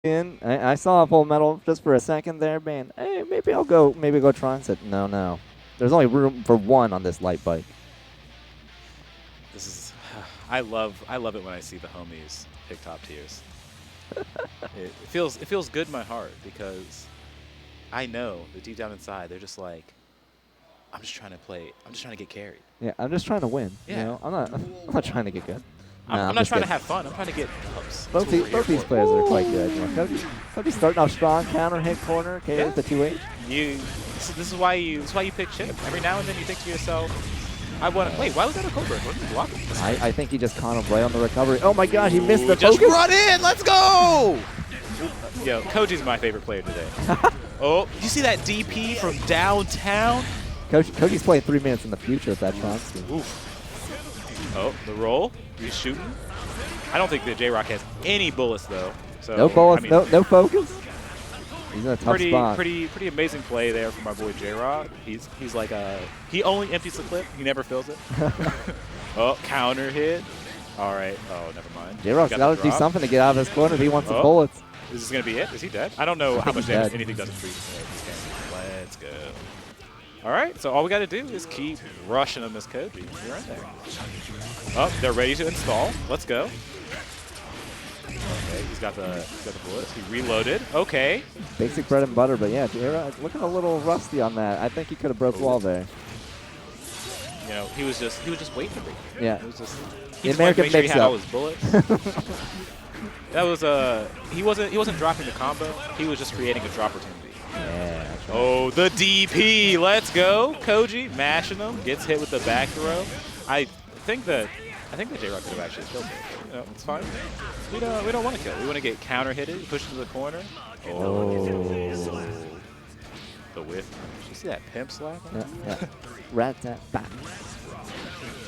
I saw a full metal just for a second there, man. Hey, maybe I'll go try and said no. There's only room for one on this light bike. This is I love it when I see the homies pick top tiers. it feels good in my heart because I know that deep down inside they're just like, I'm just trying to play. I'm just trying to get carried. Yeah, I'm just trying to win. Yeah. You know, I'm not trying to get good. I'm not trying to have fun. I'm trying to get ups. Both these players are quite good. You know, Cody's starting off strong, counter hit corner, KO with the 2H. This is why you pick Chipp. Every now and then you think to yourself, I want to wait. Why was that a Cobra? Wasn't he blocking? I think he just caught him right on the recovery. Oh my gosh, he missed the just focus. Run in. Let's go. Yo, Koji's my favorite player today. Oh, you see that DP from downtown? Koji's playing 3 minutes in the future with that Tron scheme. Oof. Oh, the roll. He's shooting. I don't think that Jrock has any bullets though. So no bullets, I mean, no focus. He's in a tough spot. Pretty amazing play there from our boy Jrock. He's like he only empties the clip. He never fills it. Oh, counter hit. All right. Oh, never mind. Jrock's got to do something to get out of this corner if he wants the bullets. Is this gonna be it? Is he dead? I don't know how much damage anything does to Freeze. Let's go. All right, so all we got to do is keep rushing them as Koji. We're in there. Oh, they're ready to install. Let's go. Okay, he's got the bullets. He reloaded. Okay. Basic bread and butter, but yeah, Jrock looking a little rusty on that. I think he could have broke the wall there. You know, he was just waiting to break. Yeah. It was just the American make sure he had all mix-up. his bullets. That was he wasn't dropping the combo. He was just creating a drop opportunity. Yeah. Oh, the DP. Let's go. Koji mashing him. Gets hit with the back throw. I think that Jrock could have actually killed it. You know, it's fine. We don't want to kill. We want to get counter hitted, pushed to the corner. Oh. The whiff. Did you see that pimp slap? Yeah. Rat that back.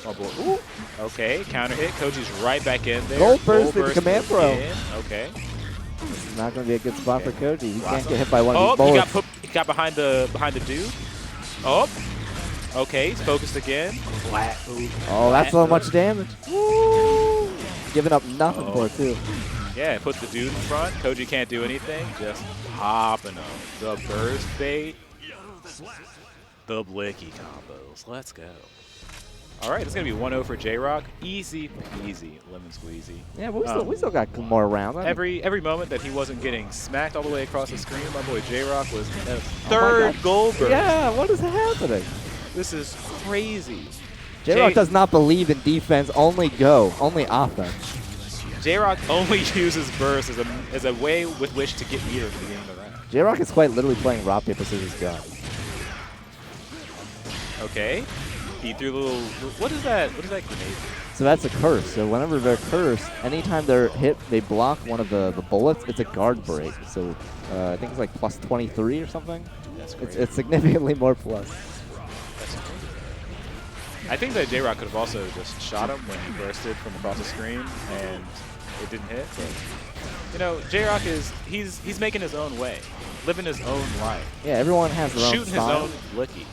Oh boy. Ooh. Okay, counter hit. Koji's right back in there. Gold burst with the command throw. Okay. This is not going to be a good spot for Koji. He can't get hit by one of these bullets. He got behind the dude. Oh. Okay, he's focused again. Flat. Oh, that's so much damage. Woo! Giving up nothing for it, too. Yeah, put the dude in front. Koji can't do anything. Just popping him. The burst bait. The blicky combos. Let's go. All right, it's going to be 1-0 for Jrock. Easy peasy, lemon squeezy. Yeah, but we still got more rounds. Every moment that he wasn't getting smacked all the way across the screen, my boy Jrock was at a third gold burst. Yeah, what is happening? This is crazy. Jrock does not believe in defense, only offense. Jrock only uses burst as a way with which to get meter at the beginning of the round. Jrock is quite literally playing rock, paper, scissors, gun. Okay. He threw a little. What is that grenade? So that's a curse. So whenever they're cursed, anytime they're hit, they block one of the bullets. It's a guard break. So I think it's like plus 23 or something. That's great. It's significantly more plus. That's crazy. I think that Jrock could have also just shot him when he bursted from across the screen and it didn't hit. But you know, Jrock he's making his own way, living his own life. Yeah, everyone has their own shooting style. his own blicky,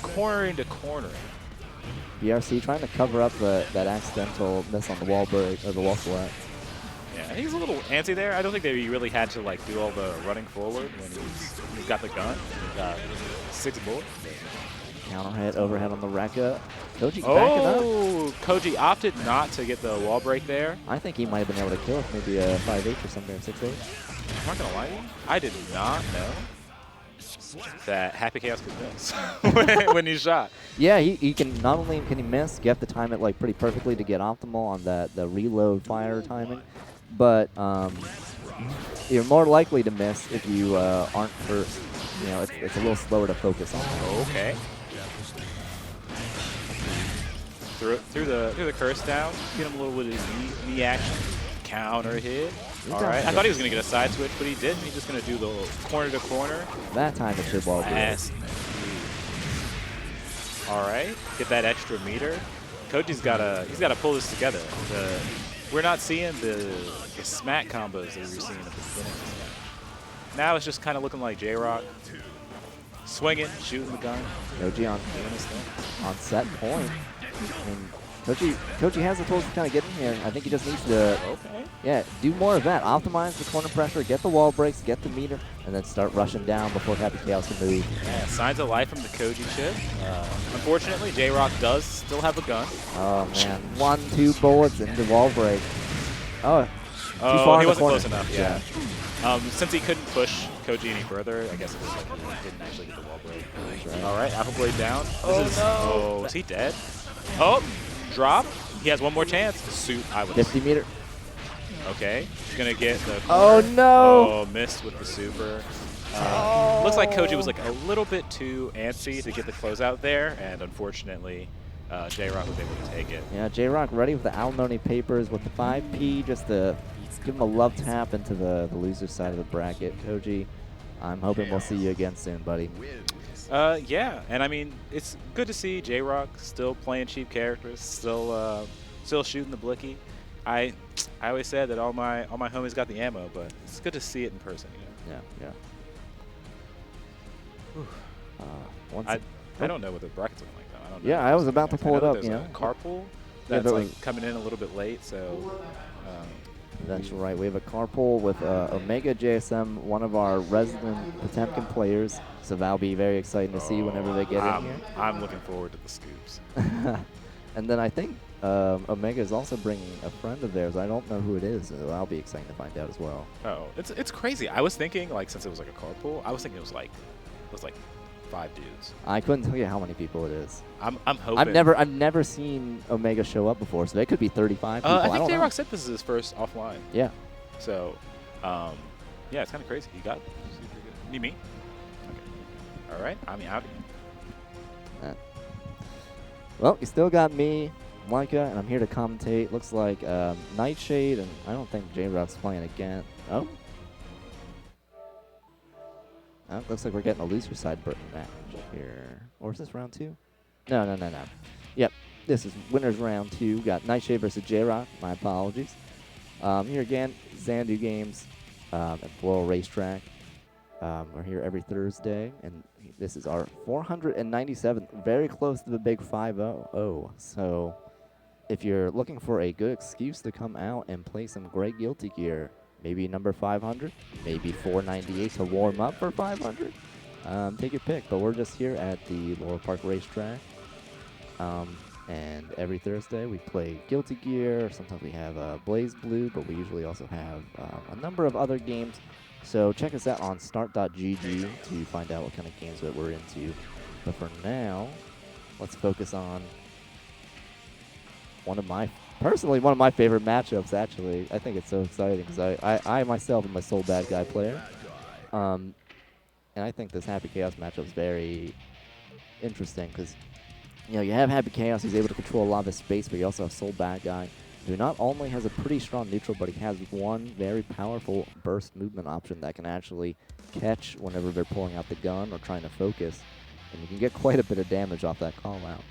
cornering to cornering. BRC trying to cover up that accidental miss on the wall break or the wall select. Yeah, he's a little antsy there. I don't think that he really had to like do all the running forward when he's got the gun. He's got 6 bullets. Counter hit, overhead on the Rekka. Koji backing up. Oh, Koji opted not to get the wall break there. I think he might have been able to kill it, maybe a 5H or something, or 6H. I'm not gonna lie to you. I did not know that Happy Chaos could miss when he shot. Yeah, he can not only can he miss, you have to time it like pretty perfectly to get optimal on the reload fire timing, but you're more likely to miss if you aren't first. You know, it's a little slower to focus on. Okay. Through the curse down, get him a little bit of knee action. Counter hit. All right. I thought he was going to get a side switch, but he didn't. He's just going to do the corner to corner. That time it should ball. All right. Get that extra meter. Koji's he's got to pull this together. We're not seeing the smack combos that we were seeing at the beginning of this match. Now it's just kind of looking like Jrock. Swinging, shooting the gun. Koji on set point. I mean, Koji has the tools to kind of get in here. I think he just needs to, yeah, do more of that. Optimize the corner pressure, get the wall breaks, get the meter, and then start rushing down before Happy Chaos can move. Yeah, signs of life from the Koji Chipp. Unfortunately, Jrock does still have a gun. Oh man, 1-2 bullets into wall break. Oh, too far he in the wasn't corner. close enough. Yeah. Since he couldn't push Koji any further, I guess it was like he didn't actually get the wall break. Right. All right, Apple Blade down. No. Is he dead? Oh, drop. He has one more chance. Suit, I would 50 meter. Okay, he's gonna get the. Oh no! Oh, missed with the super. Looks like Koji was like a little bit too antsy to get the closeout there, and unfortunately, Jrock was able to take it. Yeah, Jrock ready with the alimony papers with the 5P, just to give him a love tap into the loser side of the bracket. Koji, I'm hoping we'll see you again soon, buddy. Yeah, and I mean, it's good to see Jrock still playing cheap characters, still shooting the blicky. I always said that all my homies got the ammo, but it's good to see it in person. You know? Yeah. I don't know what the brackets look like though. I don't know. Yeah, I was about to pull it up. There's a carpool that's like coming in a little bit late, so. That's right. We have a carpool with OmegaJSM, one of our resident Potemkin players. So that'll be very exciting to see whenever they get in here. I'm looking forward to the scoops. And then I think Omega is also bringing a friend of theirs. I don't know who it is, so that'll be exciting to find out as well. Oh, it's crazy. I was thinking, like, since it was like a carpool, I was thinking it was like 5 dudes. I couldn't tell you how many people it is. I'm hoping. I've never seen Omega show up before, so they could be 35 people. I think Jrock said this is his first offline. Yeah. So, yeah, it's kind of crazy. You got me? Okay. All right, I'm out again. Well, you still got me, Micah, and I'm here to commentate. Looks like Nightshade, and I don't think Jrock's playing again. Oh, looks like we're getting a loser side match here. Or is this round 2? No. Yep, this is winners round 2. Got Nightshade versus Jrock. My apologies. Here again, Xanadu Games at Laurel Racetrack. We're here every Thursday, and this is our 497th, very close to the big 5-0. So if you're looking for a good excuse to come out and play some great Guilty Gear, maybe number 500, maybe 498 to warm up for 500, take your pick. But we're just here at the Laurel Park Racetrack, and every Thursday we play Guilty Gear. Sometimes we have Blaze Blue, but we usually also have a number of other games. So check us out on start.gg to find out what kind of games that we're into. But for now, let's focus on personally one of my favorite matchups, actually. I think it's so exciting because I myself am a Soul Bad Guy player. And I think this Happy Chaos matchup is very interesting because, you know, you have Happy Chaos, he's able to control a lot of his space, but you also have Soul Bad Guy, who not only has a pretty strong neutral, but he has one very powerful burst movement option that can actually catch whenever they're pulling out the gun or trying to focus. And you can get quite a bit of damage off that call out.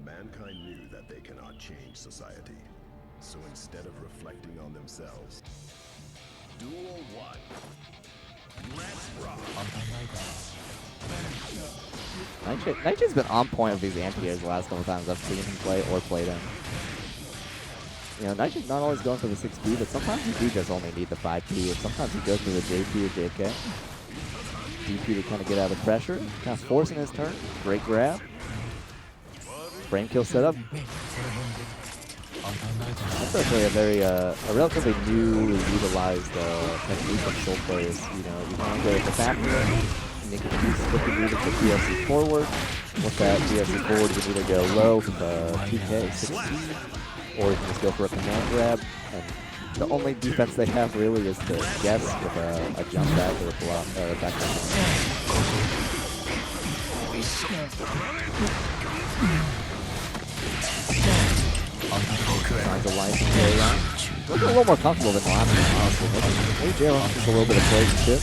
Mankind knew that they cannot change society. So instead of reflecting on themselves, Duel 1. Let's rock. Nightshade's been on point with these anti-airs the last couple times I've seen him play or played him. You know, Nightshade's not always going for the 6P, but sometimes you do just only need the 5P, and sometimes he goes for the JP or JK. DP to kind of get out of the pressure. Kind of forcing his turn. Great grab. Frame kill setup. That's actually a relatively new utilized technique from Soul players. You know, you can go with the back room, and you can use split the movement for DLC forward. With that DLC forward, you can either go low with a 2K, 6P, or you can just go for a command grab. And the only defense they have really is to guess with a jump back or a block, or a back down. Signs of life and carry on. Looking a little more comfortable than the last one, honestly. Maybe Jrock just a little bit of play and shit.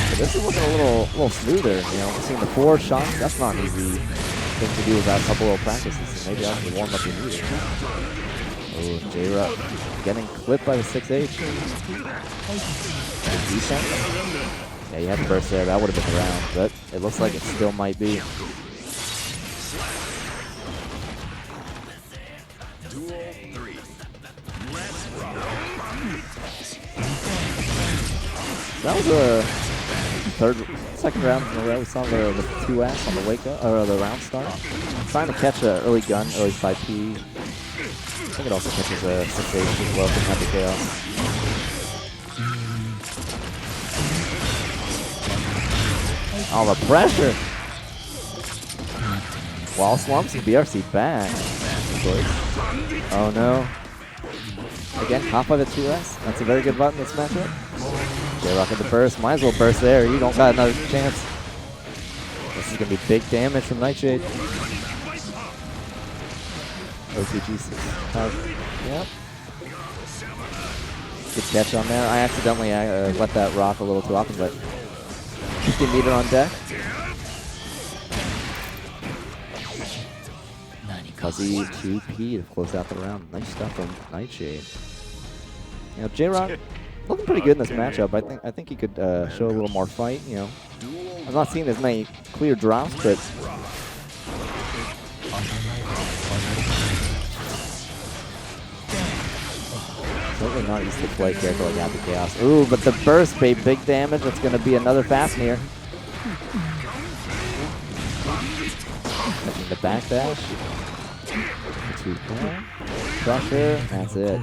But this is looking a little smoother, you know. Seeing the 4 shots, that's not an easy thing to do without a couple of practices. So maybe that's the warm-up you needed. Oh, Jrock getting clipped by the 6H. Defense? Yeah, you had the burst there. That would have been the round, but it looks like it still might be. That was a second round in a row. We saw the 2S on the wake up, or the round start. Trying to catch an early gun, early 5P. I think it also catches a 6H as well from Happy Chaos. Oh, the pressure! Wall slumps and BRC back. Oh no. Again, top of it 2S. That's a very good button in this matchup. Jrock at the burst. Might as well burst there. You don't got another chance. This is going to be big damage from Nightshade. OCG6. Yep. Good catch on there. I accidentally let that rock a little too often, but 50 meter on deck. Cuzzy 2P to close out the round. Nice stuff from Nightshade. You know, Jrock looking pretty good in this matchup. I think he could show a little more fight. You know, I'm not seeing as many clear drops, but certainly not used to play character like Happy Chaos. Ooh, but the burst bait, big damage. That's going to be another Fafnir. Catching the backdash. Pressure. That's it.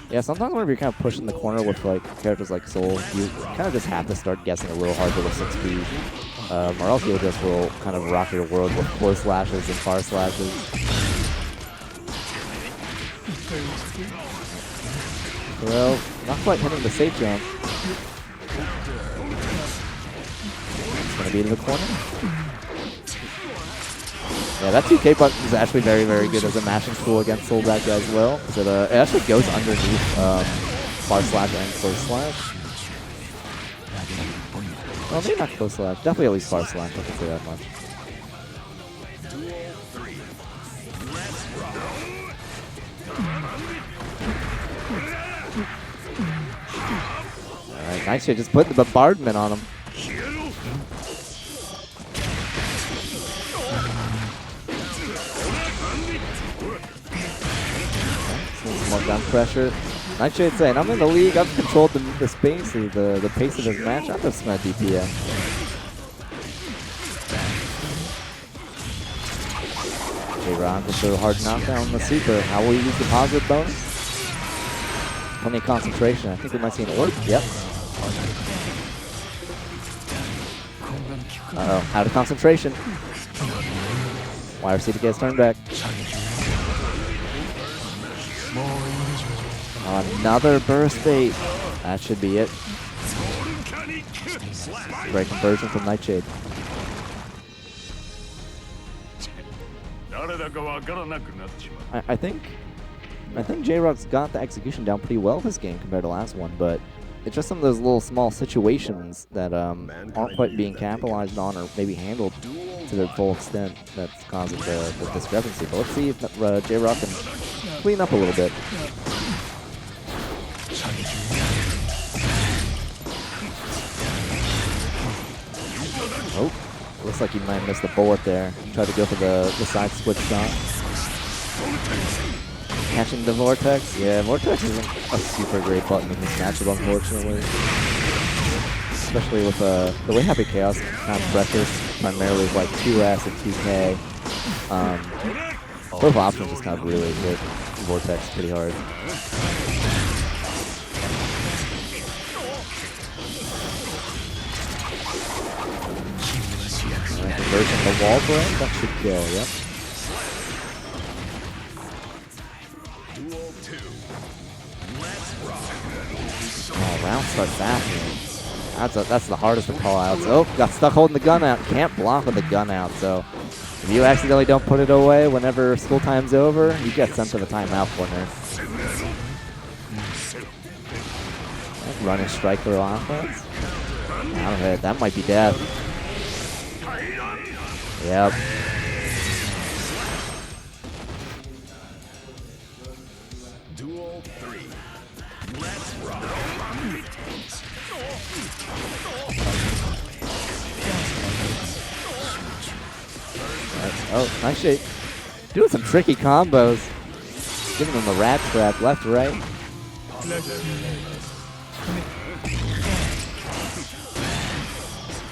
Yeah, sometimes whenever you're kind of pushing the corner with like characters like Soul, you kind of just have to start guessing a little harder with 6P. Or else you'll just will kind of rock your world with close slashes and far slashes. Well, not quite hitting the safe jump. It's going to be to the corner. Yeah, that 2K button is actually very, very good as a mashing tool against Soulback as well. So it actually goes underneath far slash and close slash. Well, maybe not close slash. Definitely at least far slash, I can say that much. Alright, Nightshade just putting the bombardment on him. Some more gun pressure. Nightshade saying, I'm in the league, I've controlled the space, the pace of this match. I'm just going to DPS. Jrock with the hard knockdown on the super. How will he use the positive bonus? Plenty of concentration. I think we might see an orb. Yep. Uh-oh, out of concentration. YRC to get his turn back. Another burst bait. That should be it. Great conversion from Nightshade. I think Jrock's got the execution down pretty well this game compared to last one, but it's just some of those little small situations that aren't quite being capitalized on or maybe handled to their full extent that's causing the discrepancy. But let's see if Jrock can clean up a little bit. Oh, looks like he might have missed the bullet there. Tried to go for the side switch shot. Catching the Vortex. Yeah, Vortex isn't a super great button in this matchup, unfortunately. Especially with the way Happy Chaos kind of pressures primarily with like 2S and 2K. Both options just kind of really hit Vortex pretty hard. Conversion the wall break, that should kill, yep. Oh, round start faster. That's the hardest of call outs. Oh, got stuck holding the gun out. Can't block with the gun out, so if you accidentally don't put it away whenever school time's over, you get sent to the timeout corner. Running strike through offense. Out of it, that might be death. Yep. Duel 3. Let's rock. Oh, Nightshade doing some tricky combos. Giving them the rat trap left, right.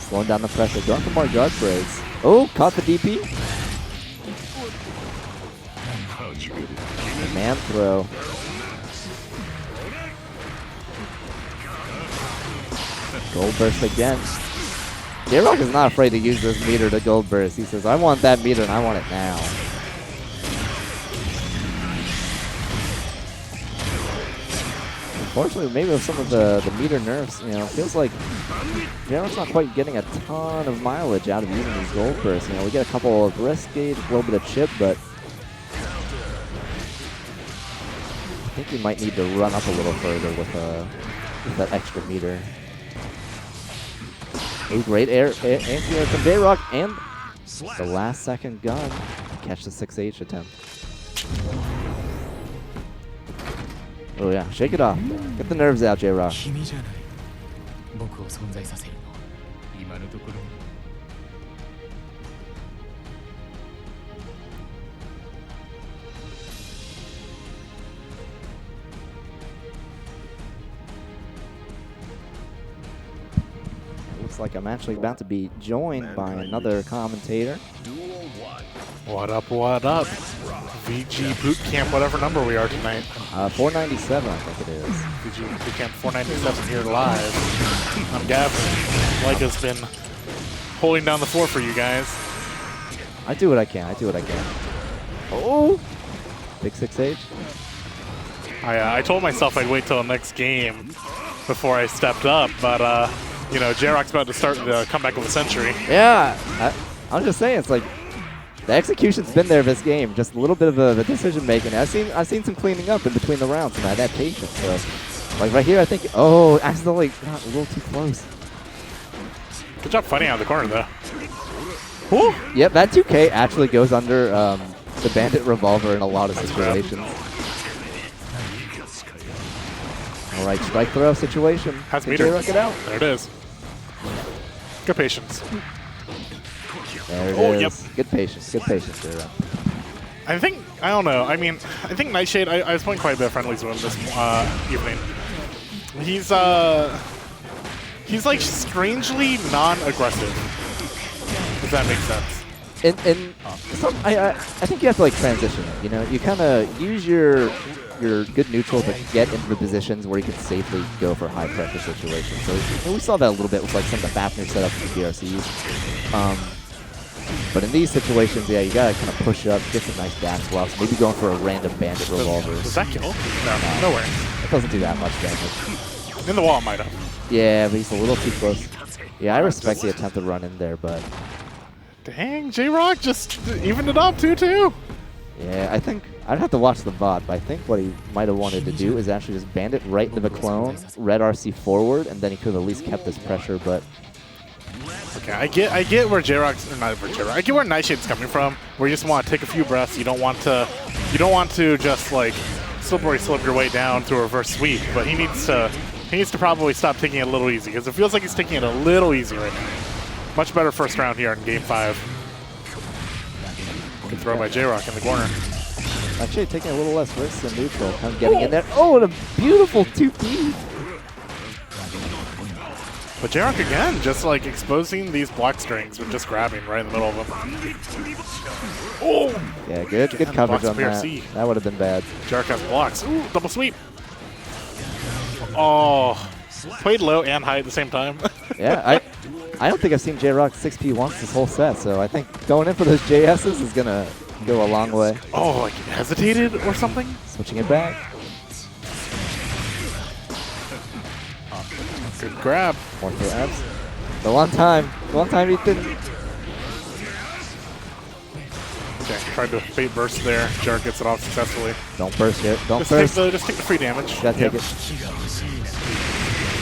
Slowing down the pressure. Going for more guard breaks. Oh, caught the DP. Man throw. Gold burst again. Jrock is not afraid to use this meter to gold burst. He says, I want that meter and I want it now. Unfortunately, maybe with some of the meter nerfs, you know, it feels like Jrock's not quite getting a ton of mileage out of using these gold bursts. You know, we get a couple of wrist gauge, a little bit of chip, but I think we might need to run up a little further with that extra meter. Ooh, great anti-air from Jrock, and the last second gun to catch the 6H attempt. Oh yeah, shake it off. Get the nerves out, Jrock. Looks like I'm actually about to be joined by another commentator. Duel 1. What up, what up? VGBootCamp, whatever number we are tonight. 497, I think it is. VGBootCamp 497 here live. I'm Gavin. Like has been holding down the fort for you guys. I do what I can. I do what I can. Oh! Big 6H. I told myself I'd wait till the next game before I stepped up, but you know, Jrock's about to start the comeback of the century. Yeah, I'm just saying, it's like the execution's been there this game. Just a little bit of a decision making. I've seen some cleaning up in between the rounds, some adaptation. So, like right here, I think, oh, accidentally got a little too close. Good job fighting out of the corner, though. Woo. Yep, that 2K actually goes under the Bandit Revolver in a lot of situations. All right, strike throw situation. Has meter. Jrock it out. There it is. Good patience. There it is. Yep. Good patience. Good patience, Jrock. I think, I don't know. I mean, I think Nightshade, I was playing quite a bit of friendlies with him this evening. He's like strangely non-aggressive. Does that make sense? I think you have to like transition it. You know, you kind of use your good neutral to get into the positions where you can safely go for high pressure situations. So we saw that a little bit with like some of the Fafnir setups in the BRCs. But in these situations, yeah, you gotta kind of push up, get some nice dash blocks, maybe going for a random Bandit Revolver. Does that kill? No, nowhere. It doesn't do that much damage. In the wall, it might have. Yeah, but he's a little too close. Yeah, I respect the attempt to run in there, but... Dang, Jrock just evened it up 2-2. Yeah, I think I'd have to watch the VOD, but I think what he might have wanted to do is actually just Bandit right into the clone, red RC forward, and then he could have at least kept this pressure, but... Okay, I get where Jrock's, or not where Jrock, I get where Nightshade's coming from, where you just want to take a few breaths. You don't want to just like slippery slope your way down to a reverse sweep, but he needs to probably stop taking it a little easy, because it feels like he's taking it a little easy right now. Much better first round here in game 5. Good throw by Jrock in the corner. Actually taking a little less risk than neutral, kind of getting in there. Oh, and a beautiful 2P. But Jrock again, just like exposing these block strings with just grabbing right in the middle of them. Oh! Yeah, good coverage on that. That would have been bad. Jrock has blocks. Ooh, double sweep. Oh, played low and high at the same time. Yeah, I don't think I've seen Jrock 6P once this whole set, so I think going in for those JSs is going to go a long way. Oh, like hesitated or something? Switching it back. Good grab. More grabs. The one time Ethan. Okay, tried to bait burst there. Jrock gets it off successfully. Don't burst it. Don't just burst. Just take the free damage. Gotta take it.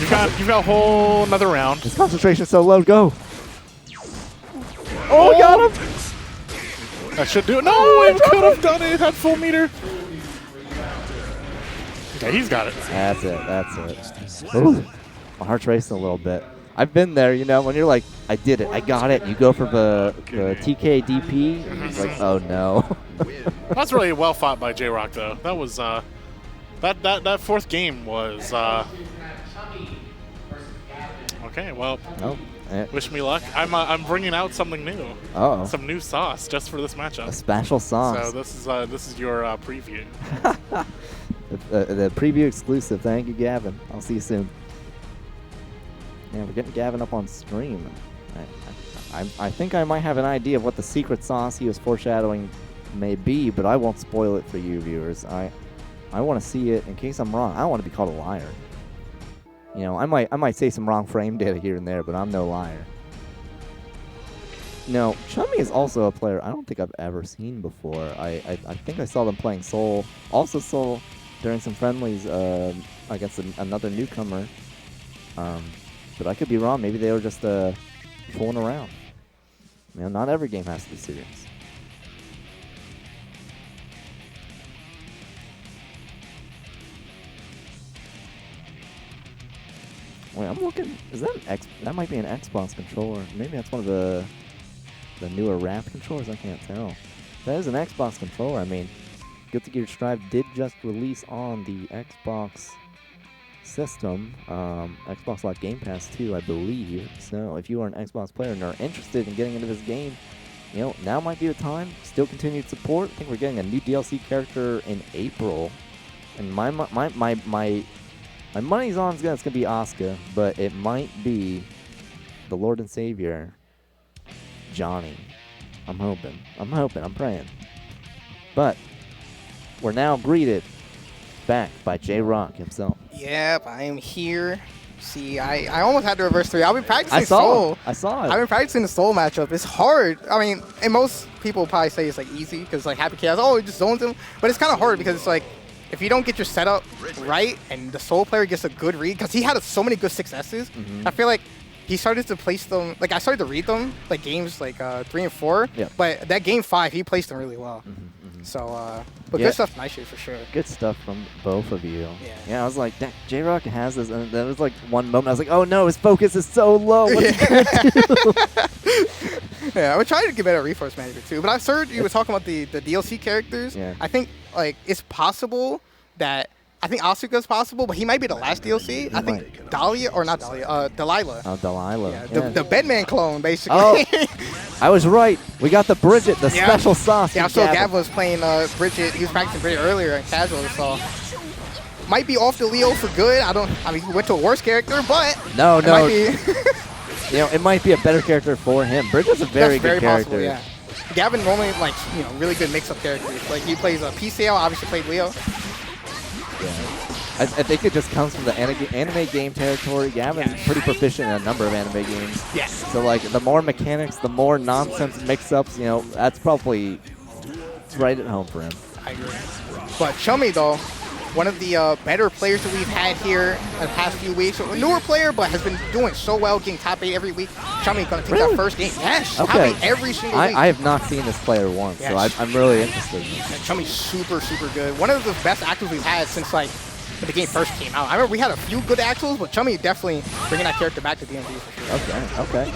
You've got a whole another round. His concentration's so low. Go. Oh, got him. That should do it. No, it could have done it. It had full meter. Okay, he's got it. That's it. That's it. Ooh, my heart's racing a little bit. I've been there, you know, when you're like, I did it, I got it. You go for the TK DP, and it's like, oh no. That's really well fought by Jrock, though. That was that fourth game was. Okay, well. Oh. Wish me luck. I'm bringing out something new. Uh-oh. Some new sauce just for this matchup. A special sauce. So this is your preview. the preview exclusive. Thank you, Gavin. I'll see you soon. Yeah, we're getting Gavin up on stream. I think I might have an idea of what the secret sauce he was foreshadowing may be, but I won't spoil it for you viewers. I want to see it in case I'm wrong. I don't want to be called a liar. You know, I might say some wrong frame data here and there, but I'm no liar. No, Chummy is also a player I don't think I've ever seen before. I think I saw them playing Soul, also Soul, during some friendlies against another newcomer. But I could be wrong. Maybe they were just fooling around. You know, not every game has to be serious. Wait, I'm looking. Is that an that might be an Xbox controller. Maybe that's one of the newer wrap controllers. I can't tell. That is an Xbox controller. I mean, Guilty Gear Strive did just release on the Xbox system, Xbox Live Game Pass too, I believe. So if you are an Xbox player and are interested in getting into this game, you know, now might be the time. Still continued support. I think we're getting a new DLC character in April, and my money's on it's gonna be Asuka, but it might be the Lord and Savior, Johnny. I'm hoping, I'm praying. But we're now greeted back by Jrock himself. Yep, I am here. See, I almost had to reverse 3. I've been practicing Soul. I saw it. I've been practicing the Soul matchup. It's hard. I mean, and most people probably say it's like easy because like Happy Chaos, oh, it just zones him. But it's kind of hard because it's like if you don't get your setup right and the Soul player gets a good read, because he had so many good successes, I feel like he started to place them, like I started to read them, like games like 3 and 4, but that game 5, he placed them really well. So, but good stuff, Nightshade for sure. Good stuff from both of you. Yeah, I was like, Jrock has this, and there was like one moment I was like, oh no, his focus is so low. What's he gonna do? Yeah, I would try to get better at Resource Manager too. But I heard you were talking about the DLC characters. Yeah. I think like it's possible that Asuka's possible, but he might be the last DLC. I think Dahlia, or not Dahlia, Delilah. Oh, Delilah. Yeah, the Bedman clone, basically. Oh, I was right. We got the Bridget, the special sauce. Yeah, I saw Gavin was playing Bridget. He was practicing Bridget earlier in casual, so might be off the Leo for good. I mean, he went to a worse character, but no. Might be you know, it might be a better character for him. Bridget's a very good character. Possible, yeah. Gavin normally like really good mix-up characters. Like he plays PCL, obviously played Leo. Yeah. I think it just comes from the anime game territory. Gavin's pretty proficient in a number of anime games. Yes. So like the more mechanics, the more nonsense mix-ups, you know, that's probably right at home for him. I agree. But Chummy though, one of the better players that we've had here in the past few weeks. A newer player, but has been doing so well, getting top 8 every week. Chummy gonna take that first game. Yes, top 8 every single week. I have not seen this player once, so I'm really interested. And Chummy's super good. One of the best axles we've had since like when the game first came out. I remember we had a few good axles, but Chummy definitely bringing that character back to DMV for sure. Okay.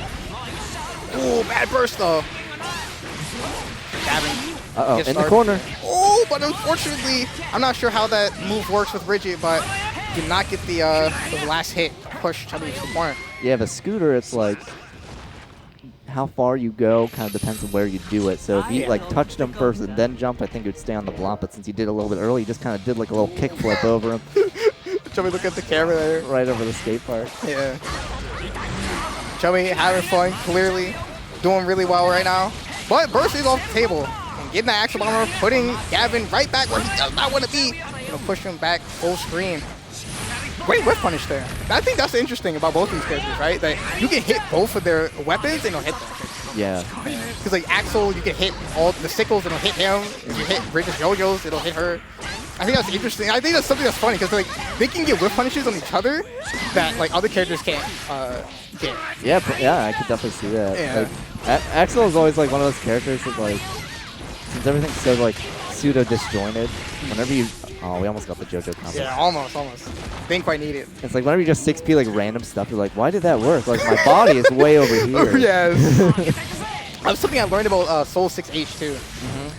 Ooh, bad burst though. Gavin. Uh-oh, in the corner. Oh, but unfortunately, I'm not sure how that move works with Bridget, but did not get the last hit push Chummy to the corner. Yeah, the scooter, it's like how far you go kind of depends on where you do it. So if you like touched him first and then jumped, I think it would stay on the block. But since he did a little bit early, he just kind of did like a little kick flip over him. Chummy, look at the camera there. Right over the skate park. Yeah. Chummy having fun, clearly doing really well right now. But burst is off the table. Getting that Axel Bomber, putting Gavin right back where he does not want to be. Push him back full screen. Great whip punish there. I think that's interesting about both these characters, right? That you can hit both of their weapons and it'll hit them. Yeah. Because like Axel, you can hit all the sickles and it'll hit him. If you hit Bridget's JoJo's, it'll hit her. I think that's interesting. I think that's something that's funny because like they can get whip punishes on each other that like other characters can't get. Yeah, I could definitely see that. Yeah. Like, Axel is always like one of those characters that like since everything's so like pseudo disjointed, whenever you we almost got the JoJo combo. Yeah, almost. Didn't quite need it. It's like whenever you just 6P like random stuff, you're like, why did that work? Like my body is way over here. Yes. That's something I learned about Soul 6H too.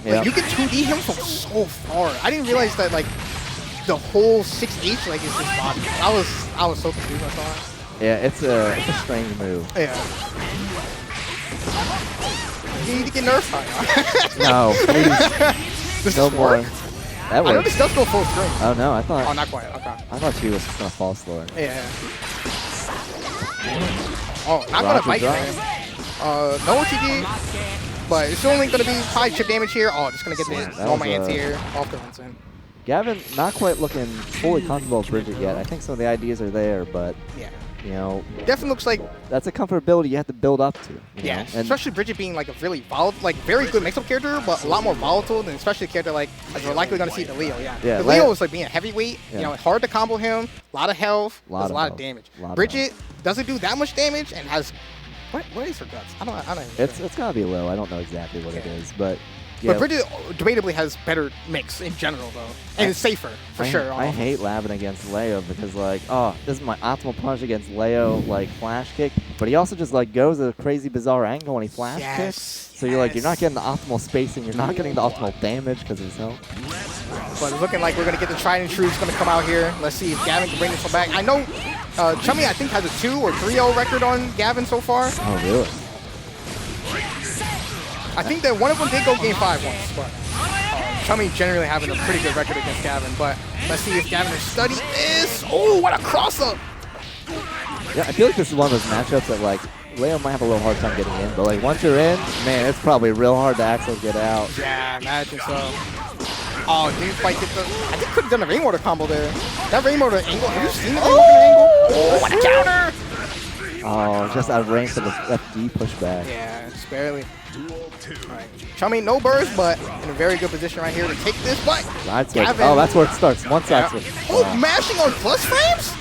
Yeah. Like, you can 2D him from so far. I didn't realize that like the whole 6H like is his body. I was so confused when I saw it. Yeah, it's a strange move. Yeah. You need to get nerfed by No, please. Does No this more. work? That I know works. this does go full screen. Oh no, I thought. Oh, not quite. Okay. I thought she was gonna fall slower. Yeah. Oh, not Roger gonna bite drop. man. No OTG, but it's only gonna be probably chip damage here. Oh, just gonna get Yeah, the that all was my a- anti-air off the rinse in. Gavin, not quite looking fully comfortable with Bridget yet. I think some of the ideas are there, but Yeah. you know, Definitely looks like that's a comfortability you have to build up to. You yeah, know? And especially Bridget being like a really volatile, like very good mix-up character, but a lot more volatile than especially a character like as we're likely gonna see the Leo. Yeah. Yeah, The Leo- Leo is like being a heavyweight. Yeah. You know, hard to combo him. A lot of health. Lot Does of a lot health, of damage. lot of Bridget doesn't do that much damage and has what is her guts? I don't even it's sure. gotta be low. I don't know exactly what it Yeah. is, but yeah. But Bridget debatably has better mix in general though, and it's safer for sure. I hate labbing against Leo because like, oh, this is my optimal punch against Leo, like flash kick, but he also just like goes a crazy bizarre angle when he flash kicks. So you're like, you're not getting the optimal spacing, you're not getting the optimal damage because of his health. But it's looking like we're gonna get the tried and true. It's gonna come out here. Let's see if Gavin can bring this one back. I know Chummy I think has a 2 or 3-0 record on Gavin so far. Oh really? I think that one of them did go game 5 once, but Chummy generally having a pretty good record against Gavin. But let's see if Gavin has studied this. Oh, what a cross-up! Yeah, I feel like this is one of those matchups that like Leo might have a little hard time getting in, but like once you're in, man, it's probably real hard to actually get out. Yeah, imagine so. Oh, didn't quite get the. I think could have done a Rainwater combo there. That Rainwater angle. Have you seen the Rainwater angle? Oh, what a counter! Oh, just out of range for the FD pushback. Yeah, just barely. Alright. Chummy, no burst, but in a very good position right here to take this. But Side switch. Gavin. Oh, that's where it starts. One side Yeah. switch. Oh, Wow. mashing on plus frames?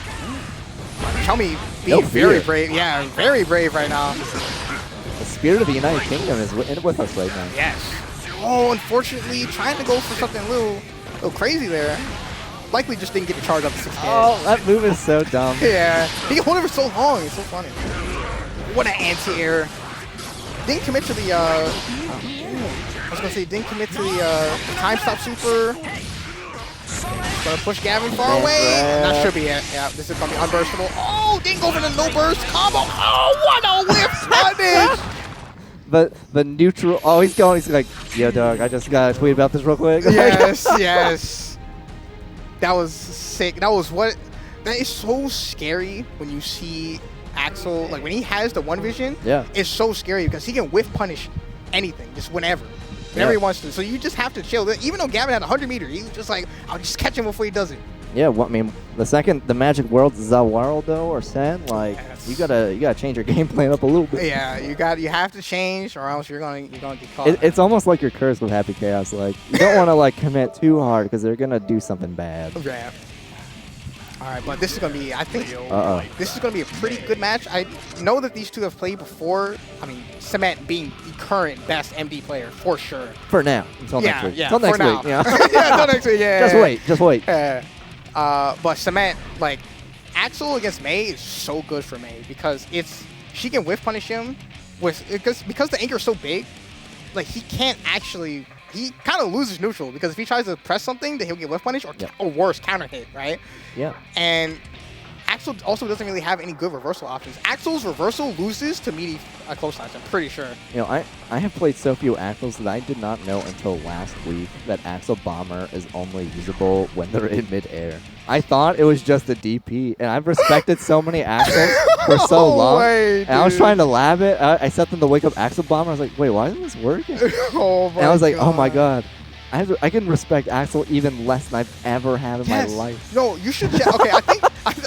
Chummy No being very fear. brave. Yeah, very brave right now. The spirit of the United Kingdom is with us right now. Yes. Oh, unfortunately, trying to go for something a little crazy there. Likely just didn't get the charge up to 6K. Oh, that move is so dumb. Yeah. He can hold it for so long. It's so funny. What an anti-air. Didn't commit to the, I was going to say, didn't commit to the time stop super. Gonna push Gavin far Man, away. grab. That should be it. Yeah, this is going to be unburstable. Oh, didn't go for the no burst combo. Oh, what a whip punish. But neutral. Oh, he's going. He's like, yo, dog. I just gotta tweet about this real quick. Yes, yes. That was sick. That was what. That is so scary when you see Axel. Like when he has the one vision. Yeah. It's so scary because he can whiff punish anything, just whenever Yeah. he wants to. So you just have to chill. Even though Gavin had 100 meter, he was just like, I'll just catch him before he does it. Yeah. Well, I mean, the second the Magic World's Zawarl though or Sen, like Yes. you gotta change your game plan up a little bit. Yeah, you have to change, or else you're gonna get caught. It's almost like you're cursed with Happy Chaos. Like you don't want to like commit too hard because they're gonna do something bad. Yeah. All right, but this is gonna be, I think, Uh-oh. this is gonna be a pretty good match. I know that these two have played before. I mean, Cement being the current best MD player for sure. For now, until next week. Yeah, Until next for now. week. Yeah. Yeah, until next week. Yeah. Just wait. Just wait. Yeah. But Cement, like, Axel against May is so good for May because she can whiff punish him because the anchor is so big. Like he can't actually. He kind of loses neutral because if he tries to press something, then he'll get whiff punish or worse, counter hit, right? Yeah. And Axel also doesn't really have any good reversal options. Axel's reversal loses to meaty close lines, I'm pretty sure. You know, I have played so few Axels that I did not know until last week that Axel Bomber is only usable when they're in midair. I thought it was just a DP, and I've respected so many Axels for so No long. way, and I was dude. trying to lab it. I set them to wake up Axel Bomber. I was like, wait, why isn't this working? Oh my And I was like, oh my god. I can respect Axel even less than I've ever had in Yes. my life. No, you should. Okay,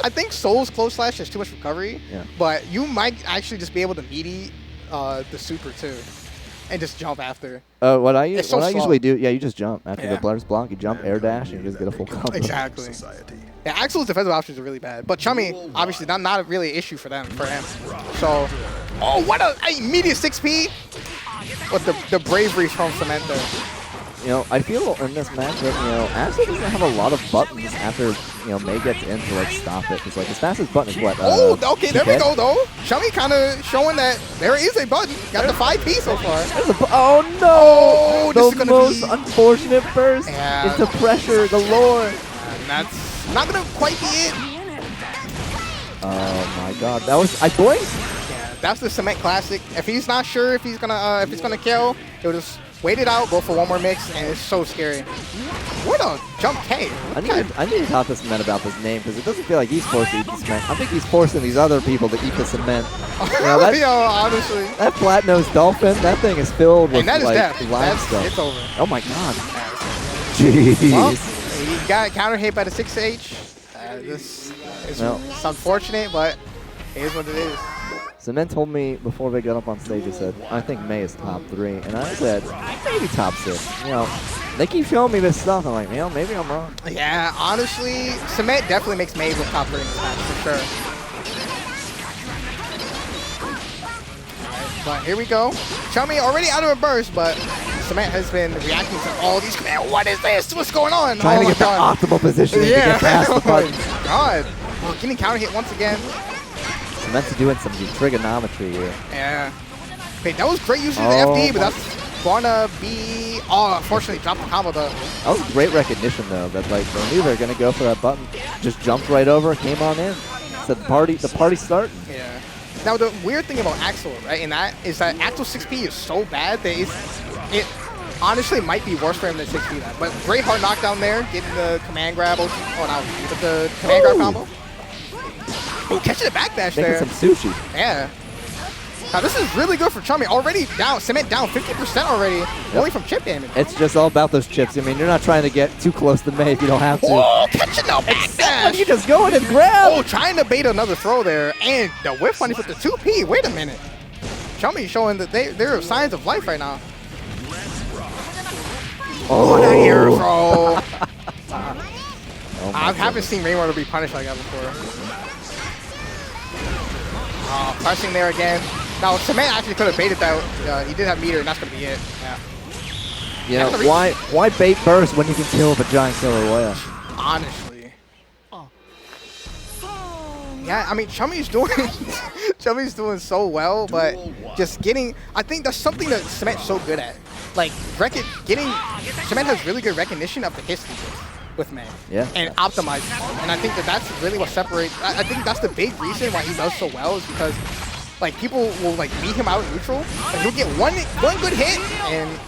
I think Soul's close slash has too much recovery. Yeah. But you might actually just be able to meaty the super too, and just jump after. What I It's so slow. usually do, yeah, you just jump after Yeah. the Blur's block. You jump air dash and you just get a full combo. Exactly. Society. Yeah, Axel's defensive options are really bad, but Chummy obviously not really an issue for him. So, oh, what a immediate 6P with the bravery from Cement there. you know, I feel in this match that, you know, Axel doesn't have a lot of buttons after, you know, May gets in to, like, stop it. It's like his fastest button is what? Oh, okay, there we 2K? go, though. Chummy kind of showing that there is a button. Got the 5P so far. Oh, no! Oh, this is the gonna most be- unfortunate burst Yeah. into pressure galore. And that's not going to quite be it. Oh, my God. That was... I blinked! Yeah, that's the Cement Classic. If he's not sure if he's gonna kill, he'll just wait it out, go for one more mix, and it's so scary. What a jump K. I need to talk to Cement about this name because it doesn't feel like he's forced to eat the cement. I think he's forcing these other people to eat the cement. You know, that, Yo, honestly. that flat-nosed dolphin, that thing is filled with And that is like death. limestone. It's over. Oh my God! Jeez. Well, he got counter hit by the 6H. This is No. it's unfortunate, but it is what it is. Cement told me before they got up on stage, he said, I think May is top 3. And I said, maybe top 6. You know, they keep showing me this stuff. I'm like, you know, maybe I'm wrong. Yeah, honestly, Cement definitely makes May with top 3 in this match, for sure. Alright, but here we go. Chummy already out of a burst, but Cement has been reacting to all these. Man, what is this? What's going on? Trying Oh to my get the God. optimal positioning to Yeah. get past the Oh my button. God. Oh, getting counter hit once again. Cement's doing some trigonometry here. Yeah. Wait, that was great using Oh the FD, but that's gonna be. Oh, unfortunately, dropped the combo though. That was great recognition, though, that like they knew they were going to go for that button. Just jumped right over, came on in. Said the party's starting. Yeah. Now the weird thing about Axel, right, in that is that Axel 6P is so bad that it honestly might be worse for him than 6P that. But great hard knockdown there, getting the command grab. Oh no, but the command grab combo. Oh, catching the backdash Making there. some sushi. Yeah. Now this is really good for Chummy. Already down, Cement down 50% already, only from chip damage. It's just all about those chips. I mean, you're not trying to get too close to May if you don't have to. Oh, catching the backdash. You just go in and grab. Oh, trying to bait another throw there, and the whip punish with the 2P. Wait a minute. Chummy showing that there are signs of life right now. Oh, the air throw. Oh my I haven't goodness. seen Rainwater be punished like that before. Oh, pressing there again. Now, Cement actually could have baited that. He did have meter, and that's going to be it. Yeah. You know, why bait burst when you can kill with a giant killer whale? Honestly. Yeah, I mean, Chummy's doing so well, but just getting, I think that's something that Cement's so good at. Like, Cement has really good recognition of the history with May. Yeah. And optimizes them. And I think that's really what separates, I think that's the big reason why he does so well is because, like, people will, like, beat him out in neutral, and he'll get one good hit, and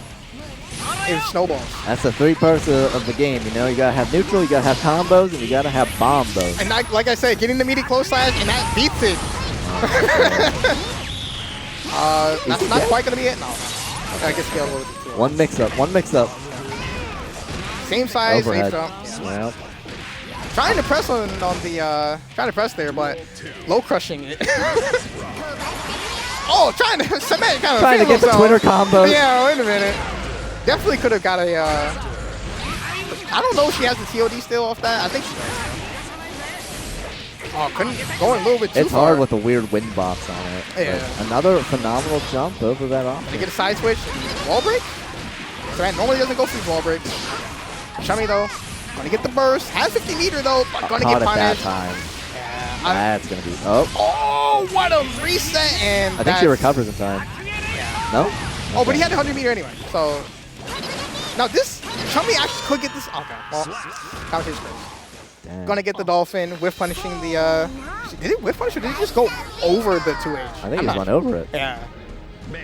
it snowballs. That's the 3 parts of the game. You know, you gotta have neutral, you gotta have combos, and you gotta have bombos. And like I said, getting the meaty close slash, and that beats it. That's not quite gonna be it. No. I guess scale a little bit too. One mix up. Same size, same Overhead. jump. Well, Trying to press on the trying to press there, but low crushing it. Oh, trying to Cement kind of trying to get the Twitter combos. Yeah, wait a minute. Definitely could have got a. I don't know if she has the TOD still off that. I think she does. Oh, couldn't going a little bit too it's far. hard with a weird wind box on it. Yeah. But another phenomenal jump over that off. They get a side switch. Wall break? Cement normally doesn't go through wall breaks. Chummy though, gonna get the burst. Has 50 meter though, but gonna Caught get at that punished. time. Yeah. That's gonna be. Oh, Oh, what a reset! And I think she recovers in time. No? Oh, but he had 100 meter anyway. So now this Chummy actually could get this. Okay, well, counter space. Damn. Gonna get the dolphin whiff punishing the. Did it whiff punish or did he just go over the 2H? I think he just went over it. Yeah,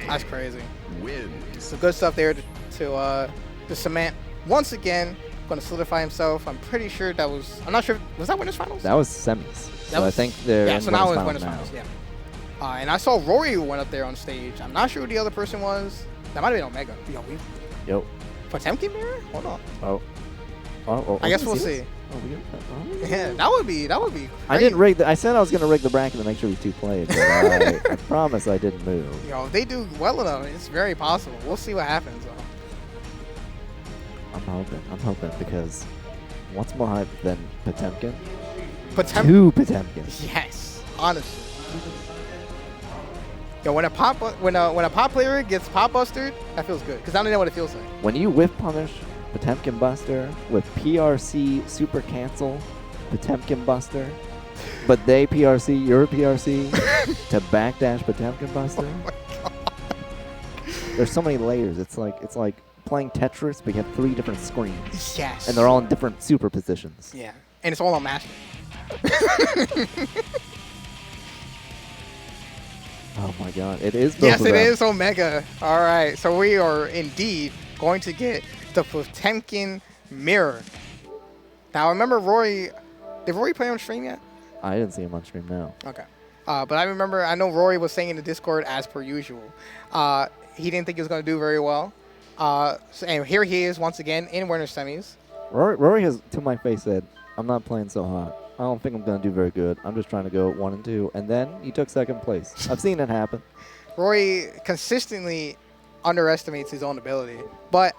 that's crazy. Wins. So good stuff there to Cement once again. Going to solidify himself. I'm pretty sure that was. I'm not sure. Was that winners finals? That was semis. So I think they're Yeah. in So now it's winners winners finals finals. Yeah. And I saw Rory went up there on stage. I'm not sure who the other person was. That might have been Omega. Yo. Potemkin mirror? Hold on. Oh. I guess we'll see. Yeah, that would be. I didn't rig the. I said I was gonna rig the bracket to make sure we 2 played, but I promise I didn't move. Yo, if they do well enough, it's very possible. We'll see what happens. Though. I'm hoping because what's more hype than Potemkin? 2 2 Potemkins. Yes, honestly. Yo, when a pop player gets pop bustered, that feels good because I don't know what it feels like. When you whiff punish Potemkin Buster with PRC Super Cancel Potemkin Buster, but they PRC, you're PRC to backdash Potemkin Buster. Oh my God. There's so many layers. It's like playing Tetris, but you have 3 different screens. Yes. And they're all in different super positions. Yeah, and it's all on master. Oh my God, it is. Yes, both it of them. is Omega. All right, so we are indeed going to get the Potemkin Mirror. Now, remember Rory? Did Rory play on stream yet? I didn't see him on stream now. Okay. But I know Rory was saying in the Discord as per usual. He didn't think he was going to do very well. And here he is once again in winter semis. Rory has, to my face, said, "I'm not playing so hot. I don't think I'm going to do very good. I'm just trying to go 1 and 2." And then he took 2nd place. I've seen it happen. Rory consistently underestimates his own ability. But,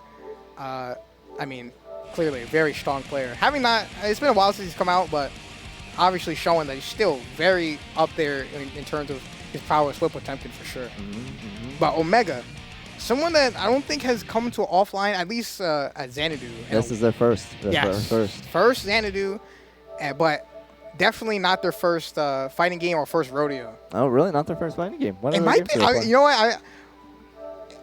I mean, clearly a very strong player. It's been a while since he's come out, but obviously showing that he's still very up there in terms of his prowess with Potemkin for sure. But Omega, someone that I don't think has come to offline, at least at Xanadu. This is their first. First Xanadu, but definitely not their first fighting game or first rodeo. Oh, really? Not their first fighting game? What It other might games be. do they play? You know what?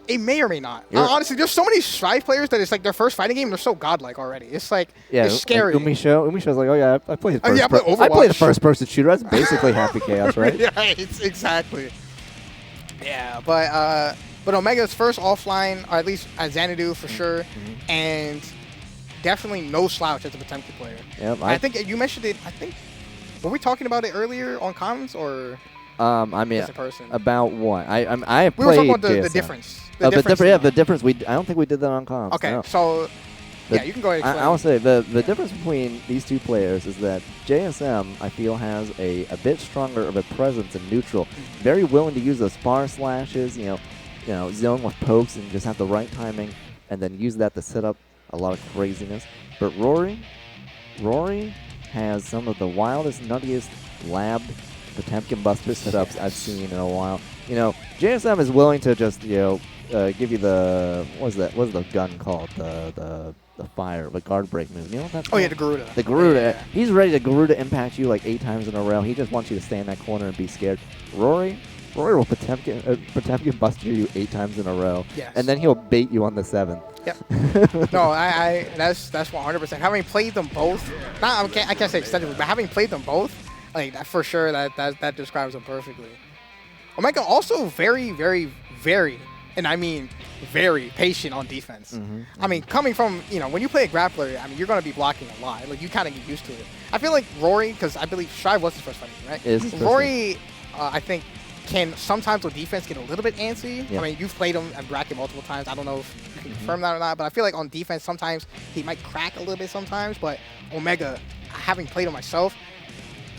It may or may not. Honestly, there's so many Strive players that it's like their first fighting game. They're so godlike already. It's like it's scary. Umisho's like, oh yeah, I played the first. I play I played the Overwatch. first-person shooter. That's basically Happy Chaos, right? Yeah, it's exactly. Yeah, but Omega's first offline, or at least at Xanadu for sure, and definitely no slouch as a Potemkin player. Yep, I think you mentioned it. I think were we talking about it earlier on comms or? I mean, as a person? about what? I have We were played talking about the JSM. difference. The difference. I don't think we did that on comms. Okay, no. so yeah, you can go ahead and explain. I'll say the difference between these two players is that JSM, I feel, has a bit stronger of a presence in neutral. Very willing to use those bar slashes, you know, zone with pokes and just have the right timing, and then use that to set up a lot of craziness. But Rory has some of the wildest, nuttiest labbed Potemkin Buster setups I've seen in a while. You know, JSM is willing to just, give you the, what's the gun called? The fire, the guard break move. You know what that's called? Oh yeah, the Garuda. The Garuda. Yeah. He's ready to Garuda impact you like 8 times in a row. He just wants you to stay in that corner and be scared. Rory will Potemkin Buster you 8 times in a row. Yes. And then he'll bait you on the 7th. Yep. No, that's 100%. Having played them both, I can't say extensively, but having played them both, like that for sure, that describes them perfectly. Omega also very, very, very, and I mean very patient on defense. I mean, coming from, when you play a grappler, I mean, you're going to be blocking a lot. Like, you kind of get used to it. I feel like Rory, because I believe Strive was his first fighting game, right? It is his first Rory, I think, can sometimes with defense get a little bit antsy. Yeah. I mean, you've played him at bracket multiple times. I don't know if you can confirm that or not, but I feel like on defense sometimes he might crack a little bit sometimes. But Omega, having played him myself,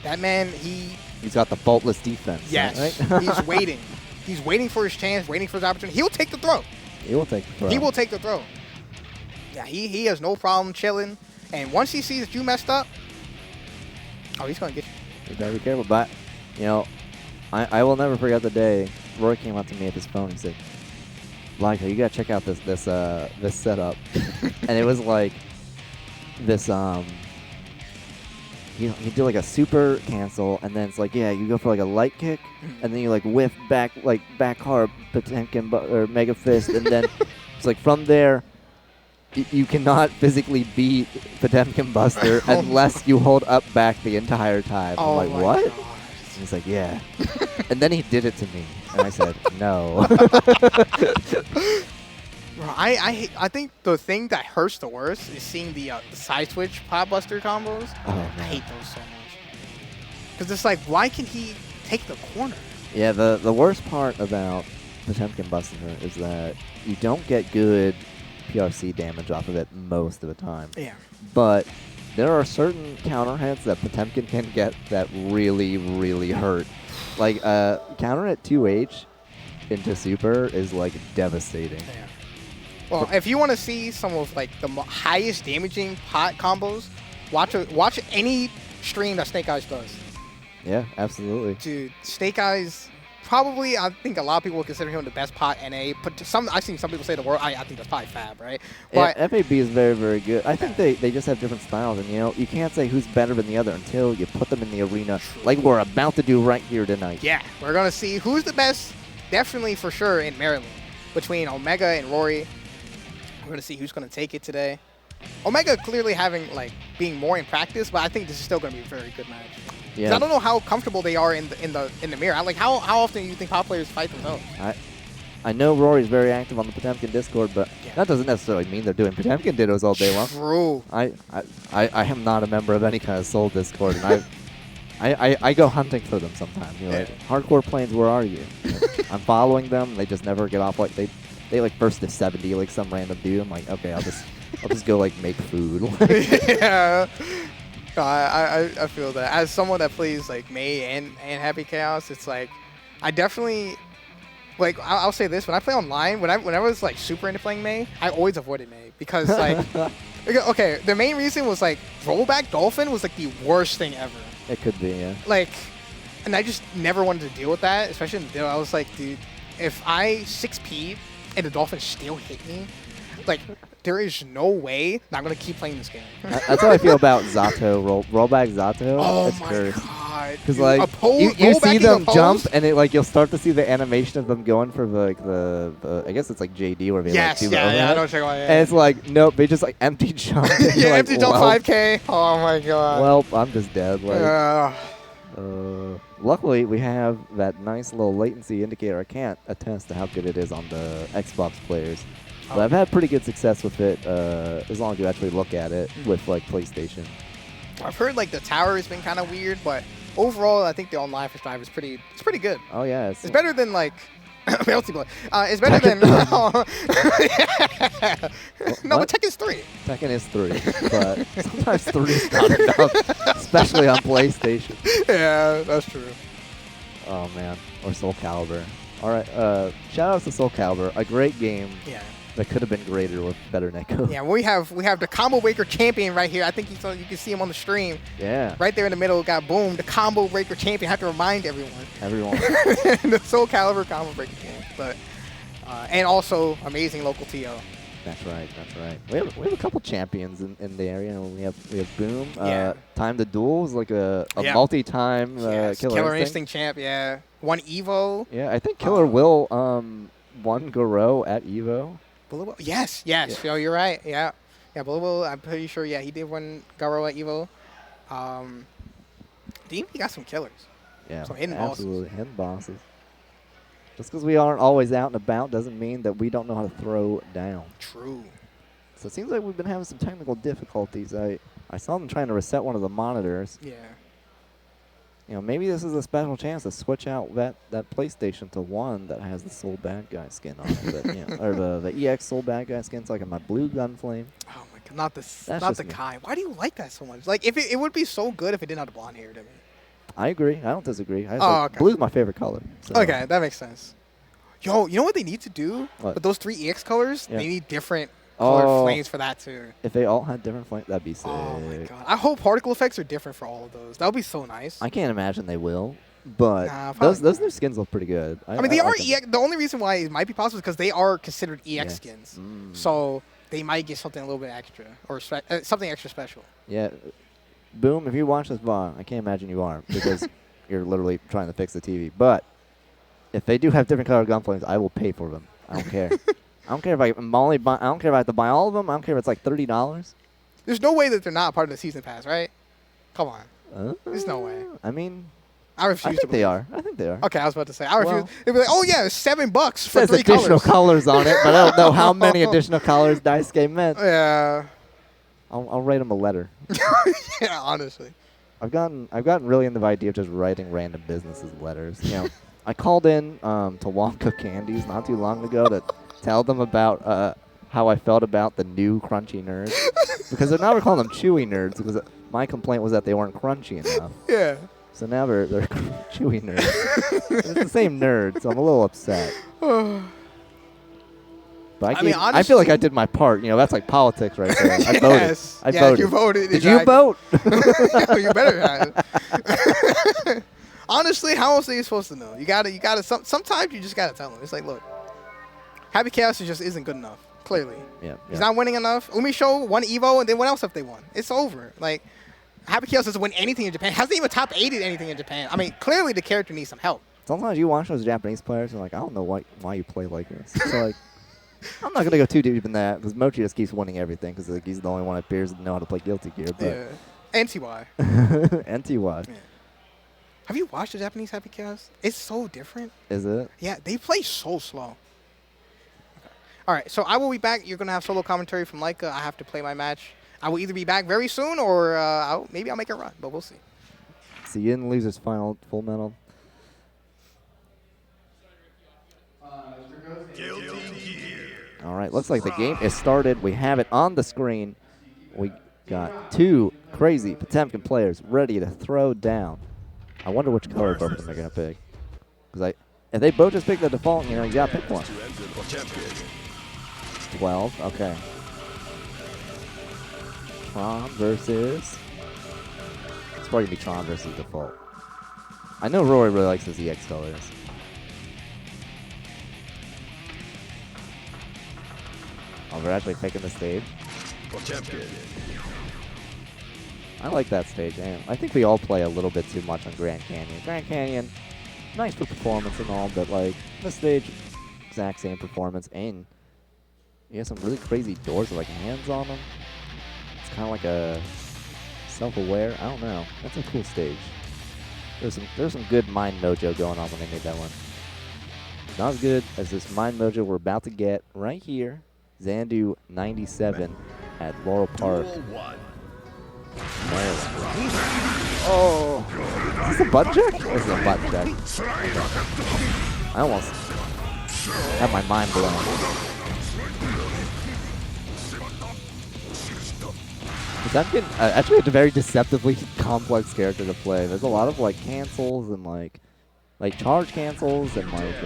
that man, he's got the faultless defense. Yes, right? he's waiting. He's waiting for his chance, waiting for his opportunity. He'll take the throw. He will take the throw. He will take the throw. Yeah, he has no problem chilling. And once he sees that you messed up, he's going to get you. You gotta be careful. But, I will never forget the day Roy came up to me at his phone and said, "Leica, you gotta check out this setup." And it was like this he did like a super cancel, and then it's like, yeah, you go for like a light kick, and then you like whiff back hard Potemkin or Mega Fist, and then it's like from there you cannot physically beat Potemkin Buster unless you hold up back the entire time. I'm like, what? God. And he's like, yeah. And then he did it to me, and I said, no. Bro, I think the thing that hurts the worst is seeing the side switch pop buster combos. Oh, man. I hate those so much. Because it's like, why can he take the corner? Yeah, the worst part about Potemkin busting her is that you don't get good PRC damage off of it most of the time. Yeah. But there are certain counter hits that Potemkin can get that really, really hurt. Like, counter at 2H into super is, like, devastating. Yeah. Well, if you want to see some of, like, the highest damaging pot combos, watch any stream that Snake Eyes does. Yeah, absolutely. Dude, Snake Eyes, probably, I think a lot of people would consider him the best pot NA. But I've seen some people say the world. I think that's probably Fab, right? But FAB is very, very good. I think they just have different styles, and you can't say who's better than the other until you put them in the arena, like we're about to do right here tonight. yeah, we're gonna see who's the best. Definitely for sure in Maryland between Omega and Rory. We're gonna see who's gonna take it today. Omega clearly being more in practice, but I think this is still gonna be a very good match. Yeah. I don't know how comfortable they are in the mirror. How often do you think pop players fight themselves? I know Rory's very active on the Potemkin Discord, but that doesn't necessarily mean they're doing Potemkin dittos all day long. True. I am not a member of any kind of Soul Discord, and I go hunting for them sometimes. Like, Hardcore Planes, where are you? I'm following them. They just never get off. Like they like burst to 70, like some random dude. I'm like, okay, I'll just go like make food. Yeah. No, I feel that. As someone that plays like May and Happy Chaos, it's like I definitely I'll say this, when I play online, when I was like super into playing May, I always avoided May because like okay, the main reason was like rollback Dolphin was like the worst thing ever. It could be, yeah. Like, and I just never wanted to deal with that, especially in the deal. I was like, dude, if I 6P and the Dolphin still hit me, like, there is no way that I'm going to keep playing this game. That's how I feel about Zato, rollback Zato. Oh it's my cursed. god. Because like you see them jump, and you'll start to see the animation of them going for the I guess it's like JD where they yes, like do yeah, the yeah, I don't check out. And it's like nope, they just like empty jump. Yeah, like, empty jump 5K. Oh my god. Well, I'm just dead. Like, luckily, we have that nice little latency indicator. I can't attest to how good it is on the Xbox players. But I've had pretty good success with it, as long as you actually look at it with like PlayStation. I've heard like the tower has been kind of weird, but overall, I think the online for Strive is pretty good. Oh yeah, it's better than like multiplayer. It's better than no, but Tekken's 3. Tekken is 3, but sometimes 3 is not enough, especially on PlayStation. Yeah, that's true. Oh man, or Soul Calibur. All right, shout out to Soul Calibur, a great game. Yeah. That could have been greater with better netcode. Yeah, we have the Combo Breaker champion right here. I think you can see him on the stream. Yeah. Right there in the middle, got boom, the Combo Breaker champion. I have to remind everyone. The Soul Calibur Combo Breaker champion. But and also amazing local TO. That's right. That's right. We have a couple champions in the area. We have Boom. Yeah. Time to Duel is like a multi-time Killer Instinct champ. Yeah. Won Evo. Yeah, I think Killer Will won Goro at Evo. Bullet yes. Yeah. Oh, you're right. Yeah. Yeah, Bullet Will, I'm pretty sure, yeah, he did win Garo at Evo. DMP got some killers. Yeah, some hidden absolutely. bosses. Hidden bosses. Just because we aren't always out and about doesn't mean that we don't know how to throw down. True. So it seems like we've been having some technical difficulties. I saw them trying to reset one of the monitors. Yeah. Maybe this is a special chance to switch out that PlayStation to one that has the Soul Bad Guy skin on it. Or the EX Soul Bad Guy skin's like in my blue Gunflame. Oh my god, not the Kai. Why do you like that so much? Like, if it would be so good if it didn't have the blonde hair to me. I agree. I don't disagree. Okay. Blue's my favorite color. So. Okay, that makes sense. Yo, you know what they need to do? What? With those 3 EX colors, Yeah. they need different colored flames for that too. If they all had different flames, that'd be sick. Oh my god. I hope particle effects are different for all of those. That would be so nice. I can't imagine they will, but Nah, those new skins look pretty good. I mean, they are like them. EX. The only reason why it might be possible is because they are considered EX skins. Mm. So they might get something a little bit extra or something extra special. Yeah. Boom, if you watch this VOD, I can't imagine you are because you're literally trying to fix the TV. But if they do have different colored gunflames, I will pay for them. I don't care. I don't care if I don't care if I have to buy all of them. I don't care if it's like $30. There's no way that they're not part of the season pass, right? Come on. There's no way. I mean, I refuse I to think believe. they are. I think they are. Okay, I was about to say. I refuse. Well, They'd be like, oh yeah, it's $7 for It says 3 additional colors. colors on it, but I don't know how many additional colors Daisuke meant. Yeah. I'll write them a letter. Yeah, honestly. I've gotten really into the idea of just writing random businesses letters. I called in to Wonka Candies not too long ago to tell them about how I felt about the new crunchy nerds. Because now we're calling them chewy nerds because my complaint was that they weren't crunchy enough. Yeah. So now they're chewy nerds. It's the same nerd, so I'm a little upset. But I mean, I feel like I did my part. That's like politics right there. I voted. Yes. I voted. You voted. Did you vote? You better have. Honestly, how else are you supposed to know? You gotta. Sometimes you just gotta tell them. It's like, look, Happy Chaos just isn't good enough. Clearly, Yeah. he's not winning enough. Umi Show won Evo, and then what else have they won? It's over. Like, Happy Chaos doesn't win anything in Japan. Hasn't even top 8'd anything in Japan. I mean, clearly the character needs some help. Sometimes you watch those Japanese players and like, I don't know why you play like this. So like, I'm not gonna go too deep in that because Mochi just keeps winning everything because like, he's the only one that appears to know how to play Guilty Gear. But Yeah. NTY. NTY. Yeah. Have you watched the Japanese Happy Chaos? It's so different. Is it? Yeah, they play so slow. Okay. All right, so I will be back. You're going to have solo commentary from Leica. I have to play my match. I will either be back very soon or maybe I'll make a run, but we'll see. See you in the losers final, Full Metal. All right, looks like the game is started. We have it on the screen. We got two crazy Potemkin players ready to throw down. I wonder which color both of them are going to pick. Because if they both just pick the default, you got to pick one. 12, okay. Tron versus... It's probably going to be Tron versus default. I know Rory really likes his EX colors. Oh, they're actually picking the stage. I like that stage, man. I think we all play a little bit too much on Grand Canyon. Grand Canyon, nice for performance and all, but like this stage, exact same performance. And you have some really crazy doors with like hands on them. It's kind of like a self-aware. I don't know. That's a cool stage. There's some good mind mojo going on when they made that one. Not as good as this mind mojo we're about to get right here. Xanadu 97 at Laurel Park. Maryland. Oh, is this a butt check? This is a butt check. I almost had my mind blown. Potemkin actually a very deceptively complex character to play. There's a lot of like cancels and like charge cancels and like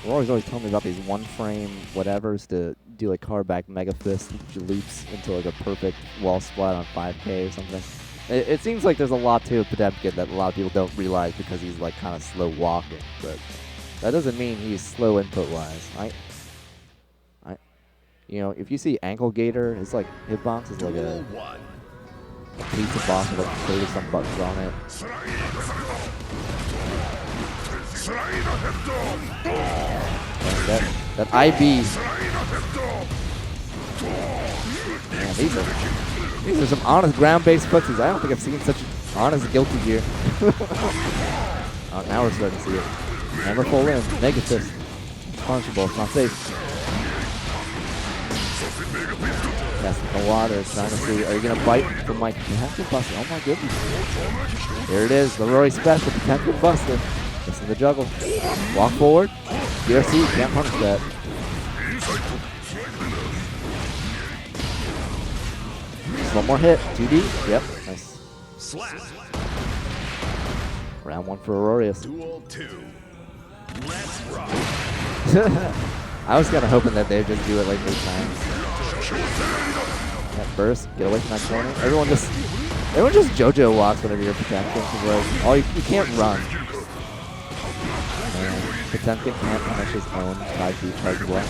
Rory's always telling me about these one-frame whatevers to do like card back Mega Fist loops into like a perfect wall splat on 5K or something. It seems like there's a lot to Potemkin that a lot of people don't realize because he's like kind of slow walking, but that doesn't mean he's slow input-wise. If you see Ankle Gator, his like hitbox is like a pizza box with like 30-some buttons on it. And that IB. Man, these are some honest ground-based footsies. I don't think I've seen such honest Guilty Gear. Now we're starting to see it. Hammer full in. Mega Fist. It's punchable. It's not safe. Testing the water. Trying to see, are you going to bite from my Potemkin Buster? Oh my goodness. There it is. The Rory special Potemkin Buster. Missing the juggle. Walk forward. DRC, can't punish that. Just one more hit. 2D. Yep. Nice. Round one for Aurorious. Duel 2. Let's rock. I was kind of hoping that they'd just do it like 3 times. That burst. Get away from that corner. Everyone just JoJo walks whenever you're Potemkin. Like, you can't run. Potemkin can't punish his own 5D charge block.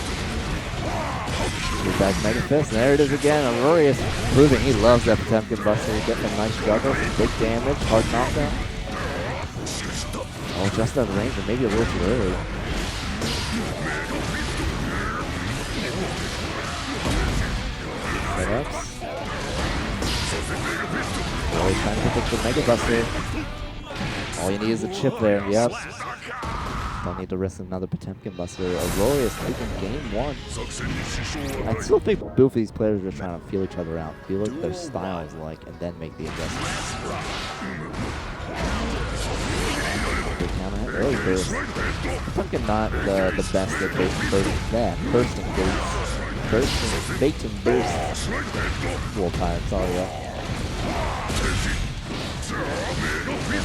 Move back Mega Fist, and there it is again. Aurorious proving he loves that Potemkin Buster. Getting a nice juggle, some big damage, hard knockdown. Oh, just out of range, or maybe a little too early. Setups. Always trying to pick the Mega Buster. All you need is a chip there, yep. Don't need to risk another Potemkin Buster. Aurorious taking game 1. I still think both of these players are trying to feel each other out, feel what their styles like, and then make the adjustments. Good counter hit, early burst. Potemkin not the best at bursting gates. Baked and burst. Full time, sorry.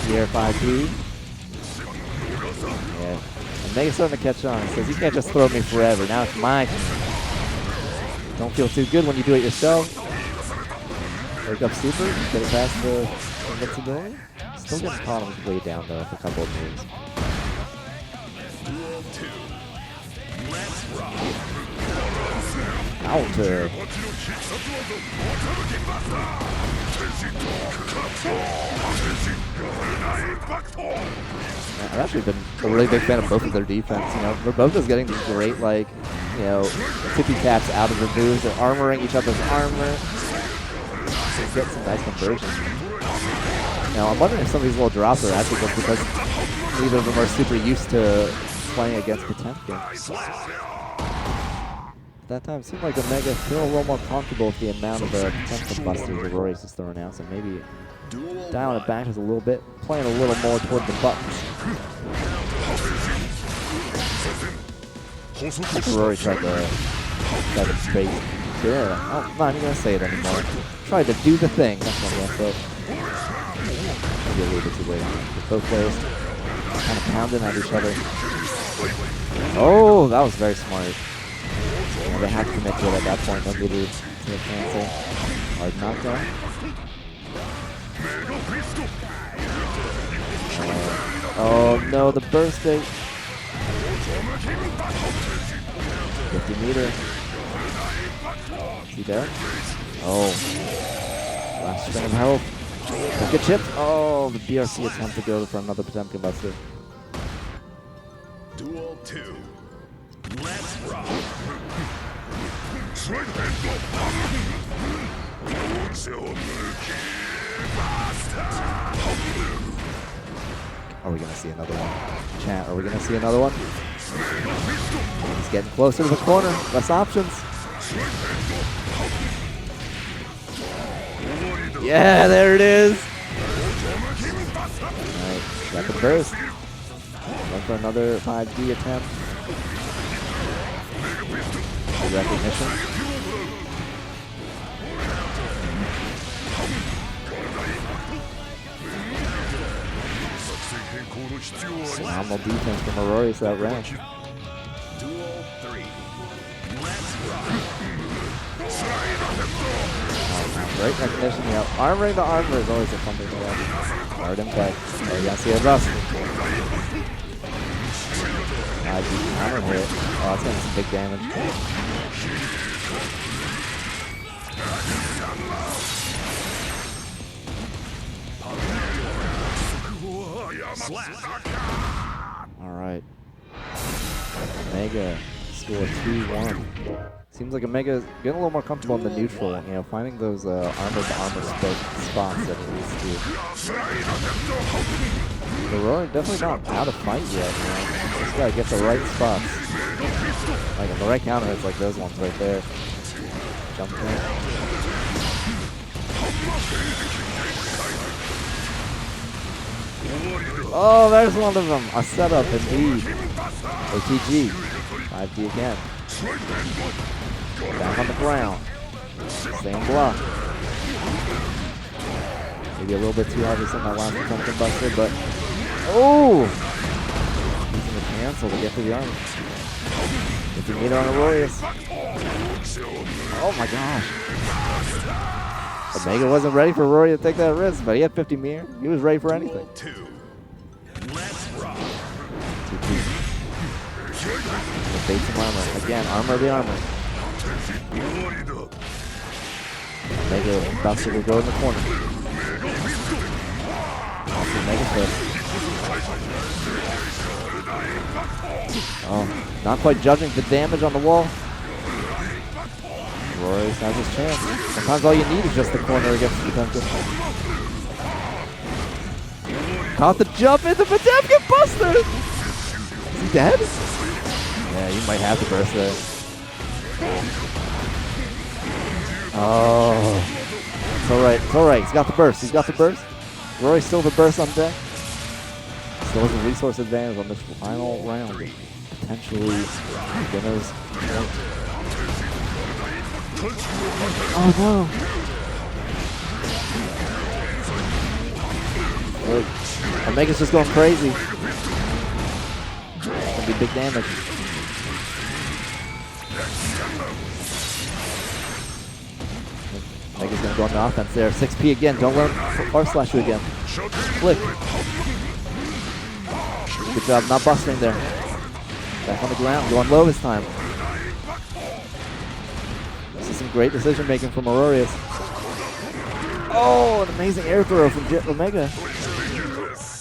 Here 5P. Yeah. And Mega's starting to catch on. He says, you can't just throw me forever. Now it's my turn. Don't feel too good when you do it yourself. Wake up super. Get it past the invincibility. Still getting caught on his way down though with a couple of moves. Duel 2. Let's rock. Counter. I've actually been a really big fan of both of their defense. You know, they're both just getting these great, like, you know, tippy taps out of the moves. They're armoring each other's armor. Get some nice conversions. Now, I'm wondering if some of these little drops are actually just because neither of them are super used to playing against Potemkin. That time, it seemed like Omega feeling a little more comfortable with the amount of Potemkin busters Aurorious is throwing out, so maybe dialing it back just a little bit, playing a little more toward the buttons. Aurorious tried to bait. Yeah, I'm not even going to say it anymore. Tried to do the thing. That's what I'm going to say. Maybe a little bit too late. Both players kind of pounding at each other. Oh, that was very smart. Yeah, they have to commit to it at that point. Don't get it to the cancel. Hard knockdown. Oh no, the burst bait. 50 meter. Is he there? Oh. Last spin of health. Look at Chipp. Oh, the BRC attempt to go for another Potemkin buster. Duel 2. Let's rock. Are we going to see another one? Chat, are we going to see another one? He's getting closer to the corner. Less options. Yeah, there it is. Alright, got the burst. Went for another 5D attempt. Good recognition. Phenomenal defense from Aurorious that round. Duel 3. Let's rock. Great recognition. Yeah, armoring the armor is always a fun thing to watch. Hard impact. Oh, you gotta see it rust. Counter hit. Oh, that's gonna be some big damage. Alright. Omega score 2-1. Seems like Omega's getting a little more comfortable in the neutral, you know, finding those armor-to-armor spots that he needs to. The Roaring definitely not out of fight yet, you know. Just gotta get the right spots. Like on the right counter, it's like those ones right there. Jump in. Oh, there's one of them. A setup indeed. OTG. 5D again. Back on the ground. Same block. Maybe a little bit too obvious on that last Potemkin buster, but oh! Using the cancel to get to the armor. 50 meter on Aurorious. Oh my gosh. Omega wasn't ready for Aurorious to take that risk, but he had 50 meter. He was ready for anything. 2. Let's rock. 2-2. Bait some armor. Again, armor the armor. Omega buster will go in the corner. Also Mega Fist. Oh, not quite judging the damage on the wall. Aurorious has his chance. Sometimes all you need is just the corner against Potemkin. Caught the jump into Potemkin buster! Is he dead? Yeah, you might have to burst there. Oh. It's alright, it's alright. He's got the burst, he's got the burst. Roy's still the burst on deck. Still has a resource advantage on this final round. Potentially winners. Oh no! Look, Omega's just going crazy. It's gonna be big damage. Omega's gonna go on the offense there. 6P again. Don't let him R slash you again. Flick. Good job not busting there. Back on the ground, going low this time. This is some great decision making from Aurorious. Oh, an amazing air throw from Omega.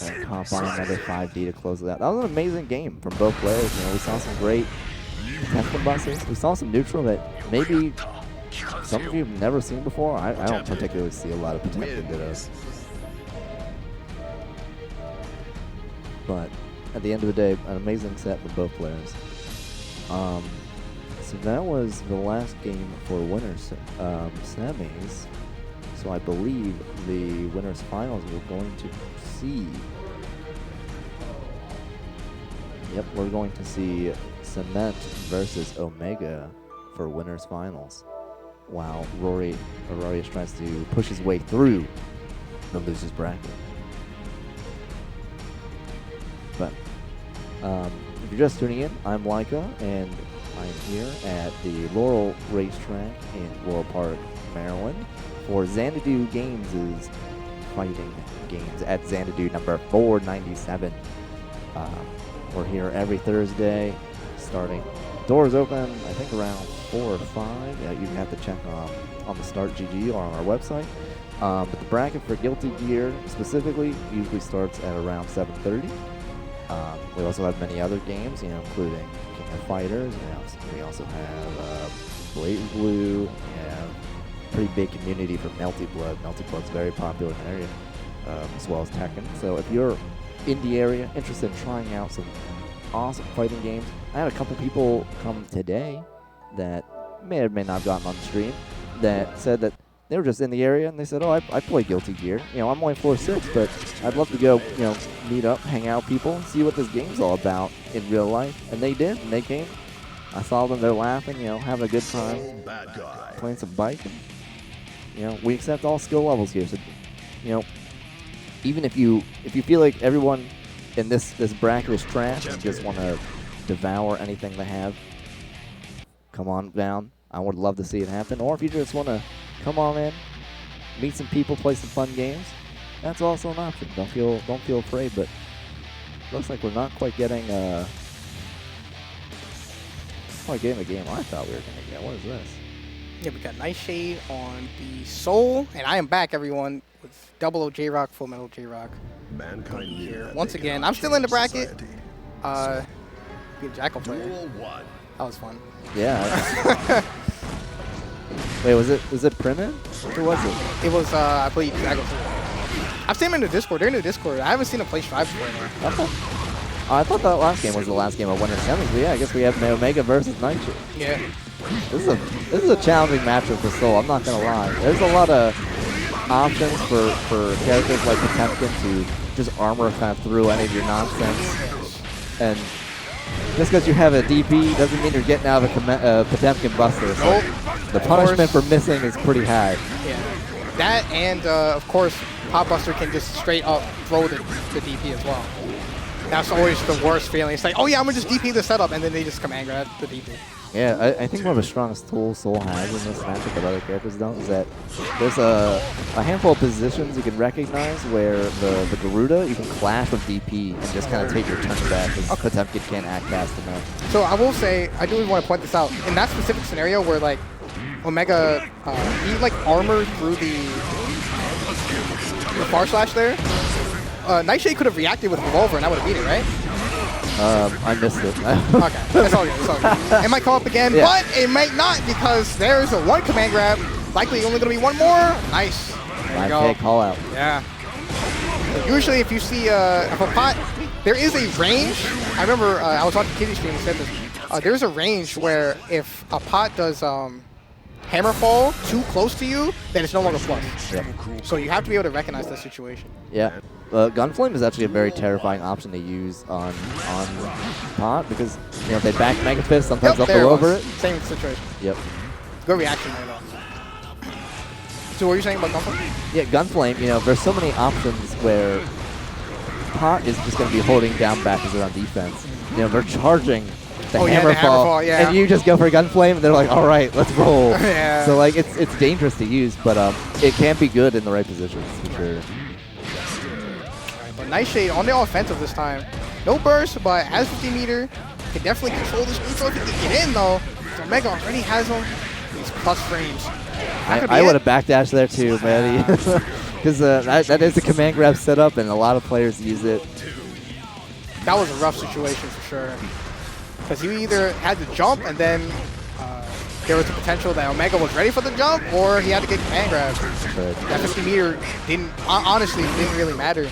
And hop on another 5D to close it out. That was an amazing game from both players. You know, we saw some great Potemkin buses. We saw some neutral that maybe some of you have never seen before. I don't particularly see a lot of Potemkin dittos. But at the end of the day, an amazing set for both players. So that was the last game for winners semis. So I believe the winners finals we're going to see. Yep, we're going to see Cement versus Omega for winners finals. While Aurorious tries to push his way through the losers bracket. But if you're just tuning in, I'm Laika, and I'm here at the Laurel racetrack in Laurel Park, Maryland, for Xanadu Games' fighting games at Xanadu number 497. We're here every Thursday, starting doors open, I think around 4 or 5. Yeah, you have to check on the Start GG or on our website. But the bracket for Guilty Gear specifically usually starts at around 7:30. We also have many other games, you know, including King of Fighters. We also have Blaze Blue. We have a pretty big community for Melty Blood. Melty Blood's very popular in the area, as well as Tekken. So if you're in the area, interested in trying out some awesome fighting games, I had a couple people come today that may or may not have gotten on the stream that said that they were just in the area and they said, oh, I play Guilty Gear. You know, I'm only 4-6, but I'd love to go, you know, meet up, hang out with people, see what this game's all about in real life. And they did, and they came. I saw them, they're laughing, you know, having a good time, playing some bike. And, you know, we accept all skill levels here. So, you know, even if you feel like everyone in this bracket is trash and just want to devour anything they have, come on down. I would love to see it happen. Or if you just want to come on in, meet some people, play some fun games, that's also an option. Don't feel afraid, but looks like we're not quite getting the game I thought we were gonna get. What is this? Yeah, we got Nightshade on the Soul, and I am back, everyone, with double O Jrock, Full Metal Jrock. Mankind Here once again. I'm still in the bracket. Being Jackal player. That was fun. Yeah. Wait, was it Primin? Who was it? It was I believe Jackal. I've seen him in the Discord. They're in the Discord. I haven't seen him play Strive before. Okay. I thought that last game was the last game of Winter Semis, but yeah, I guess we have Omega versus Nightshade. Yeah. This is a challenging matchup for Soul, I'm not gonna lie. There's a lot of options for characters like Potemkin to just armor kind of through any of your nonsense. And just because you have a DP doesn't mean you're getting out of a Potemkin buster. So the punishment for missing is pretty high. Yeah. That and of course Pop Buster can just straight up throw the DP as well. That's always the worst feeling. It's like, oh yeah, I'm gonna just DP the setup, and then they just command grab the DP. Yeah, I think one of the strongest tools Soul has in this matchup that other characters don't is that there's a handful of positions you can recognize where the Garuda, you can clash with DP and just kind of take your turn back because Potemkin can't act fast enough. So I will say, I do want to point this out. In that specific scenario where like Omega, he like armored through the far slash there, Nightshade could have reacted with Revolver and I would have beat it, right? I missed it. Okay, that's all good. It's all good. It might come up again, yeah. But it might not because there's a one command grab. Likely only going to be one more. Nice. There we go. Call out. Yeah. So usually if you see if a pot, there is a range. I remember I was watching Kitty stream and said this. There's a range where if a pot does hammer fall too close to you, then it's no longer flush. Yep. So you have to be able to recognize the situation. Yeah. Gunflame is actually a very terrifying option to use on pot because you know if they back Mega Fist, sometimes they'll go over it. Same situation. Yep. Good reaction there though. So what were you saying about Gunflame? Yeah, Gunflame, you know, there's so many options where pot is just going to be holding down backers around defense. You know, they're charging the hammer fall, yeah. and you just go for Gunflame, and they're like, all right, let's roll. Yeah. So, like, it's dangerous to use, but it can be good in the right positions, for sure. Nightshade on the offensive this time. No burst, but has 50 meter. Can definitely control this neutral if he can get in though. So Omega already has him. These plus frames. I would have backdashed there too, man. Because that is a command grab setup, and a lot of players use it. That was a rough situation for sure. Because he either had to jump, and then there was the potential that Omega was ready for the jump, or he had to get command grab. That 50 meter honestly didn't really matter.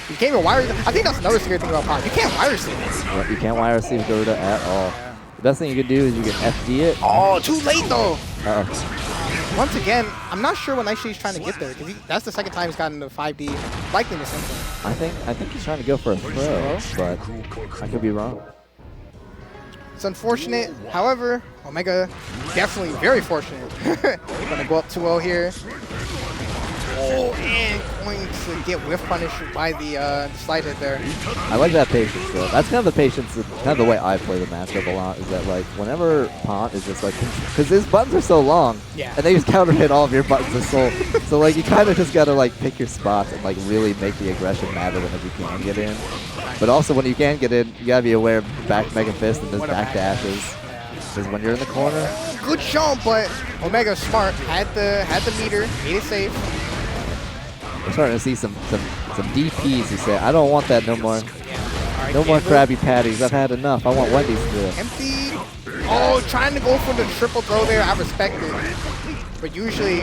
You can't even wire. I think that's another scary thing about Pot. You can't wire receive. Yeah, you can't wire receive Garuda at all. The best thing you can do is you can FD it. Oh, too late though. Uh-oh. Once again, I'm not sure what Nightshade's trying to get there, because that's the second time he's gotten the 5D. Likely the same thing. I think he's trying to go for a throw, but I could be wrong. It's unfortunate. However, Omega definitely very fortunate. Gonna go up 2-0 here. Oh, and going to get whiff punished by the slide hit there. I like that patience though. That's kind of the patience, kind of the way I play the matchup a lot, is that like whenever Pont is just like, because his buttons are so long, yeah, and they just counter hit all of your buttons with soul. So like you kind of just gotta like pick your spots and like really make the aggression matter whenever you can get in. But also when you can get in, you gotta be aware of back Mega Fist and just back dashes. Because when you're in the corner, good jump, but Omega smart, had the meter, made it safe. we're starting to see some DPs who say, I don't want that no more. Right, no more Krabby Patties. I've had enough. I want Wendy's to do it. Empty. Oh, trying to go for the triple throw there. I respect it. But usually,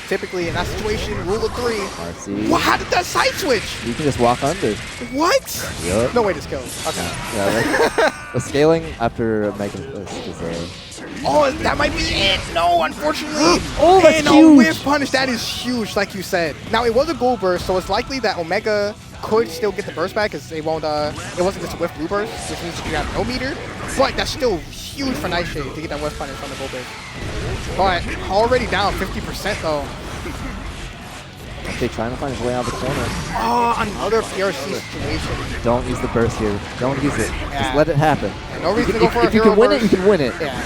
typically in that situation, rule of 3. RC. Well, how did that side switch? You can just walk under. What? Yep. No way to skill. Okay. Yeah, the scaling after Mega Fist is Oh, that might be it. No, unfortunately. Oh, that's and huge. A whiff punish. That is huge, like you said. Now, it was a gold burst, so it's likely that Omega could still get the burst back, because it wasn't just a whiff blue burst, which means you have no meter. But that's still huge for Nightshade to get that whiff punish on the gold burst. But already down 50% though. Okay, trying to find his way out of the corner. Oh, another PRC situation. Don't use the burst here. Don't use it. Yeah. Just let it happen. Yeah, no reason to go for a if you hero can win it, burst. you can win it. Yeah.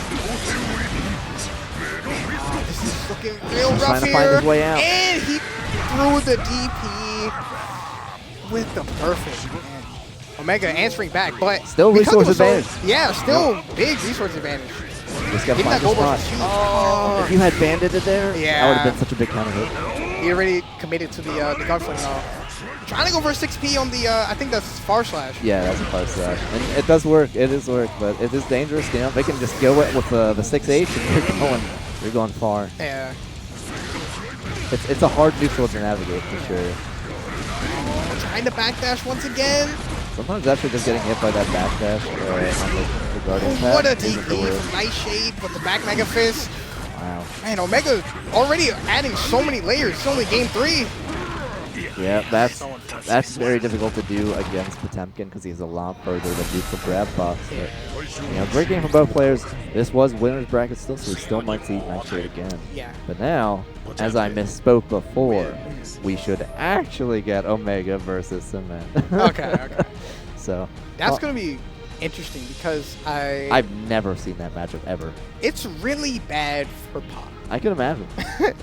This is looking real He's rough trying to here. find his way out. And he threw the DP with the perfect. Man. Omega answering back, but still because resource it was so- advantage. Yeah, still big resource advantage. Just gotta Getting find that gold the burst spot. is huge. Oh, If you had banded it there, Yeah. that would have been such a big counter hit. he already committed to the gunflame now. Trying to go for a 6P on the, I think that's far slash. Yeah, that's a far slash. And it does work. It is work, but it is dangerous. You know, they can just go with the 6H and you're going far. Yeah. It's a hard neutral to navigate for sure. Trying to backdash once again. Sometimes actually just getting hit by that backdash on the Guardian pad What a isn't the DP worst. from Nightshade with the back Mega Fist. Wow. Man, Omega already adding so many layers. It's only game 3. Yeah, that's very difficult to do against Potemkin because he's a lot further than neutral grab box. But, you know, great game from both players. This was winner's bracket still, so we still might see Nightshade again. Yeah. But now, as I misspoke before, we should actually get Omega versus Cement. Okay. So That's going to be interesting because I've never seen that matchup ever. it's really bad for Pop. I can imagine.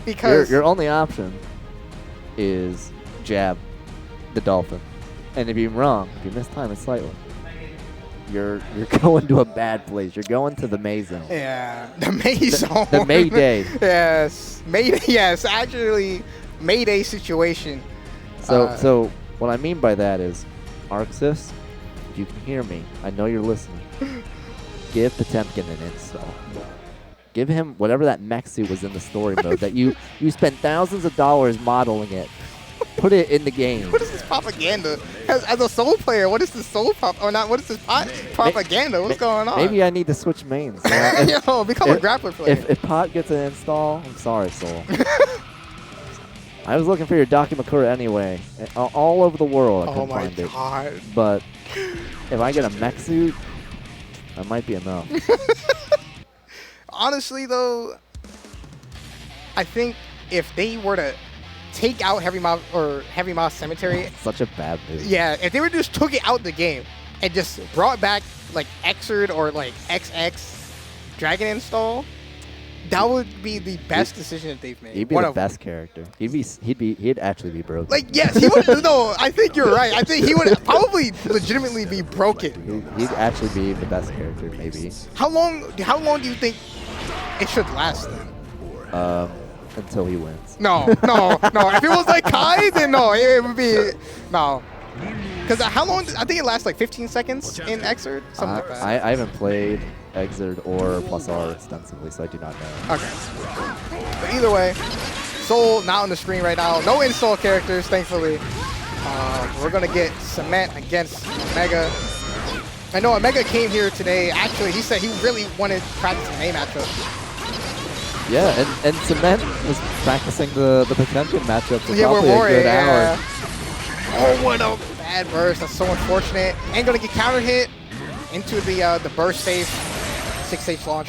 Because your only option is jab the Dolphin. And if you're wrong, if you mistime it slightly, you're going to a bad place. You're going to the May Zone. yeah, the May Zone. The Mayday. Yes. Yes, actually Mayday situation. So what I mean by that is, Arxis, if you can hear me, I know you're listening. Give Potemkin an install. Give him whatever that mech suit was in the story mode that you spent thousands of dollars modeling it. Put it in the game. What is this propaganda? As a soul player, what is this soul or not? What is this propaganda? What's going on? Maybe I need to switch mains. Yo, become a grappler player. If Pot gets an install, I'm sorry, Soul. I was looking for your Dakimakura anyway, all over the world. I couldn't find it. God. But if I get a mech suit, that might be enough. Honestly, though, I think if they were to take out Heavy Mouse Cemetery, Such a bad move. yeah, if they were just took it out the game and just brought back like Xrd or like XX Dragon install, That would be the best decision that they've made. He'd be One the of them. best character. He'd actually be broken. Like, yes, he would. No, I think you're right. I think he would probably legitimately be broken. He'd actually be the best character, maybe. How long do you think it should last then? Until he wins. No. If it was like Kai, then no, it would be no. Because how long? I think it lasts like 15 seconds in Xrd, something like that. I haven't played Xrd or Plus R extensively, so I do not know. Okay. But either way, Soul not on the screen right now. No install characters, thankfully. We're gonna get Cement against Omega. I know Omega came here today. Actually, he said he really wanted to practice an A matchup. Yeah, and Cement was practicing the Potemkin matchup for Yeah, probably a good hour. Oh, what a bad burst. That's so unfortunate. And gonna get counter hit into the burst safe 6H launch.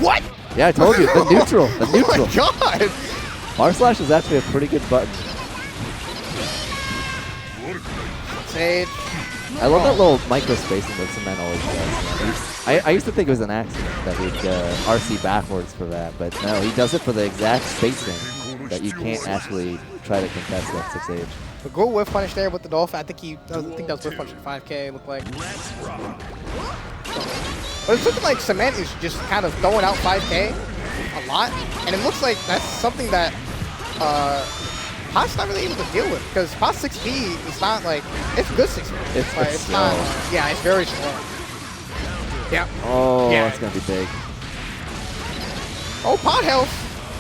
What? Yeah, I told you, the neutral, the neutral. Oh my god. R slash is actually a pretty good button. Sage. I love that little micro spacing that Cement always does. I used to think it was an accident that he'd RC backwards for that, but no, he does it for the exact spacing that you can't actually try to contest that 6H. A good whiff punish there with the Dolphin. I think that was whiff punish at 5K, it looked like. But it's looking like Cement is just kind of throwing out 5K a lot, and it looks like that's something that Pot's not really able to deal with, because Pot's 6P is not like, it's good 6P. It's not, slow. yeah, it's very slow. Yeah. Oh, Yeah. that's going to be big. Oh, Pot health.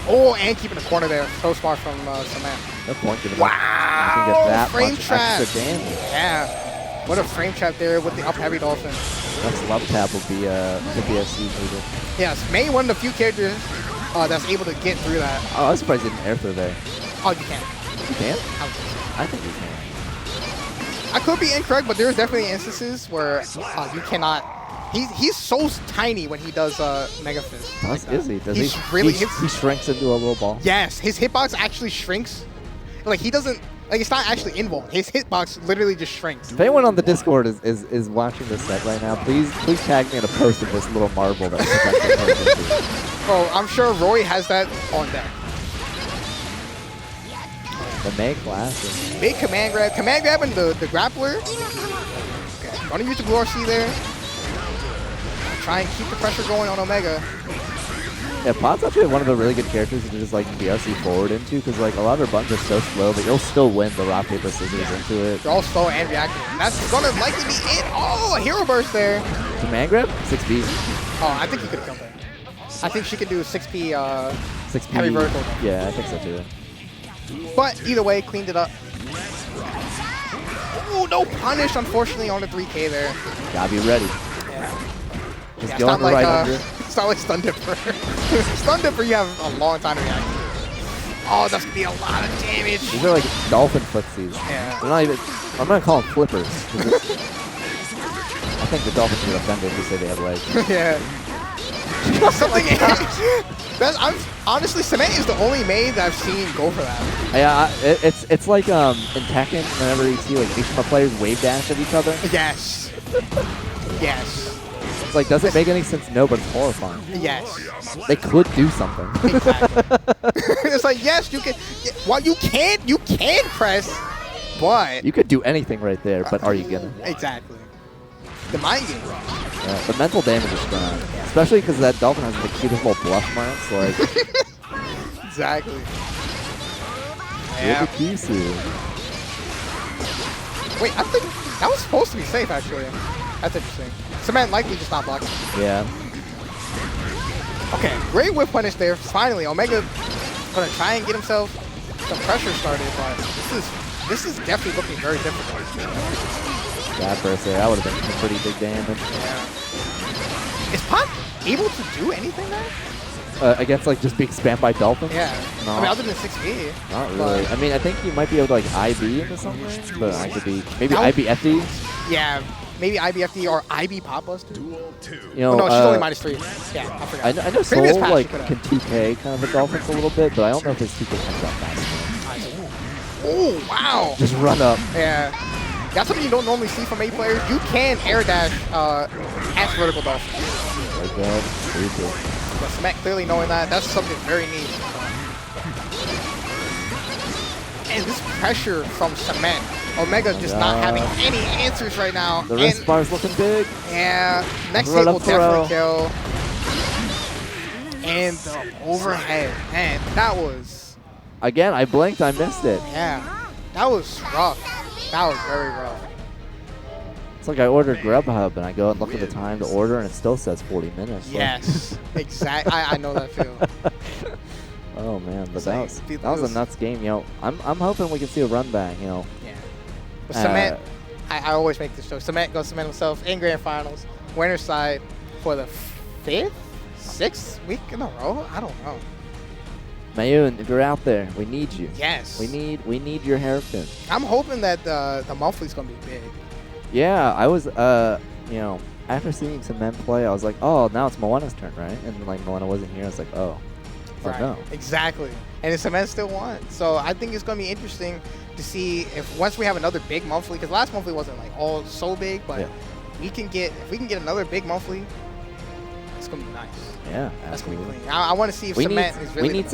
Oh, and keeping the corner there. So smart from Cement. No point giving Wow. up. You can get that Frame much trap. extra damage. Yeah. What a frame trap there with the up heavy Dolphin. Next love tap will be the BSC needed. Yes, May one of the few characters that's able to get through that. Oh, I was surprised he didn't air through there. Oh, you can. You can? I I think you can. I could be incorrect, but there's definitely instances where you cannot. He's so tiny when he does Mega Fist. Is he? Does He's he? really- he shrinks into a little ball. Yes, his hitbox actually shrinks. Like he doesn't. Like it's not actually involved. His hitbox literally just shrinks. If anyone on the Discord is watching this set right now, please tag me in a post of this little marble that Oh, I'm sure Roy has that on deck. the May class. Big command grab. Command grabbing the grappler. Okay, gonna use the Blue RC there. Try and keep the pressure going on Omega. Yeah, Pot's actually one of the really good characters to just like BRC forward into, because like a lot of their buttons are so slow, but you'll still win the rock paper scissors into it. They're all slow and reactive. And that's gonna likely be it. Oh, a hero burst there. Command grab 6B. Oh, I think he could have killed that. I think she could do 6P 6B. heavy vertical. Yeah, I think so too. But either way, cleaned it up. Oh, no punish, unfortunately, on the 3K there. Gotta be ready. Yeah. Just Yeah, go on the right under. it's not like Stun Dipper. Stun Dipper, you have a long time to react. Oh, that's gonna be a lot of damage. These are like dolphin footsies. Yeah. They're not even. I'm gonna call them flippers. I think the dolphins get offended if we say they have legs. Yeah. Something. Honestly, Cement is the only maid that I've seen go for that. Yeah, it's like in Tekken, whenever you see like Mishima players wave dash at each other. Yes. Yes. It's like, does it make any sense? No, but it's horrifying. Yes. They could do something. Exactly. It's like, yes, you can. Well, you can press, but You could do anything right there, but are you gonna? exactly. The mind game. Yeah, the mental damage is strong, especially because that dolphin has the cutest little bluff marks. Like, Exactly. yeah. Kisu. Wait, I think that was supposed to be safe, actually. That's interesting. Cement likely just not blocking. Yeah. Okay, great whip punish there. Finally, Omega gonna try and get himself some pressure started, but this is definitely looking very difficult. That burst there, that would have been some pretty big damage. Yeah. Is Pot able to do anything there? Against like just being spammed by dolphins? Yeah. No. I mean, other than 6B. Not really. I mean, I think you might be able to like IB into something, but I could be maybe That IBFD. Yeah, maybe IBFD or IB Pop Buster. Duel 2. You know, Oh, no, she's only -3. Yeah, I forgot. I know Soul Previous patch like she could've. can 2K kind of a dolphins a little bit, but I don't know if his 2K comes out fast enough. Oh, wow. Just run up. Yeah. That's something you don't normally see from A players. You can air dash at vertical dolphin. Like good. Super. But Smack clearly knowing that's something very neat. And this pressure from Cement. Omega just not having any answers right now. The wrist bar's looking big. Yeah, next Right hit will up throw. definitely kill. And the overhead. Man, that was, Again, I blinked, I missed it. yeah, that was rough. That was very rough. It's like I ordered Grubhub and I go and look at the time to order and it still says 40 minutes. So. Yes, exactly. I know that feel. Oh man, but It's that like, was a nuts game. You know, I'm hoping we can see a run back. You know, Yeah. But Cement, I always make this show. Cement goes Cement himself in grand finals, winner's side for the 5th, 6th week in a row. I don't know. Mayun, if you're out there, we need you. Yes. We need your hairpin. I'm hoping that the monthly's gonna be big. Yeah, I was you know, after seeing some men play, I was like, oh, now it's Moana's turn, right? And like Moana wasn't here, I was like, oh no. Exactly. And the Cement still won. So I think it's gonna be interesting to see if once we have another big monthly, because last monthly wasn't like all so big, but Yeah. if we can get another big monthly, it's gonna be nice. Yeah, That's gonna be absolutely. clean. I want to see if We Cement need is really. we need the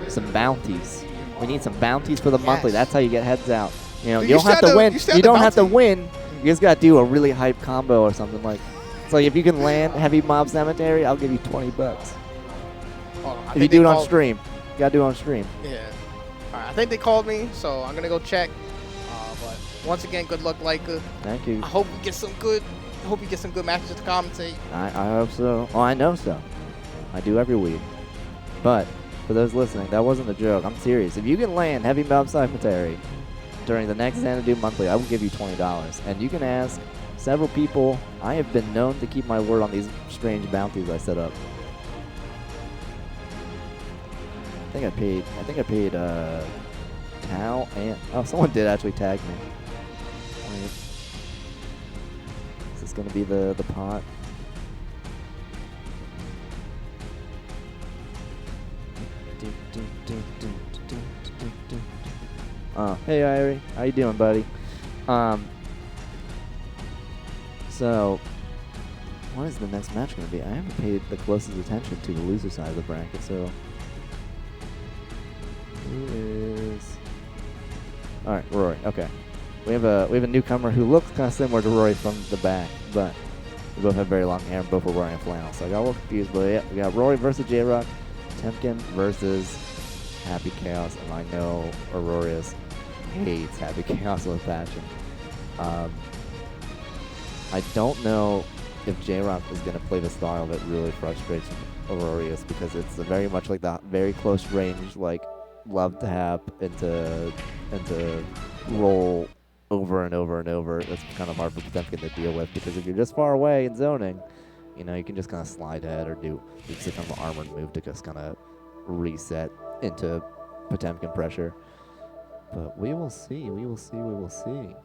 some bounties. We need some bounties for the monthly. Yes. That's how you get heads out. You know, Dude, you you don't have still to have to- win. you still You have to don't have to bounty. win. You just gotta do a really hype combo or something like. It's like if you can land Heavy Mob Cemetery, I'll give you $20. Hold on, I If you think do they it on called- stream, you gotta do it on stream. Yeah. All right, I think they called me, so I'm gonna go check. But once again, good luck, Leica. Thank you. I hope we get some good. I hope we get some good matches to commentate. I hope so. Oh, I know so. I do every week. But for those listening, that wasn't a joke. I'm serious. If you can land Heavy Mob Cemetery during the next Xanadu monthly, I will give you $20. And you can ask several people. I have been known to keep my word on these strange bounties I set up. I think I paid Tao and someone did actually tag me. Wait. Is this gonna be the pot? Hey Irie, how you doing, buddy? So, what is the next match going to be? I haven't paid the closest attention to the loser side of the bracket, so who is? All right, Rory. Okay, we have a newcomer who looks kind of similar to Rory from the back, but we both have very long hair and both were wearing flannel, so I got a little confused. But yeah, we got Rory versus Jrock, Potemkin versus Happy Chaos, and I know Aurorious hates Happy Chaos with passion. I don't know if Jrock is going to play the style that really frustrates Aurorious, because it's very much like the very close range, like love to have and to roll over and over and over. That's kind of hard for Potemkin to deal with, because if you're just far away in zoning, you know, you can just kind of slide ahead or do some kind of armored move to just kind of reset into Potemkin pressure. But we will see, we will see, we will see.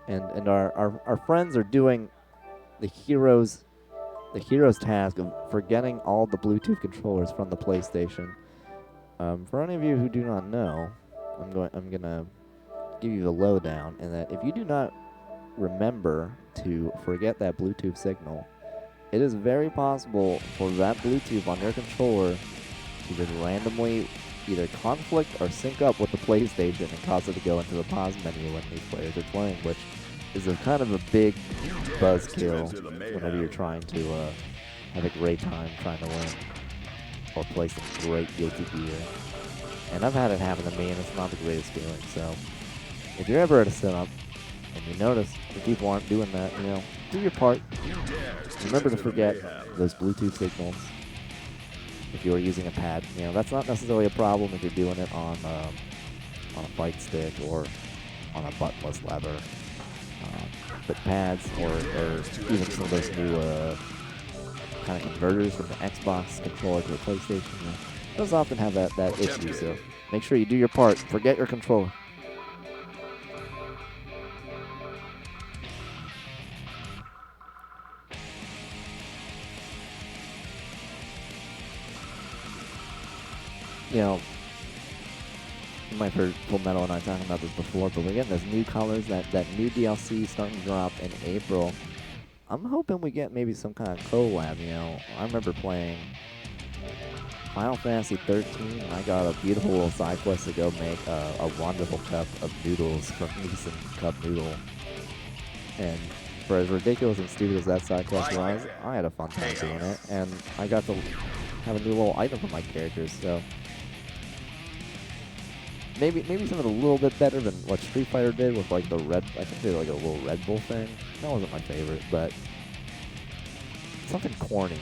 And our friends are doing the hero's task of forgetting all the Bluetooth controllers from the PlayStation. For any of you who do not know, I'm gonna give you the lowdown, and that if you do not remember to forget that Bluetooth signal, it is very possible for that Bluetooth on your controller to just randomly either conflict or sync up with the PlayStation and cause it to go into the pause menu when these players are playing, which is a kind of a big buzzkill whenever you're trying to have a great time trying to win or play some great guilty gear. And I've had it happen to me, and it's not the greatest feeling. So if you're ever at a setup and you notice that people aren't doing that, you know, do your part. Remember to forget those Bluetooth signals if you are using a pad. You know, that's not necessarily a problem if you're doing it on a fight stick or on a buttonless lever. But pads or even some of those new kind of converters from the Xbox controller to the PlayStation, you know, those often have that issue. So make sure you do your part. Forget your controller. You know, You might have heard Full Metal and I talking about this before, but we're getting those new colors, that new DLC starting to drop in April. I'm hoping we get maybe some kind of collab, you know. I remember playing Final Fantasy 13, and I got a beautiful little side quest to go make a wonderful cup of noodles from Neeson Cup Noodle. And for as ridiculous and stupid as that side quest was, I had a fun time doing it, and I got to have a new little item for my characters, so maybe something a little bit better than what Street Fighter did with like the red, I think they did like a little Red Bull thing. That wasn't my favorite, but something corny.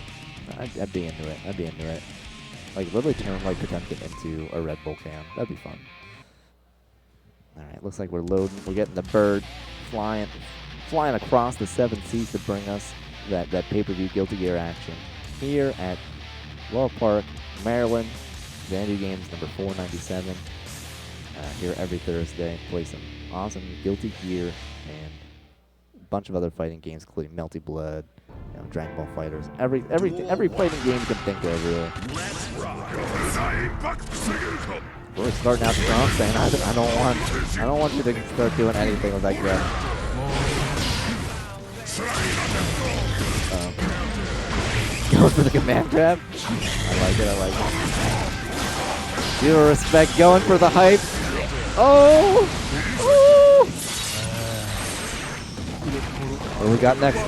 I'd be into it. I'd be into it. Like literally turn like Potemkin into a Red Bull can. That'd be fun. Alright, looks like we're loading. We're getting the bird flying across the 7 seas to bring us that pay-per-view Guilty Gear action here at Laurel Park, Maryland. Xanadu Games number 497. Here every Thursday. Play some awesome Guilty Gear and a bunch of other fighting games, including Melty Blood, you know, Dragon Ball Fighters, every fighting game you can think of, really. We're starting out strong, saying I don't want you to start doing anything with that guy. Going for the command grab. I like it. Zero respect. Going for the hype. Oh! What do we got next?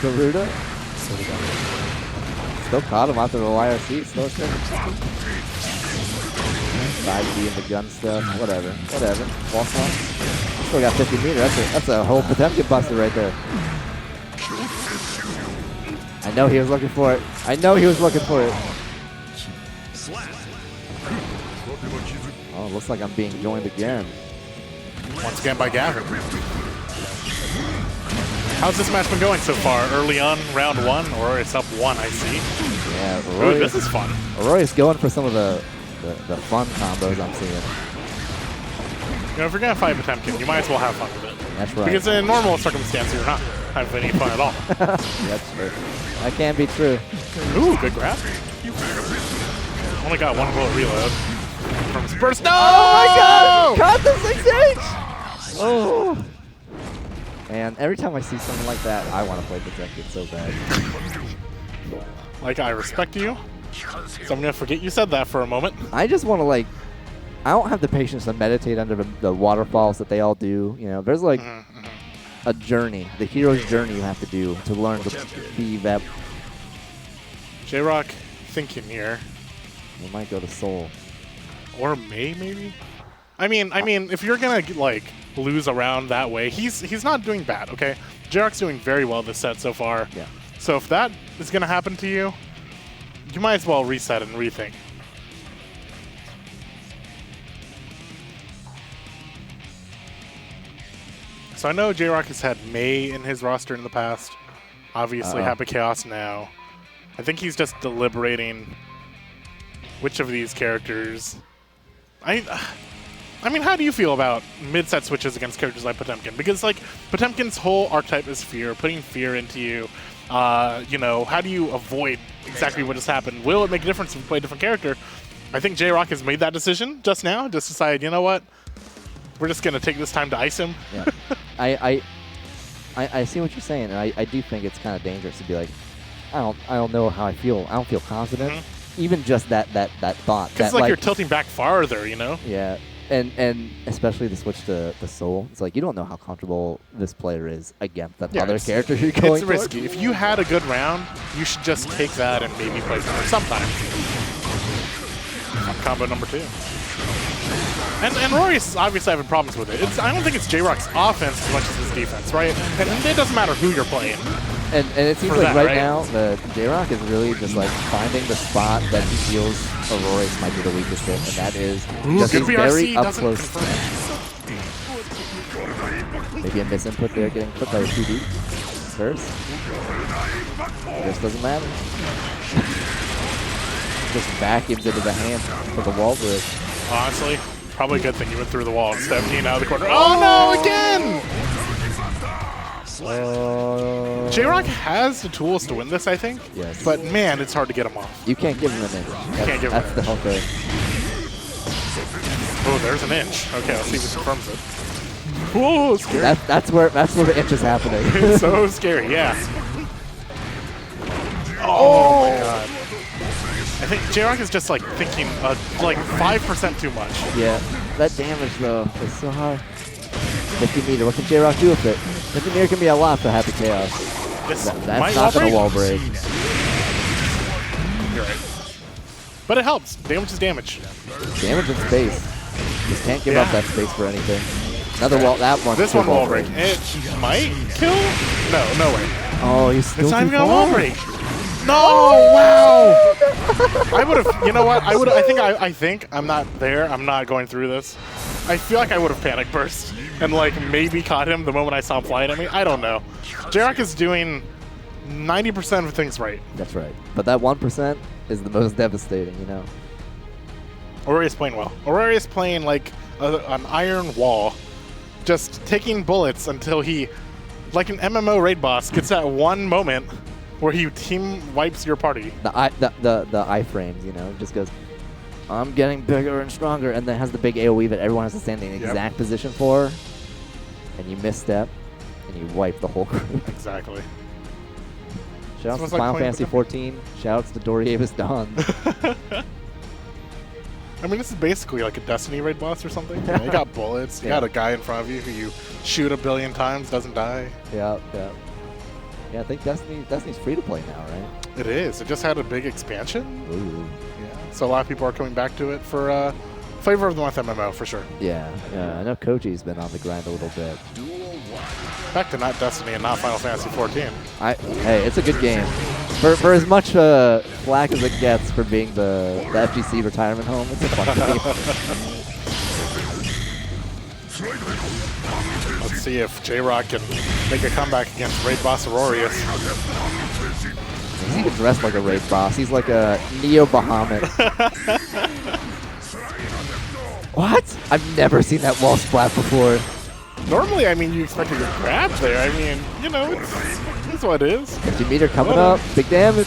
Garuda? Still caught him after the YRC. Still side B in the gun stuff. Whatever. Wall stomp. Still got 50 meters. That's a whole Potemkin buster right there. I know he was looking for it. Oh, looks like I'm being joined again. Once again by Gavin. How's this match been going so far? Early on, round 1, or it's up 1, I see. Yeah, Ooh, this is fun. Aurorious going for some of the fun combos I'm seeing. You know, if you're going to fight Potemkin, you might as well have fun with it. That's right. Because in normal circumstances, you're not having any fun at all. That's true. That can be true. Ooh, good grab. Only got one bullet reload. From his burst. No! Oh my god! Caught the 6H! Oh! And every time I see something like that, I want to play Potemkin so bad. Like, I respect you. So I'm going to forget you said that for a moment. I just want to, like, I don't have the patience to meditate under the waterfalls that they all do. You know, there's like a journey, the hero's journey you have to do to learn to be that. Jrock thinking here. We might go to Seoul. Or May, maybe? I mean, if you're gonna like lose around that way, he's not doing bad, okay? Jrock's doing very well this set so far. Yeah. So if that is gonna happen to you, you might as well reset and rethink. So I know Jrock has had May in his roster in the past. Obviously, Happy Chaos now. I think he's just deliberating which of these characters. I mean, how do you feel about mid-set switches against characters like Potemkin? Because, like, Potemkin's whole archetype is fear, putting fear into you. You know, how do you avoid exactly what has happened? Will it make a difference if you play a different character? I think Jrock has made that decision just now. Just decided, you know what? We're just going to take this time to ice him. Yeah. I see what you're saying, and I do think it's kind of dangerous to be like, I don't know how I feel. I don't feel confident. Even just that thought. Because like you're tilting back farther, you know? Yeah. And especially the switch to Soul. It's like you don't know how comfortable this player is against that other character you're going It's risky. If you had a good round, you should just take that and maybe play for sometimes. Combo number 2. And Aurorious is obviously having problems with it. I don't think it's Jrock's offense as much as his defense, right? And it doesn't matter who you're playing. And it seems like right now, the Jrock is really just like finding the spot that he feels Aurorious might be the weakest in, and that is just he's very up close. Maybe a misinput there, getting put by the 2D first. This doesn't matter. Just vacuums into the hand for the wall bridge. Honestly, probably a good thing you went through the wall instead of being out of the corner. Oh no, again! Jrock has the tools to win this, I think. Yes. But man, it's hard to get him off. You can't give him an inch. Can't give him That's the whole thing. Oh, there's an inch. Okay, let's see if it confirms it. Whoa, scary. That's where the inch is happening. It's so scary, yeah. Oh my god. I think Jrock is just like thinking like 5% too much. Yeah, that damage though is so high. 50 meter, what can Jrock do with it? 50 meter can be a lot for Happy Chaos. This That's might not going to wall wall break. You're right. But it helps. Damage is damage. Damage in space. Just can't give up that space for anything. Another wall, that one. This one wall break. It might kill? No way. Oh, he's still It's not too even gonna far. wall break. No! Wow! I would have, you know what? I think I'm not there. I'm not going through this. I feel like I would have panic burst and like maybe caught him the moment I saw him flying at me. I don't know. Jrock is doing 90% of things right. That's right. But that 1% is the most devastating, you know. Aurorious playing well. Aurorious playing like an iron wall, just taking bullets until he, like an MMO raid boss, gets that one moment where he team wipes your party. The iframes, you know, just goes, I'm getting bigger and stronger, and then has the big AoE that everyone has to stand in the exact position for, and you misstep, and you wipe the whole group. Exactly. Shoutouts Sounds to like Final playing Fantasy 14. Shoutouts to Dorievis Dawn. I mean, this is basically like a Destiny raid boss or something. You know, you got bullets, you Yeah. got a guy in front of you who you shoot a billion times, doesn't die. Yeah. Yeah, I think Destiny's free to play now, right? It is. It just had a big expansion. Ooh. Yeah. So a lot of people are coming back to it for Flavor of the Month MMO for sure. Yeah. I know Koji's been on the grind a little bit. Back to not Destiny and not Final Fantasy 14. Hey, it's a good game. For as much flack as it gets for being the FGC retirement home, it's a fun game. Let's see if Jrock can make a comeback against raid boss Aurorious. He's even dressed like a raid boss. He's like a Neo-Bahamut. What? I've never seen that wall splat before. Normally, I mean, you expect to get grabbed there. I mean, you know, it's what it is. 50 meter coming up. Big damage.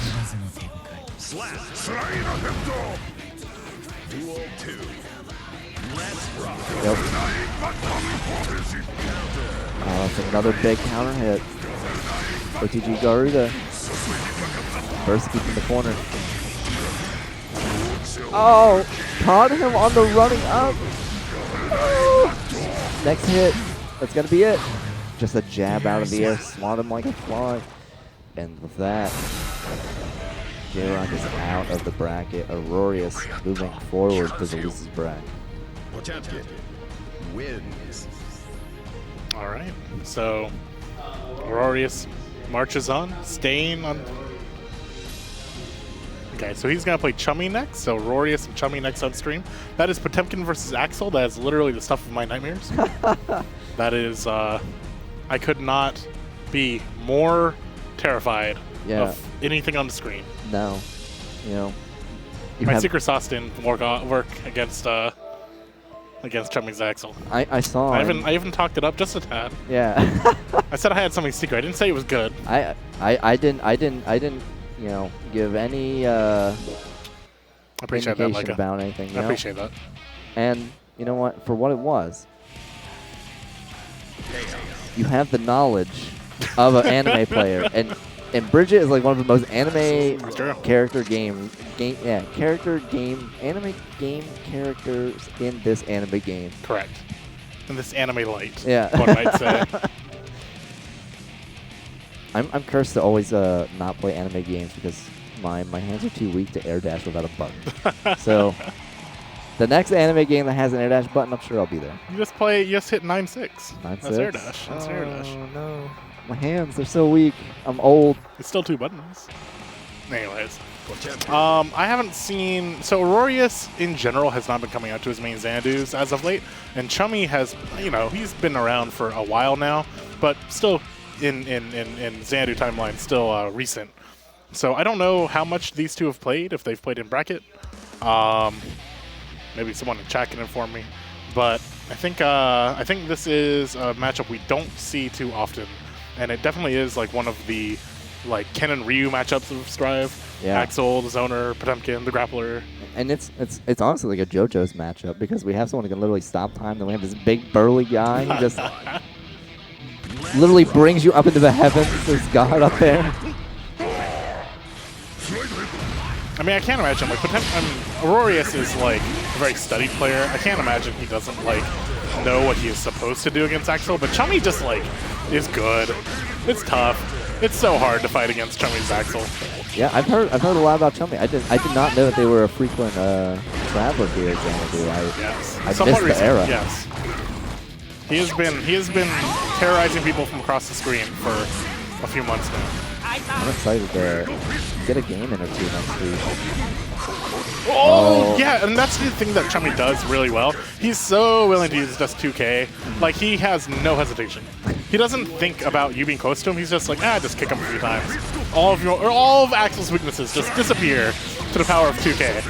Yep. Oh, that's another big counter hit. OTG Garuda. First keep in the corner. Oh, caught him on the running up. Oh. Next hit. That's going to be it. Just a jab out of the air. Swat him like a fly. And with that, Jrock is out of the bracket. Aurorious moving forward to the losers bracket. Potemkin wins. All right. So Aurorious marches on, staying on. Okay, so he's going to play Chummy next. So Aurorious and Chummy next on stream. That is Potemkin versus Axel. That is literally the stuff of my nightmares. That is, I could not be more terrified of anything on the screen. No. You know. My secret sauce didn't work against Chummy's Axel. I saw I him. even talked it up just a tad. Yeah. I said I had something secret. I didn't say it was good. I didn't, you know, give any Appreciate that, indication about anything. I appreciate that. And you know what? For what it was, you have the knowledge of an anime player, and Bridget is like one of the most anime anime game characters in this anime game. Correct. In this anime light, Yeah. one might say. I'm cursed to always not play anime games because my hands are too weak to air dash without a button. So the next anime game that has an air dash button, I'm sure I'll be there. You just hit 9-6. 9-6? That's air dash. That's air dash. Oh no, my hands, they're so weak. I'm old. It's still 2 buttons. Anyways. I haven't seen... So Aurorious, in general, has not been coming out to his main Xanadus as of late. And Chummy has, you know, he's been around for a while now, but still in Xanadu timeline, still recent. So I don't know how much these two have played, if they've played in bracket. Maybe someone in chat can inform me. But I think this is a matchup we don't see too often. And it definitely is like one of the like Ken and Ryu matchups of Strive. Yeah. Axel, the zoner, Potemkin, the grappler. And it's honestly like a JoJo's matchup because we have someone who can literally stop time. Then we have this big burly guy who just literally brings you up into the heavens. There's God up there. I mean, I can't imagine, like, Aurorious is, like, a very studied player. I can't imagine he doesn't, like, know what he is supposed to do against Axel, but Chummy just, like, is good. It's tough. It's so hard to fight against Chummy's Axel. Yeah, I've heard a lot about Chummy. I did not know that they were a frequent traveler here at Xanadu. Yes. I missed the era. Yes. He has been terrorizing people from across the screen for a few months now. I'm excited to get a game in or two next week. Oh, yeah, and that's the thing that Chummy does really well. He's so willing to use just 2K. Like, he has no hesitation. He doesn't think about you being close to him. He's just like, just kick him a few times. All of Axel's weaknesses just disappear to the power of 2K.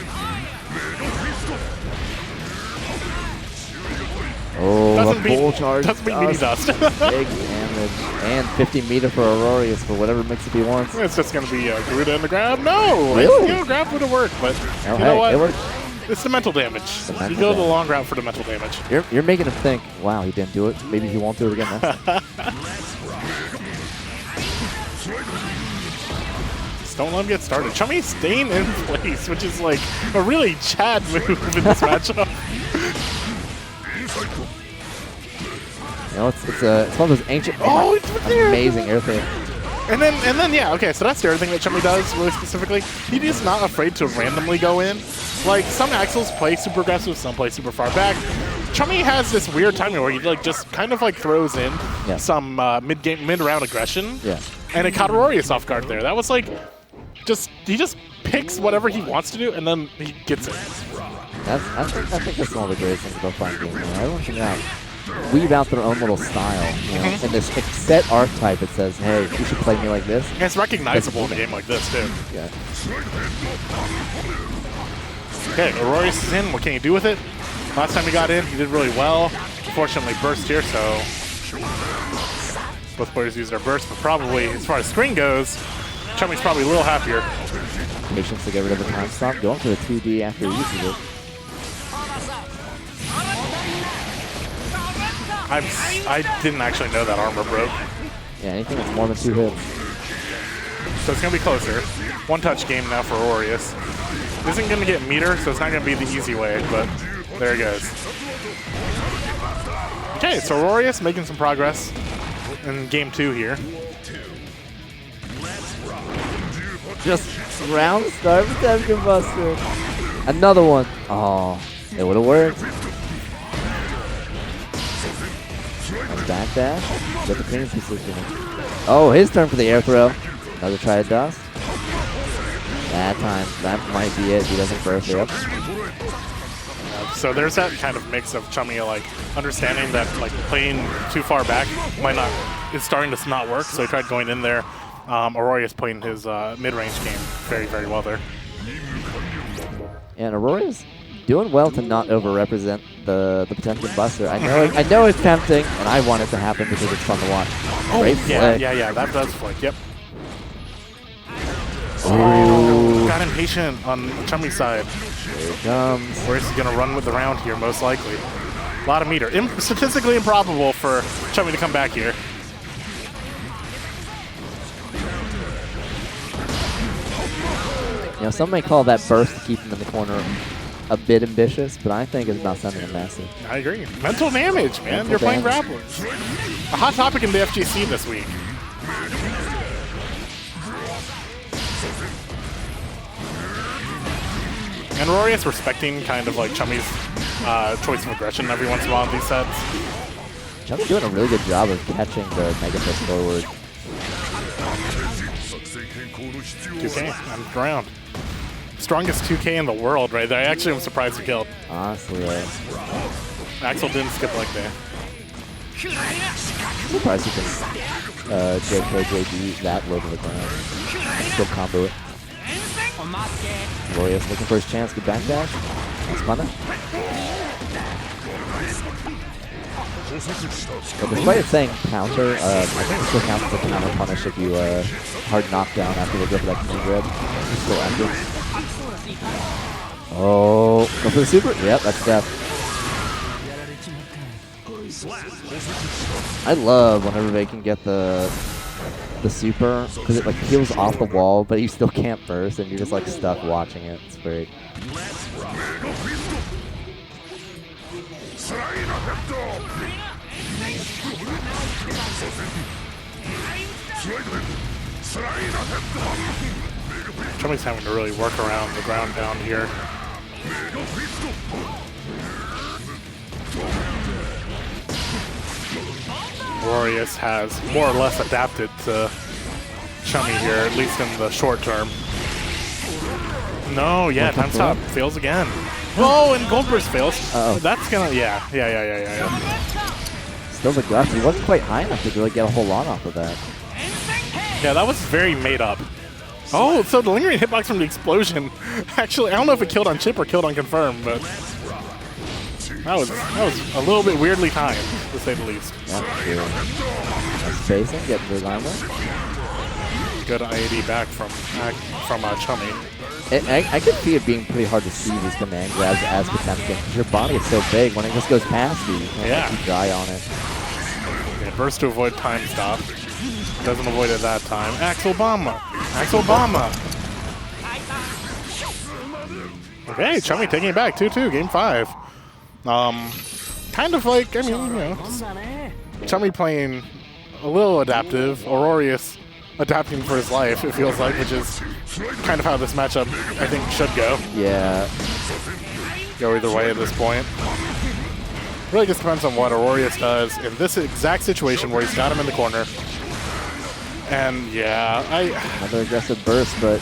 Oh, Doesn't a beat, full charge doesn't beat meaty dust. Big damage. And 50 meter for Aurorious for whatever mix-up he wants. It's just going to be Garuda in the grab. No! Really? You know, grab would have worked, but Oh, you know hey, what? it worked. It's the mental damage. mental You go the damage. long route for the mental damage. You're making him think, wow, he didn't do it. Maybe he won't do it again next time. Just don't let him get started. Chummy staying in place, which is like a really Chad move in this matchup. You know, it's one of those ancient, amazing air thing. And then yeah, okay, so that's the other thing that Chummy does really specifically. He is not afraid to randomly go in. Like, some Axels play super aggressive, some play super far back. Chummy has this weird timing where he like just kind of like throws in some mid-round aggression. Yeah. And it caught Aurorious off guard there. That was like, he just picks whatever he wants to do and then he gets it. I think that's one of the greatest things about fighting games. Everyone can weave out their own little style. You know? And this set archetype that says, hey, you should play me like this. And it's recognizable in a game like this too. Yeah. Okay, Aurorious is in. What can he do with it? Last time he got in, he did really well. Unfortunately, burst here, so both players use their burst, but probably, as far as screen goes, Chummy's probably a little happier. Patience to get rid of the time stop. Going for the 2D after he uses it. I didn't actually know that armor broke. Yeah, anything that's more than 2 hits. So it's going to be closer. One-touch game now for Aurorious. Isn't going to get meter, so it's not going to be the easy way, but there he goes. Okay, so Aurorious making some progress in game 2 here. Just round start Potemkin Buster. Another one. Oh, it would have worked. Nice back dash. Get the clean position. Oh, his turn for the air throw. Another try to dust. That time, that might be it. He doesn't burst it up. So there's that kind of mix of Chummy like understanding that like playing too far back is starting to not work. So he tried going in there. Aurorious playing his mid-range game very, very well there. And Aurorious doing well to not over-represent the Potemkin Buster. I know it's tempting, and I want it to happen because it's fun to watch. Oh, Great yeah, play. that does flick, yep. Oh, Got impatient on Chummy's side. here it comes. Aurorious is going to run with the round here, most likely. A lot of meter. Statistically improbable for Chummy to come back here. You know, some may call that burst to keep him in the corner a bit ambitious, but I think it's not sending a message. I agree. Mental damage, man. Mental You're playing damage. grapplers. A hot topic in the FGC this week. And Aurorious respecting kind of like Chummy's choice of aggression every once in a while in these sets. Chummy's doing a really good job of catching the Mega Fist forward. 2K on the ground. Strongest 2K in the world right there. I actually am surprised he killed. Honestly, Axel didn't skip like that. I'm surprised he can JB that low to the ground. Still combo it. Aurorious looking for his chance. Good backdash. That's fun. But despite it saying counter, I think it still counts as a counter punish if you hard knockdown after they go for that clean grab. It's still active. Oh, go for the super? Yep, that's death. I love whenever they can get the super, because it like peels off the wall, but you still can't burst, and you're just like stuck watching it. It's great. Chummy's having to really work around the ground down here. Aurorious has more or less adapted to Chummy here, at least in the short term. No, yeah, time stop fails again. Oh, and Gold Burst fails. Uh-oh. That's gonna, yeah. Still the guts. He wasn't quite high enough to really get a whole lot off of that. Yeah, that was very made up. Oh, so the lingering hitbox from the explosion. Actually, I don't know if it killed on Chipp or killed on confirm, but that was a little bit weirdly timed, to say the least. Yeah, sure. Nice spacing, getting the armor. Good IAD back from Chummy. I could see it being pretty hard to see these command grabs as Potemkin, because your body is so big. When it just goes past you, you can't keep dry on it. Yeah, burst to avoid time stop. Doesn't avoid it that time. Axel Bomba! Axel Bomba! Okay, Chummy taking it back, 2-2, game 5. Kind of like, I mean, you know, Chummy playing a little adaptive, Aurorious adapting for his life, it feels like, which is kind of how this matchup, I think, should go. Yeah. Go either way at this point. Really just depends on what Aurorious does in this exact situation where he's got him in the corner. And yeah, another aggressive burst, but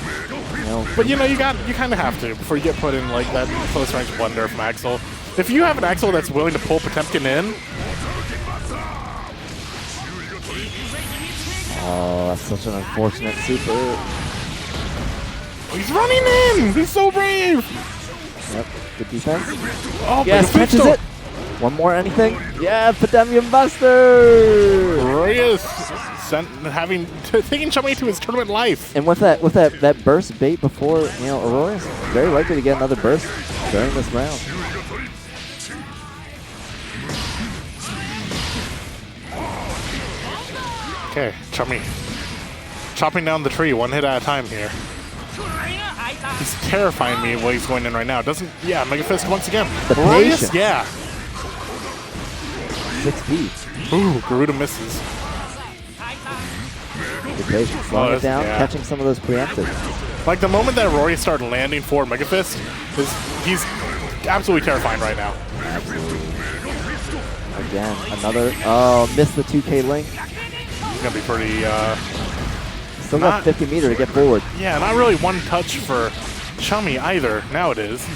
you know. But you know, you kind of have to before you get put in like that close range blunder from Axel. If you have an Axel that's willing to pull Potemkin in. Oh, that's such an unfortunate super. He's running in! He's so brave! Yep, good defense. Oh, yes, catches it! One more, anything? Yeah, Potemkin Buster! Aurorious taking Chummy to his tournament life. And with that burst bait before, you know, Aurorious very likely to get another burst during this round. Okay, Chummy. Chopping down the tree, one hit at a time here. He's terrifying me while he's going in right now. Mega Fist once again. The patience. Yeah. 6 feet. Ooh, Garuda misses. Good patience, slowing it down, catching some of those preemptives. Like the moment that Rory started landing for Mega Fist, he's absolutely terrifying right now. Absolutely. Again, another, missed the 2K link. He's gonna be pretty, Still got 50 meter to get forward. Yeah, not really one touch for Chummy either. Now it is.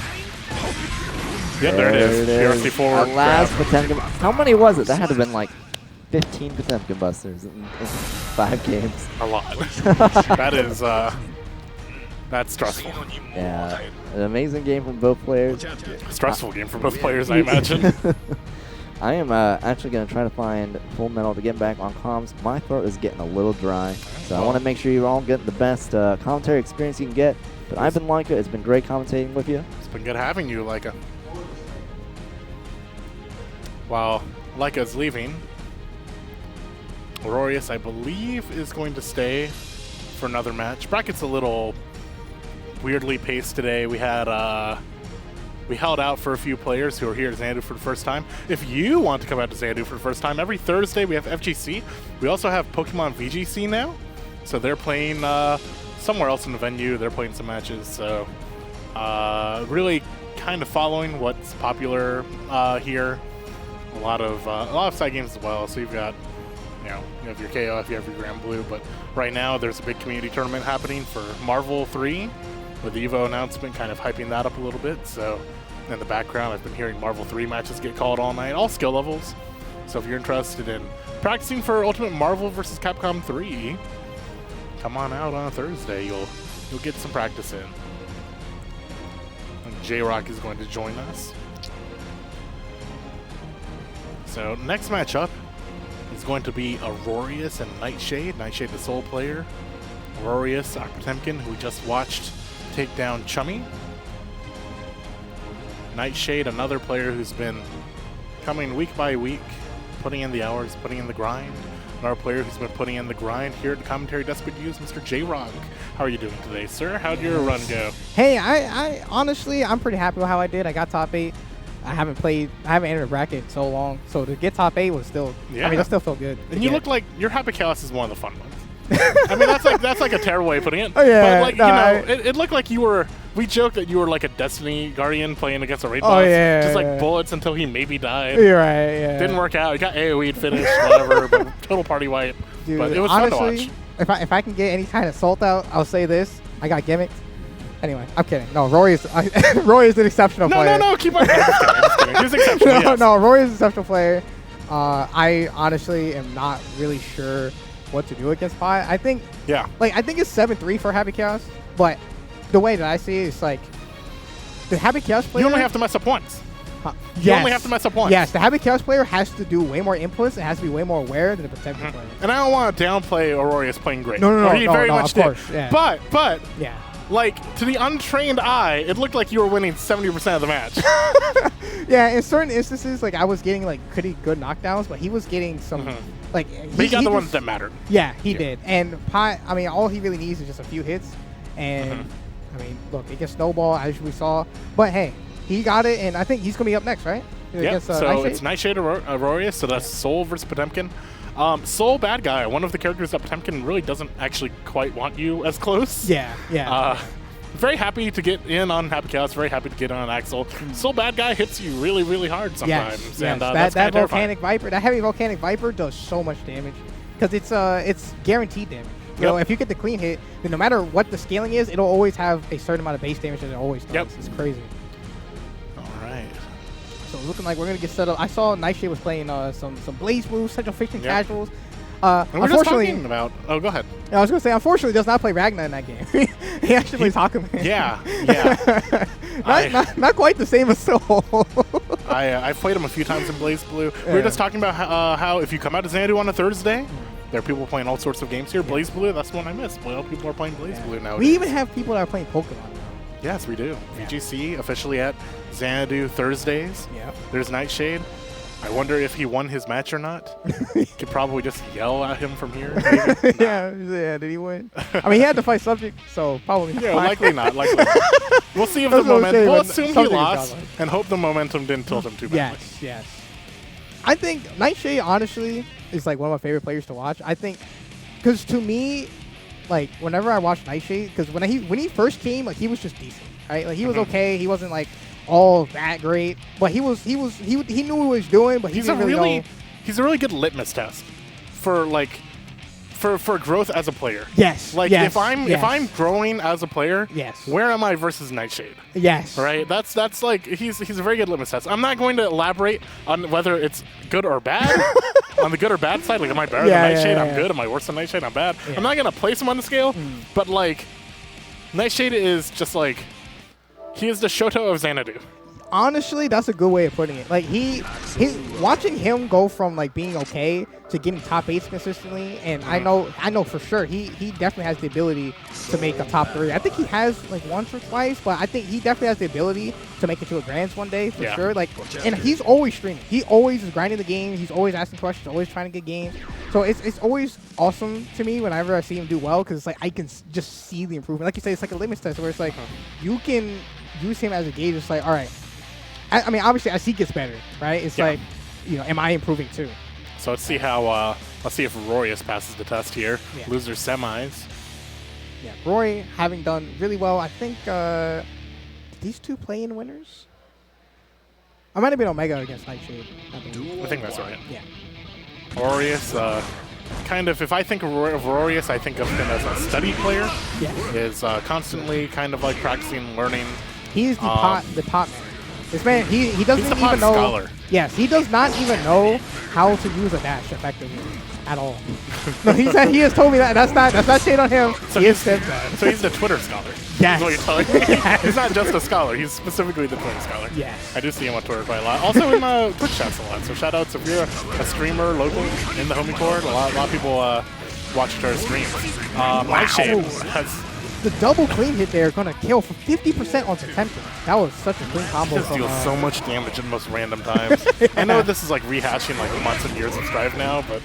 Yeah, there it is. PRC forward. Last Potemkin. How many was it? That had to have been like 15 Potemkin Busters in 5 games. A lot. That is, that's stressful. Yeah, an amazing game from both players. Stressful game for both players, I imagine. I am actually going to try to find Full Metal to get back on comms. My throat is getting a little dry, so I want to make sure you're all getting the best commentary experience you can get. But I've been Leica. It's been great commentating with you. It's been good having you, Leica. While Leica's leaving, Aurorious, I believe, is going to stay for another match. Bracket's a little weirdly paced today. We had we held out for a few players who are here at Xanadu for the first time. If you want to come out to Xanadu for the first time, every Thursday we have FGC. We also have Pokemon VGC now. So they're playing somewhere else in the venue. They're playing some matches. So really kind of following what's popular here. A lot of side games as well. So you've got, you have your KOF, you have your Grand Blue, but right now there's a big community tournament happening for Marvel 3 with the EVO announcement kind of hyping that up a little bit. So in the background, I've been hearing Marvel 3 matches get called all night, all skill levels. So if you're interested in practicing for Ultimate Marvel vs. Capcom 3, come on out on a Thursday. You'll get some practice in. And Jrock is going to join us. So next matchup is going to be Aurorious and Nightshade. Nightshade, the sole player. Aurorious, our Potemkin, who we just watched take down Chummy. Nightshade, another player who's been coming week by week, putting in the hours, putting in the grind. Another player who's been putting in the grind here at the commentary desk with you is Mr. Jrock. How are you doing today, sir? How'd your run go? Hey, I honestly, I'm pretty happy with how I did. I got top 8. I haven't entered a bracket in so long. So to get top 8 was still, I mean, that still felt good. And you look like your Happy Chaos is one of the fun ones. I mean, that's like a terrible way of putting it. Oh, yeah. But like, it looked like you were. We joked that you were like a Destiny Guardian playing against a raid boss. Yeah. Just like bullets until he maybe died. You're right. Yeah. Didn't work out. He got AoE'd, finished, whatever. But total party wipe. Dude, but it was honestly, fun to watch. If I can get any kind of salt out, I'll say this: I got gimmicked. Anyway, I'm kidding. No, Roy is an exceptional player. No, keep on. I'm just kidding. He's exceptional. No, Yes. no, Roy is an exceptional player. I honestly am not really sure what to do against Pi. I think it's 7-3 for Happy Chaos, but the way that I see it is like the Happy Chaos player. You only have to mess up once. Yes. You only have to mess up once. Yes, the Happy Chaos player has to do way more inputs and has to be way more aware than the Potemkin player. And I don't want to downplay Aurorious playing great. No, He very much of did. course, yeah. But Yeah. like to the untrained eye, it looked like you were winning 70% of the match. Yeah, in certain instances, like I was getting like pretty good knockdowns, but he was getting some like. But he got the ones just- that mattered. Yeah, he did. And Pi, I mean, all he really needs is just a few hits, and I mean, look, it can snowball as we saw. But hey, he got it, and I think he's gonna be up next, right? Yeah. Against, So Nightshade? it's Nightshade Aurorious. So that's Soul versus Potemkin. Soul, bad guy. One of the characters that Potemkin really doesn't actually quite want you as close. Yeah. Very happy to get in on Happy Chaos. Very happy to get on Axel. Soul bad guy hits you really, really hard sometimes. Yes. And That that's volcanic viper, that heavy volcanic viper does so much damage because it's guaranteed damage. You know, if you get the clean hit, then no matter what the scaling is, it'll always have a certain amount of base damage that it always does. Yep. It's crazy. All right. So looking like we're gonna get set up. I saw Nightshade was playing some Blaze moves, Central Fiction Yep. casuals. And we're just Unfortunately, talking about. Oh, go ahead. I was gonna say, unfortunately, does not play Ragnar in that game. He actually plays Hakuman. Yeah. not quite the same as Soul. I've played him a few times in Blaze Blue. We were just talking about how if you come out to Xanadu on a Thursday, there are people playing all sorts of games here. Blaze Blue, that's the one I miss. Well, people are playing Blaze Blue now. We even have people that are playing Pokemon now. Yes, we do. VGC officially at Xanadu Thursdays. Yeah. There's Nightshade. I wonder if he won his match or not. Could probably just yell at him from here. Maybe. Yeah, did he win? I mean, he had to fight Subject, so probably not. Yeah, likely not. Likely not. We'll see if the That's what I'm momentum. saying, We'll but assume he something is lost not like. and hope the momentum didn't tilt him too badly. Yes. I think Nightshade, honestly, is like one of my favorite players to watch. I think, because to me, like whenever I watch Nightshade, because when he first came, like he was just decent, right? Like he was okay. He wasn't like all that great, but he knew what he was doing. But he didn't really know. He's a really good litmus test for like for growth as a player. Yes. Like yes, if I'm growing as a player, yes. Where am I versus Nightshade? Yes. Right? That's like he's a very good litmus test. I'm not going to elaborate on whether it's good or bad. On the good or bad side, like am I better than Nightshade? I'm good. Am I worse than Nightshade? I'm bad. I'm not gonna place him on the scale, but like Nightshade is just like he is the Shoto of Xanadu. Honestly, that's a good way of putting it. Like he watching him go from like being okay to getting top 8s consistently, and I know for sure he definitely has the ability to make a top 3. I think he has like once or twice, but I think he definitely has the ability to make it to a Grands one day for sure. Like, and he's always streaming. He always is grinding the game. He's always asking questions, always trying to get games. So it's always awesome to me whenever I see him do well, because it's like I can just see the improvement. Like you say, it's like a litmus test where it's like you can use him as a gauge. It's like, all right. I mean, obviously, as he gets better, right? It's like, am I improving too? So let's see how. Let's see if Aurorious passes the test here. Yeah. Loser semis. Yeah, Roy having done really well. I think did these two play-in winners? I might have been Omega against Nightshade. I think that's right. Yeah. Aurorious, kind of. If I think of Aurorious, I think of him as a study player. Yeah. Is constantly kind of like practicing, learning. He's the pot man. This man, he doesn't He's the even pop know. scholar. Yes, he does not even know how to use a dash effectively at all. No, he said he has told me that. That's not shade on him. So he has he's, said that. so he's the Twitter scholar. Yes. Is what you're telling me. He's not just a scholar. He's specifically the Twitter scholar. Yes. I do see him on Twitter quite a lot. Also in Twitch chats a lot. So shout outs if you're a streamer local in the homie court. A lot of people watch Twitter streams. Nightshade has The double clean hit there gonna kill for 50% on Potemkin. That was such a clean combo. just From, deals so much damage in the most random times. I know this is like rehashing like months and years of Strive now, but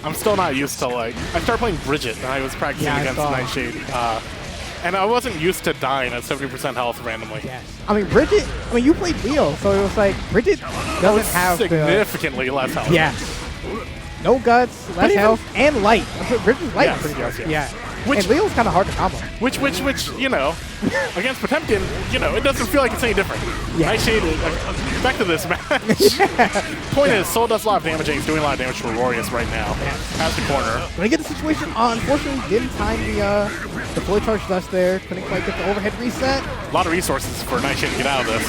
I'm still not used to like. I started playing Bridget and I was practicing Yeah, I against saw. Nightshade, and I wasn't used to dying at 70% health randomly. Yes. I mean, Bridget, you played Leo, so it was like, Bridget doesn't have the... Significantly less health. Yes. No guts, less even- health, and light. Bridget's light Yes, pretty yes, good. yes. Yeah. Which- and Leo's kind of hard to combo. Which, you know, against Potemkin, you know, it doesn't feel like it's any different. Yeah. Nightshade, back to this match. Point is, Soul does a lot of damage and he's doing a lot of damage to Aurorious right now. Has the corner. When I get the situation, unfortunately, didn't time the fully charged dust there. Couldn't quite get the overhead reset. A lot of resources for Nightshade to get out of this.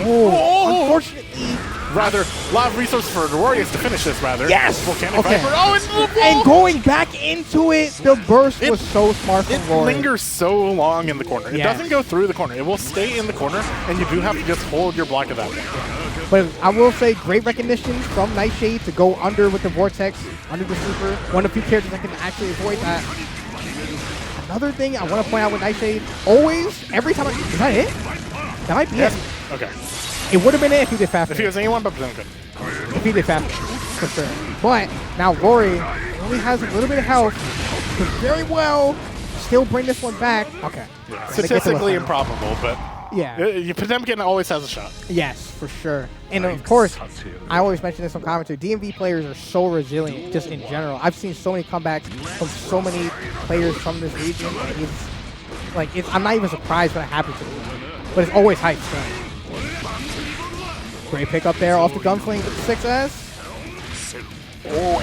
Oh, unfortunately. Rather, a lot of resources for Aurorious to finish this, rather. Yes! Volcanic Okay. Viper. Oh, it's the And going back into it, the burst was so smart from It Rory. lingers so long in the corner. It Yes. doesn't go through the corner. It will stay in the corner, and you do have to just hold your block at that point. But I will say, great recognition from Nightshade to go under with the Vortex, under the Super. One of the few characters that can actually avoid that. Another thing I want to point out with Nightshade, always, every time is that it? That might be it. Okay. It would have been it if he did faster. If he was anyone but Potemkin. If he did faster, for sure. But now Rory only has a little bit of health. Could very well still bring this one back. Okay. Yeah. Gonna get to Statistically the final. improbable, but Yeah. Potemkin always has a shot. Yes, for sure. And of course, I always mention this on commentary, DMV players are so resilient just in general. I've seen so many comebacks from so many players from this region. I'm not even surprised when it happens to me. But it's always hype still. Great pick up there off the gunflame with the 6S. Oh,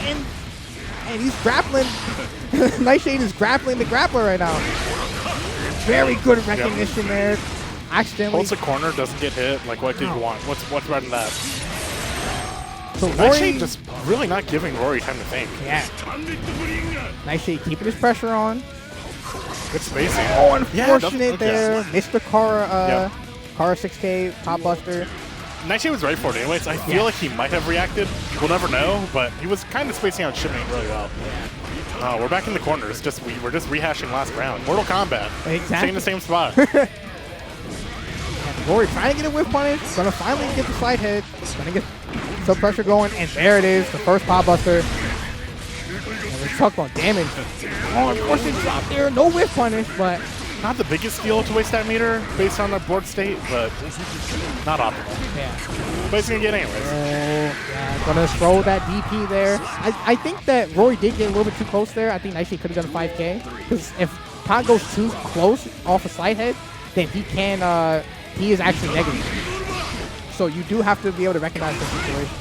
and he's grappling. Nightshade is grappling the grappler right now. Very good recognition there. Accidentally. Holds the corner, doesn't get hit. Like, what did you want? What's better than that? So Nightshade Rory, just really not giving Rory time to think. yeah. Nightshade keeping his pressure on. Good spacing. Oh, Yeah, unfortunate there. Missed the Kara, Yeah. Kara 6K Pop Buster. Nightshade was right for it anyways. I feel like he might have reacted. We'll never know, but he was kind of spacing out Chummy really well. We're back in the corners. We're just rehashing last round. Mortal Kombat. Exactly. Staying in the same spot. And Rory trying to get a whiff punish. Gonna finally get the side hit. Gonna get some pressure going, and there it is, the first Pop Buster. And we're talking about damage. Oh, unfortunate drop there. No whiff punish, but Not the biggest deal to waste that meter based on the board state, but not optimal. yeah. But it's going to get anyways. Oh, yeah, gonna throw that DP there. I think that Rory did get a little bit too close there. I think Nightshade could have done 5K. Because if Pod goes too close off a slide head, then he is actually negative. So you do have to be able to recognize the situation.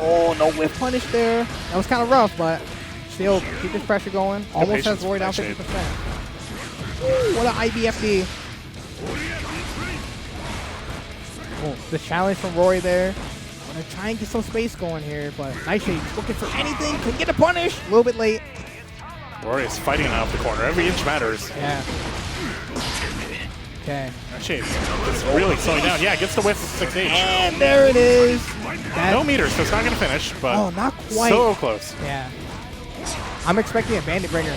Oh, no whiff punish there. That was kind of rough, but still keep his pressure going. Almost has Rory down 50%. Ooh, what an IBFD. Oh, the challenge from Rory there. Gonna try and get some space going here, but Nightshade's looking for anything. Can get a punish. A little bit late. Rory is fighting out of the corner. Every inch matters. Yeah. Okay. Nightshade is really slowing down. Yeah, gets the whiff with 6H. And there it is. No meter, so it's not going to finish, but Oh, not quite. so close. Yeah. I'm expecting a Bandit Bringer.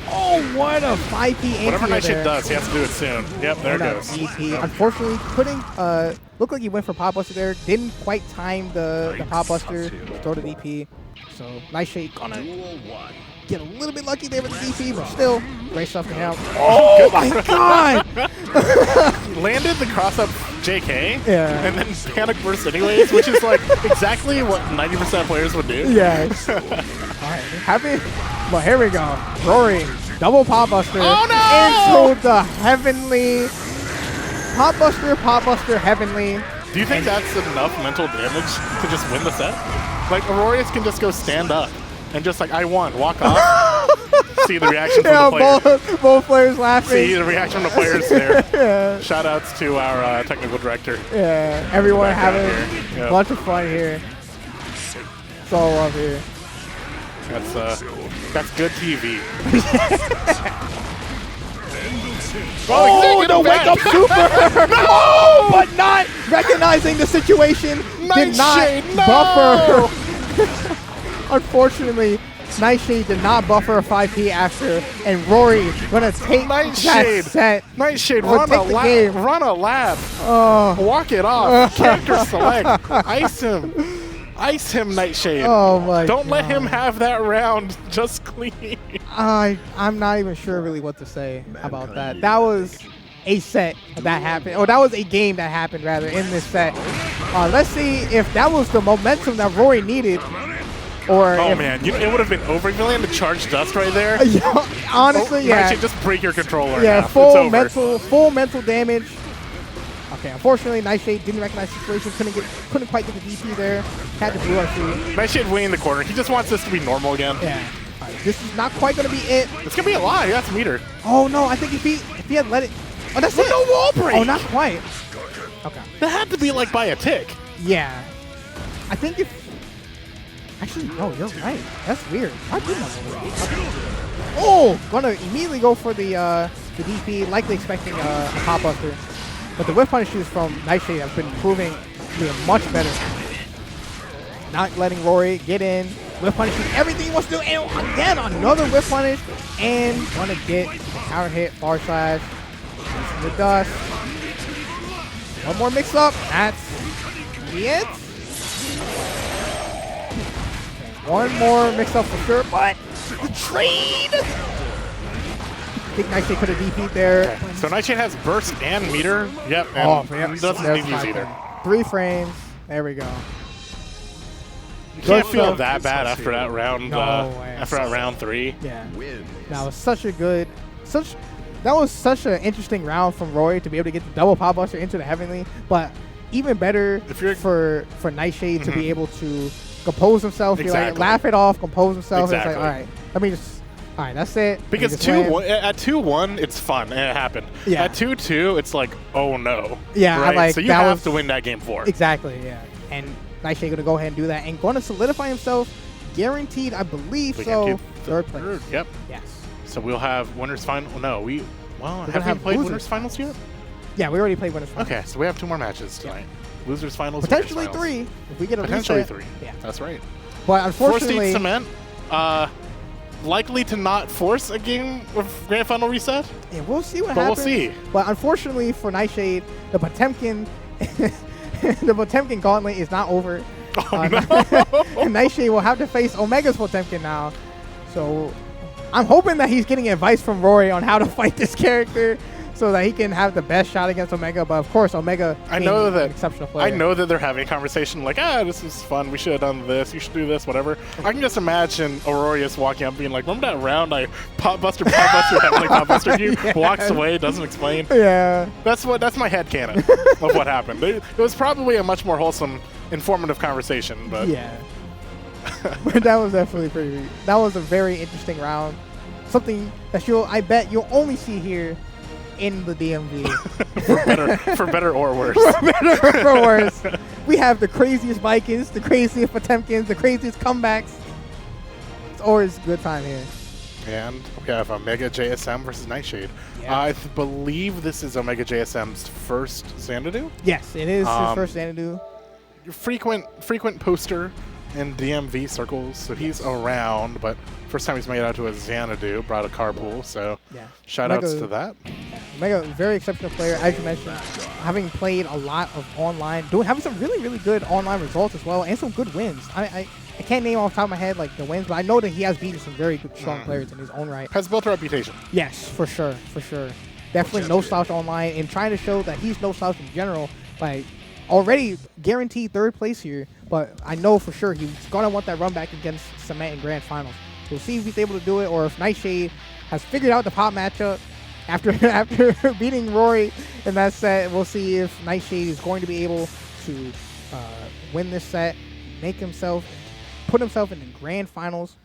Oh, what a 5P aim Whatever Nightshade there. does, he has to do it soon. Yep, there it That goes. DP. Unfortunately, couldn't looked like he went for Pop Buster there. Didn't quite time the Pop Buster. Throw the DP. So Nightshade gonna get a little bit lucky there with the DP, but still great stuff to him. Oh my god! Landed the cross-up JK, Yeah. and then panic burst anyways, which is like exactly what 90% of players would do. Yes. Alright, happy? Well, here we go. Rory, double Pop Buster. Oh, no! Into the heavenly. Pop Buster, heavenly. Do you think that's enough mental damage to just win the set? Like, Aurorious can just go stand up and just like, I won, walk off. See the reaction from Yeah, the players. both players laughing. See the reaction from the players there. Yeah. Shout outs to our technical director. Yeah, everyone having here. Yep. a bunch of fun here. It's all up here. That's good TV. Oh, the wake up super! No, but not recognizing the situation. Did not Nightshade, no! buffer. Unfortunately, Nightshade did not buffer a 5P after, and Rory gonna take Nightshade. that set. Nightshade, We'll run take a the lap. game. Run a lap. Oh, Walk it off. Character select. Ice him. Ice him, Nightshade. oh my Don't let him God. have that round just clean. I'm not even sure really what to say about that. That was a set that happened, or that was a game that happened rather in this set. Let's see if that was the momentum that Rory needed, or Oh if, man, it would have been over if you landed charged dust right there. honestly, yeah, Nightshade, just break your controller. in yeah, half. It's over. full mental damage. Okay, unfortunately, Nightshade didn't recognize the situation, couldn't quite get the DP there. Had the blue RC. Nightshade winning the corner. He just wants this to be normal again. Yeah. All right, this is not quite gonna be it. It's gonna be a lot. He got some meter. Oh no, I think if he had let it. Oh, that's it. No wall break. Oh, not quite. Okay. That had to be like by a tick. Yeah. I think if... Actually, no, you're right. That's weird. I did not know that. Oh! Gonna immediately go for the DP, likely expecting a pop buster. But the whiff punishes from Nightshade have been proving to be much better. Not letting Rory get in. Whiff punishing everything he wants to do. And again, another whiff punish. And gonna get the counter hit, far slash. The dust. One more mix up. That's it. Okay, one more mix up for sure, but the trade. I think Nightshade could have DP'd there. Okay. So Nightshade has burst and meter. Yep. And Oh, man. doesn't There's need to use my either. thing. 3 frames. There we go. You can't Good feel stuff. that bad after that round. No way. After that round 3. Yeah. Win. That was such a good, that was such an interesting round from Roy to be able to get the double pop buster into the heavenly, but even better If you're- for Nightshade to be able to compose himself, be like, Exactly. laugh it off, compose himself. And Exactly. it's like, all right, let me just, all right, that's it. Let me Because just win. at 2-1, it's fun and it happened. Yeah. At 2-2, it's like, oh no. Yeah, I right? like so you that have was- to win that game 4. Exactly, yeah. And Nightshade gonna go ahead and do that and going to solidify himself, guaranteed, I believe so, Guaranteed third place. Yep. Yes. So we'll have winners final. No, gonna have we have played losers. winners finals yet? Yeah, we already played winners finals. Okay, so we have 2 more matches tonight. Losers finals. Potentially winners finals. 3 if we get a Potentially reset. 3. Yeah. That's right. But 4 unfortunately, seed cement. Likely to not force a game of grand final reset. yeah, we'll see what But we'll happens. see. But unfortunately for Nightshade, the Potemkin, the Potemkin gauntlet is not over. Oh no! And Nightshade will have to face Omega's Potemkin now. So I'm hoping that he's getting advice from Rory on how to fight this character so that he can have the best shot against Omega. But of course, Omega I being know an that. exceptional player. I know that they're having a conversation like, this is fun. We should have done this. You should do this. Whatever. I can just imagine Aurorious walking up, being like, "Remember that round I pop buster, heavenly pop buster you?" Yes. Walks away, doesn't explain. Yeah. That's my headcanon of what happened. It was probably a much more wholesome, informative conversation. But Yeah. But that was definitely pretty. That was a very interesting round. Something that I bet you'll only see here in the DMV. for better or worse. For better or for worse. We have the craziest Vikings, the craziest Potemkins, the craziest comebacks. It's always a good time here. And we have OmegaJSM versus Nightshade. Yeah. I believe this is OmegaJSM's first Xanadu. Yes, it is his first Xanadu. Frequent poster in DMV circles, so he's around, but first time he's made it out to a Xanadu, brought a carpool, so Yeah. shout outs to that. Omega, very exceptional player, as you mentioned, having played a lot of online, having some really, really good online results as well, and some good wins. I can't name off the top of my head like the wins, but I know that he has beaten some very good, strong players in his own right. Has built a reputation. Yes, for sure, for sure. Definitely no slouch online, and trying to show that he's no slouch in general. Like, already guaranteed third place here, but I know for sure he's gonna want that run back against Cement in grand finals. We'll see if he's able to do it, or if Nightshade has figured out the pop matchup after beating Rory in that set. We'll see if Nightshade is going to be able to win this set, put himself in the grand finals.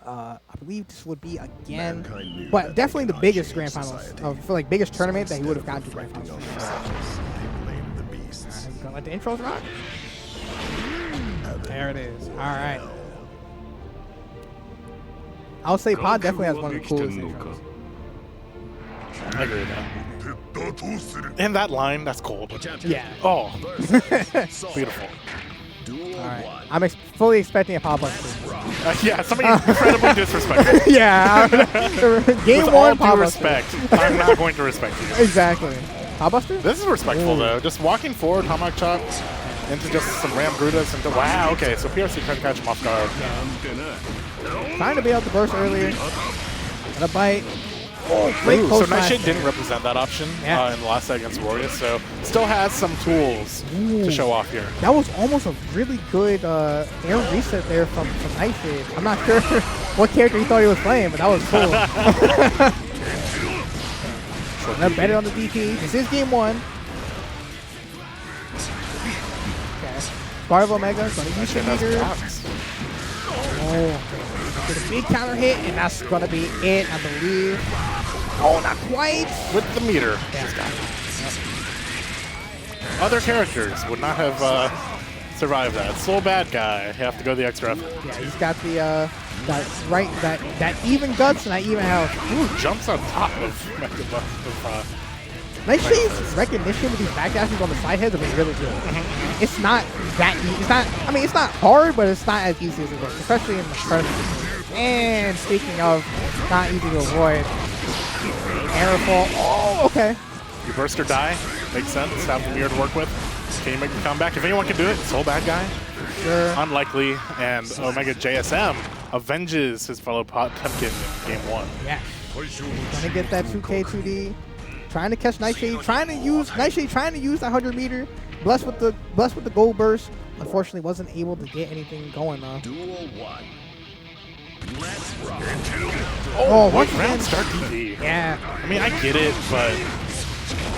I believe this would be again, Mankind knew but that definitely they the cannot biggest change grand finals society. for like biggest tournament that he would have gotten to grand finals. Reflecting on themselves, they blame the beasts. Gonna let the intros rock. There it is. All right. I'll say Pod definitely has one of the coolest intros. I agree with that. And that line, that's cold. Yeah. Oh, beautiful. All right. I'm fully expecting a pop up. Yeah, somebody incredibly disrespectful. Yeah. Game With one all pop due respect, I'm not going to respect you. Exactly. Pop buster? This is respectful, though. Just walking forward, Tomahawk Chop, into just some Ram Grudas, into wow, okay, so PRC trying to catch him off guard. Trying to bait out the burst earlier. And a bite. Oh, great Ooh, close so Nightshade smash. didn't represent that option Yeah. in the last set against Aurorious, so still has some tools to show off here. That was almost a really good air reset there from Nightshade. I'm not sure what character he thought he was playing, but that was cool. And they're better on the DP. This is game one. Okay. Spark of Omega, gonna use your Nightshade meter. has blocks. Oh, get a big counter hit, and that's gonna be it, I believe. Oh, not quite. With the meter. Yeah. Other characters would not have survived that. Soul bad guy, you have to go the extra effort. Yeah, he's got the that even guts and that even health. Ooh, jumps on top of Nightshade's recognition with these backdashes on the side heads have been really good. It's not that easy. It's not. I mean, it's not hard, but it's not as easy as it looks, especially in the first. And speaking of not easy to avoid, air fall. Oh, okay. You burst or die, makes sense. Have the mirror to work with. Can you make the comeback? If anyone can do it, Soul bad guy. Sure. Unlikely, and OmegaJSM avenges his fellow Potemkin in game one. Yeah. Gonna get that 2K 2D. Trying to catch Nightshade. Trying to use Nightshade. Trying to use that 100 meter. Blessed with the gold burst. Unfortunately, wasn't able to get anything going though. Duel 1. Let's rock. Oh, what once round again. start DD? Yeah. I mean, I get it, but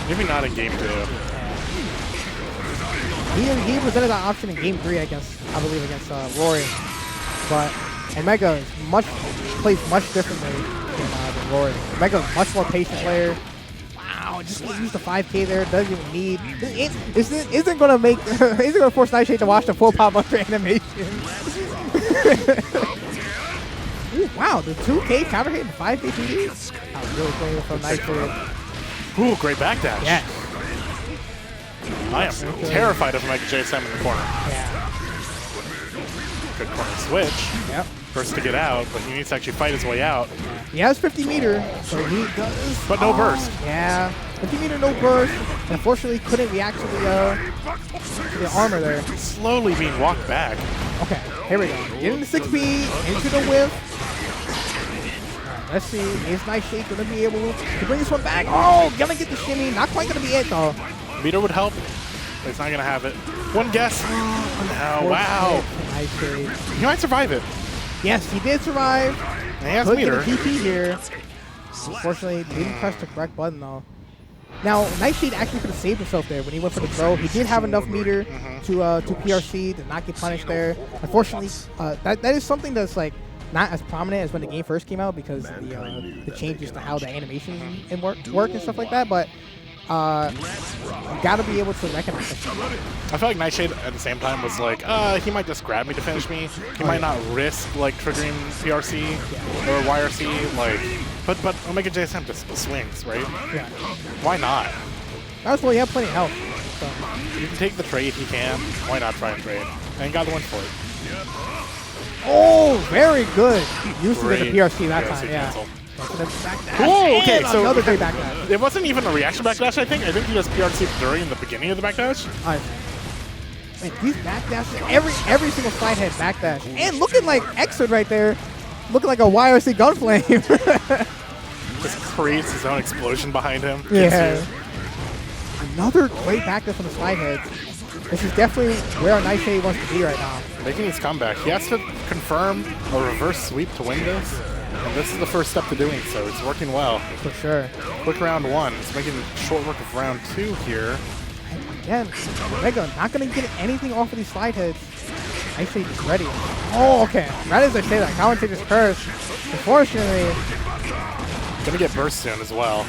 maybe not in game two. He presented that option in game 3 against, I believe, against Rory. But Omega is plays much differently than Rory. Omega's a much more patient player. Wow, just use the 5K there. Doesn't even need. Isn't gonna make. Isn't gonna force Nightshade to watch the full pop up animation. Ooh, wow, the 2K counter hit and 5K 2D. I was really playing from Nightshade. Ooh, great backdash. Yeah. I am terrified of OmegaJSM in the corner. Yeah. Good corner switch. Yep. First to get out, but he needs to actually fight his way out. He has 50 meter, so he does. But no burst. Yeah, 50 meter, no burst. Unfortunately, couldn't react to the armor there. Slowly being walked back. Okay, here we go. Getting the 6B into the whiff. Alright, let's see. Is Nightshade gonna be able to bring this one back? Oh, gonna get the shimmy. Not quite gonna be it though. Meter would help, but he's not going to have it. One guess. Oh, wow. Nightshade. He might survive it. Yes, he did survive. And he has Could get a meter. DP here. Unfortunately, didn't press the correct button though. Now, Nightshade actually could have saved himself there when he went for the throw. He did have enough meter to PRC to not get punished there. Unfortunately, that is something that's like not as prominent as when the game first came out because the changes to how the animations and work and stuff like that. But you gotta be able to recognize that. I feel like Nightshade at the same time was like, he might just grab me to finish me. He might not risk like triggering PRC or YRC. Like, but OmegaJSM just swings, right? Yeah. Why not? That's why he had plenty of health. So. You can take the trade. He can. Why not try and trade? And he got the win for it. Oh, very good. Used to get the Great PRC that time. Yeah. cancel. Oh, okay, so- another great backdash. It wasn't even a reaction backdash, I think. I think he just PRC during the beginning of the backdash. All right. Man, these backdashes, every single slide head backdash. And looking like Exod right there. Looking like a YRC gunflame. Just creates his own explosion behind him. Yeah. Another great backdash from the slide heads. This is definitely where our Nightshade wants to be right now. Making his comeback. He has to confirm a reverse sweep to win this. And this is the first step to doing so. It's working well. For sure. Quick round one. It's making short work of round two here. And again, Omega not going to get anything off of these slide heads. Nightshade is ready. Oh, okay. Right as I say that, commentator's curse. Unfortunately, Gonna get burst soon as well.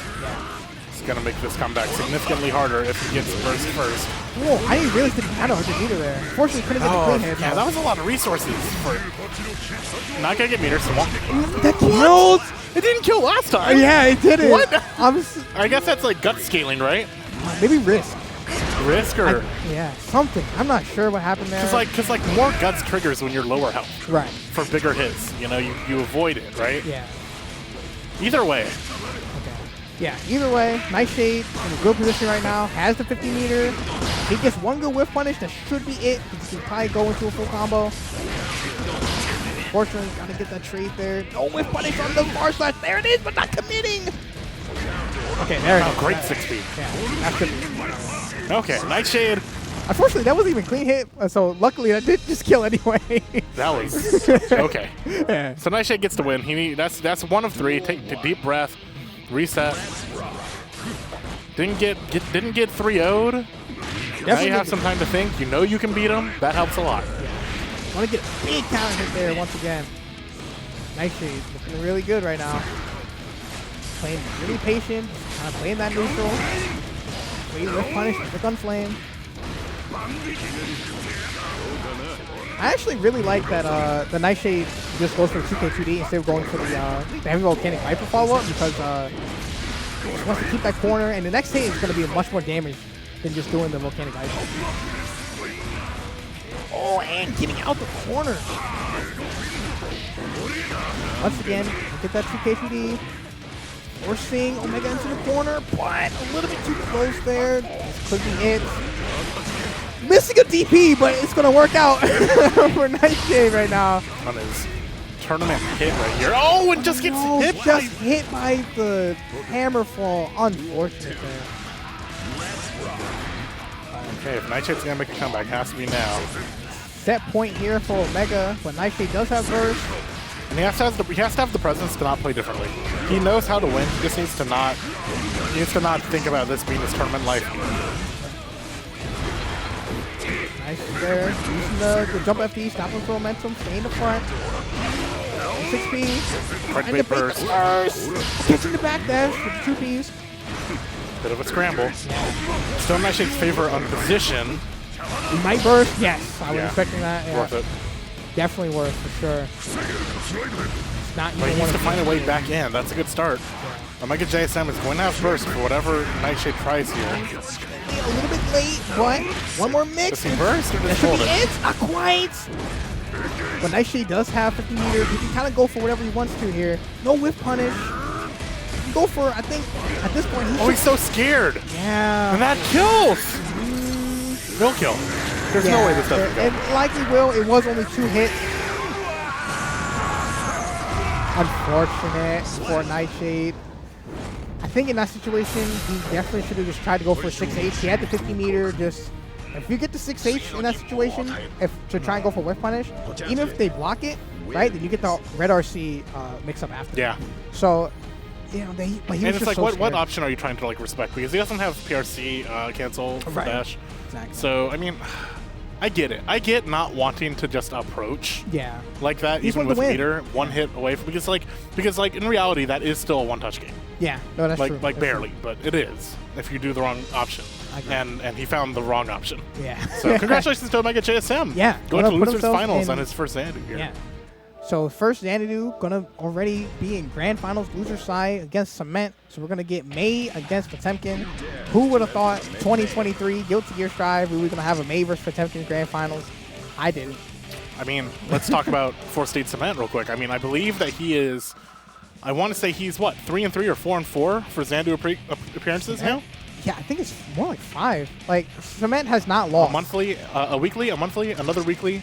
It's gonna make this comeback significantly harder if he gets burst first. whoa, I didn't realize it had a 100 meter there. Unfortunately, couldn't get the clean hit. Yeah, that was a lot of resources. Not gonna get meters. So That killed! it didn't kill last time. Yeah, it did it. What? I guess that's like gut scaling, right? maybe risk. Risk or Yeah, something. I'm not sure what happened there. because like more guts triggers when you're lower health right. for bigger hits. You know, you avoid it, right? Yeah. Either way, Okay. Yeah, either way, Nightshade in a good position right now, has the 50 meter. If he gets one good whiff punish, that should be it. He can probably go into a full combo. Unfortunately, gotta get that trade there. No whiff punish on the far side. There it is, but not committing. Okay, there it is. great 6-speed. Yeah, that should be. Okay, Nightshade. Unfortunately, that wasn't even clean hit, so luckily that did just kill anyway. That was okay. Yeah. So Nightshade gets the win. That's 1 of 3. Take a deep breath, reset. Didn't get 3-0'd. Now you have some time to think. You know you can beat him. That helps a lot. Want to get a big counter hit there once again. Nightshade looking really good right now. Playing really patient, kind of playing that neutral. Wait, whiff punish, the gun flame. I actually really like that the Nightshade just goes for the 2K2D instead of going for the heavy volcanic viper follow-up because he wants to keep that corner, and the next hit is going to be much more damage than just doing the volcanic viper. Oh, and getting out the corner. Once again, get that 2K2D. We're seeing Omega into the corner, but a little bit too close there. This could be it. Missing a DP, but it's going to work out for Nightshade right now. On his tournament hit right here. Oh, and just gets hit by the hammer fall. Unfortunate there. Okay, if Nightshade's going to make a comeback, it has to be now. Set point here for Omega, but Nightshade does have burst. And he has to have the presence to not play differently. He knows how to win. He just needs to not think about this being his tournament life. Nice there. Using the jump FD, stopping for momentum, stay in the front. 6P. Quite And big the burst. Catching the back dash with the 2Ps. Bit of a scramble. Still Nightshade's favor on position. He might burst. Yes, I was expecting that. Yeah. Worth it. Definitely worth for sure. Not But he needs to find a way back in. That's a good start. OmegaJSM is going to have burst for whatever Nightshade tries here. A little bit late, but one more mix. Does he burst or That just should hold be it? it. Not quite. But Nightshade does have 50 meters. He can kind of go for whatever he wants to here. No whiff punish. Go for, I think, at this point, he's so scared. Yeah. And that kills. Will kill. There's no way this doesn't go. It likely will. It was only 2 hits. Unfortunate for Nightshade. I think in that situation, he definitely should have just tried to go for 6H. He had the 50 meter. Just if you get the 6H in that situation, to try and go for whiff punish, even if they block it, right, then you get the red RC mix up after. Yeah. So, you know, but he was it's just like, so what scared. option are you trying to like respect? Because he doesn't have PRC cancel for Right. dash. Exactly. So I mean, I get it. I get not wanting to just approach Yeah. like that, He just even wanted with to win. meter, one hit away from because like in reality that is still a one-touch game. Yeah. No, that's true. Like That's barely, but it is if you do the wrong option. I agree. And he found the wrong option. True. Yeah. So congratulations to OmegaJSM. Yeah, Going gonna to put losers himself finals in- on his first Xanadu here. Yeah. So first Xanadu gonna already be in grand finals loser side against Cement. So we're gonna get May against Potemkin. Who would have thought 2023 Guilty Gear Strive we were gonna have a May versus Potemkin grand finals? I didn't. I mean, let's talk about 4-State Cement real quick. I mean, I believe that he is. I want to say he's what 3-3 or 4-4 for Xanadu appearances now. Yeah, I think it's more like 5. Like Cement has not lost. A monthly, a weekly, a monthly, another weekly.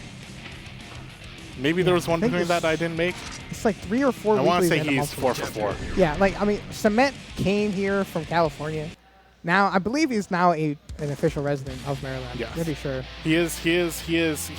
Maybe there was one think between it's- that I didn't make. It's like 3 or 4 I want to weeklies say and a he's monthly. 4 for 4. Yeah, like I mean, Cement came here from California. Now I believe he's now an official resident of Maryland. Yes. Pretty sure. He is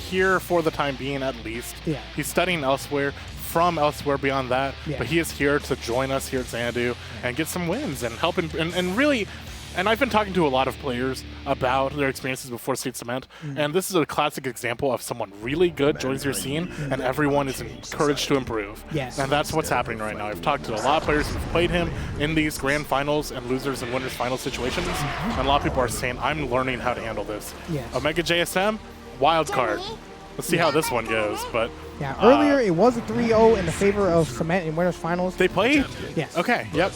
here for the time being at least. Yeah. He's studying elsewhere, from elsewhere beyond that. Yeah. But he is here to join us here at Xanadu and get some wins and help and really And I've been talking to a lot of players about their experiences before State Cement, and this is a classic example of someone really good joins your scene, and everyone is encouraged to improve. Yes. And that's what's happening right now. I've talked to a lot of players who've played him in these grand finals and losers and winners final situations, and a lot of people are saying, I'm learning how to handle this. Yes. OmegaJSM, wild card. Let's see how this one goes. But Yeah, earlier it was a 3-0 in the favor of Cement in winners finals. they played? Yes. Okay, yep.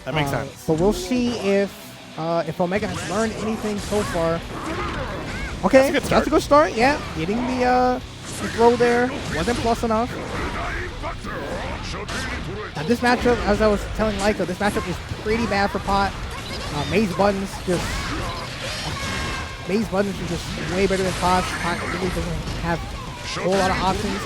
That makes sense. But we'll see if Omega has learned anything so far. Okay, That's a good start. Yeah, getting the throw there wasn't plus enough. Now this matchup, as I was telling Laika, this matchup is pretty bad for Pot. Maze buttons are just way better than Pot. Pot really doesn't have a whole lot of options.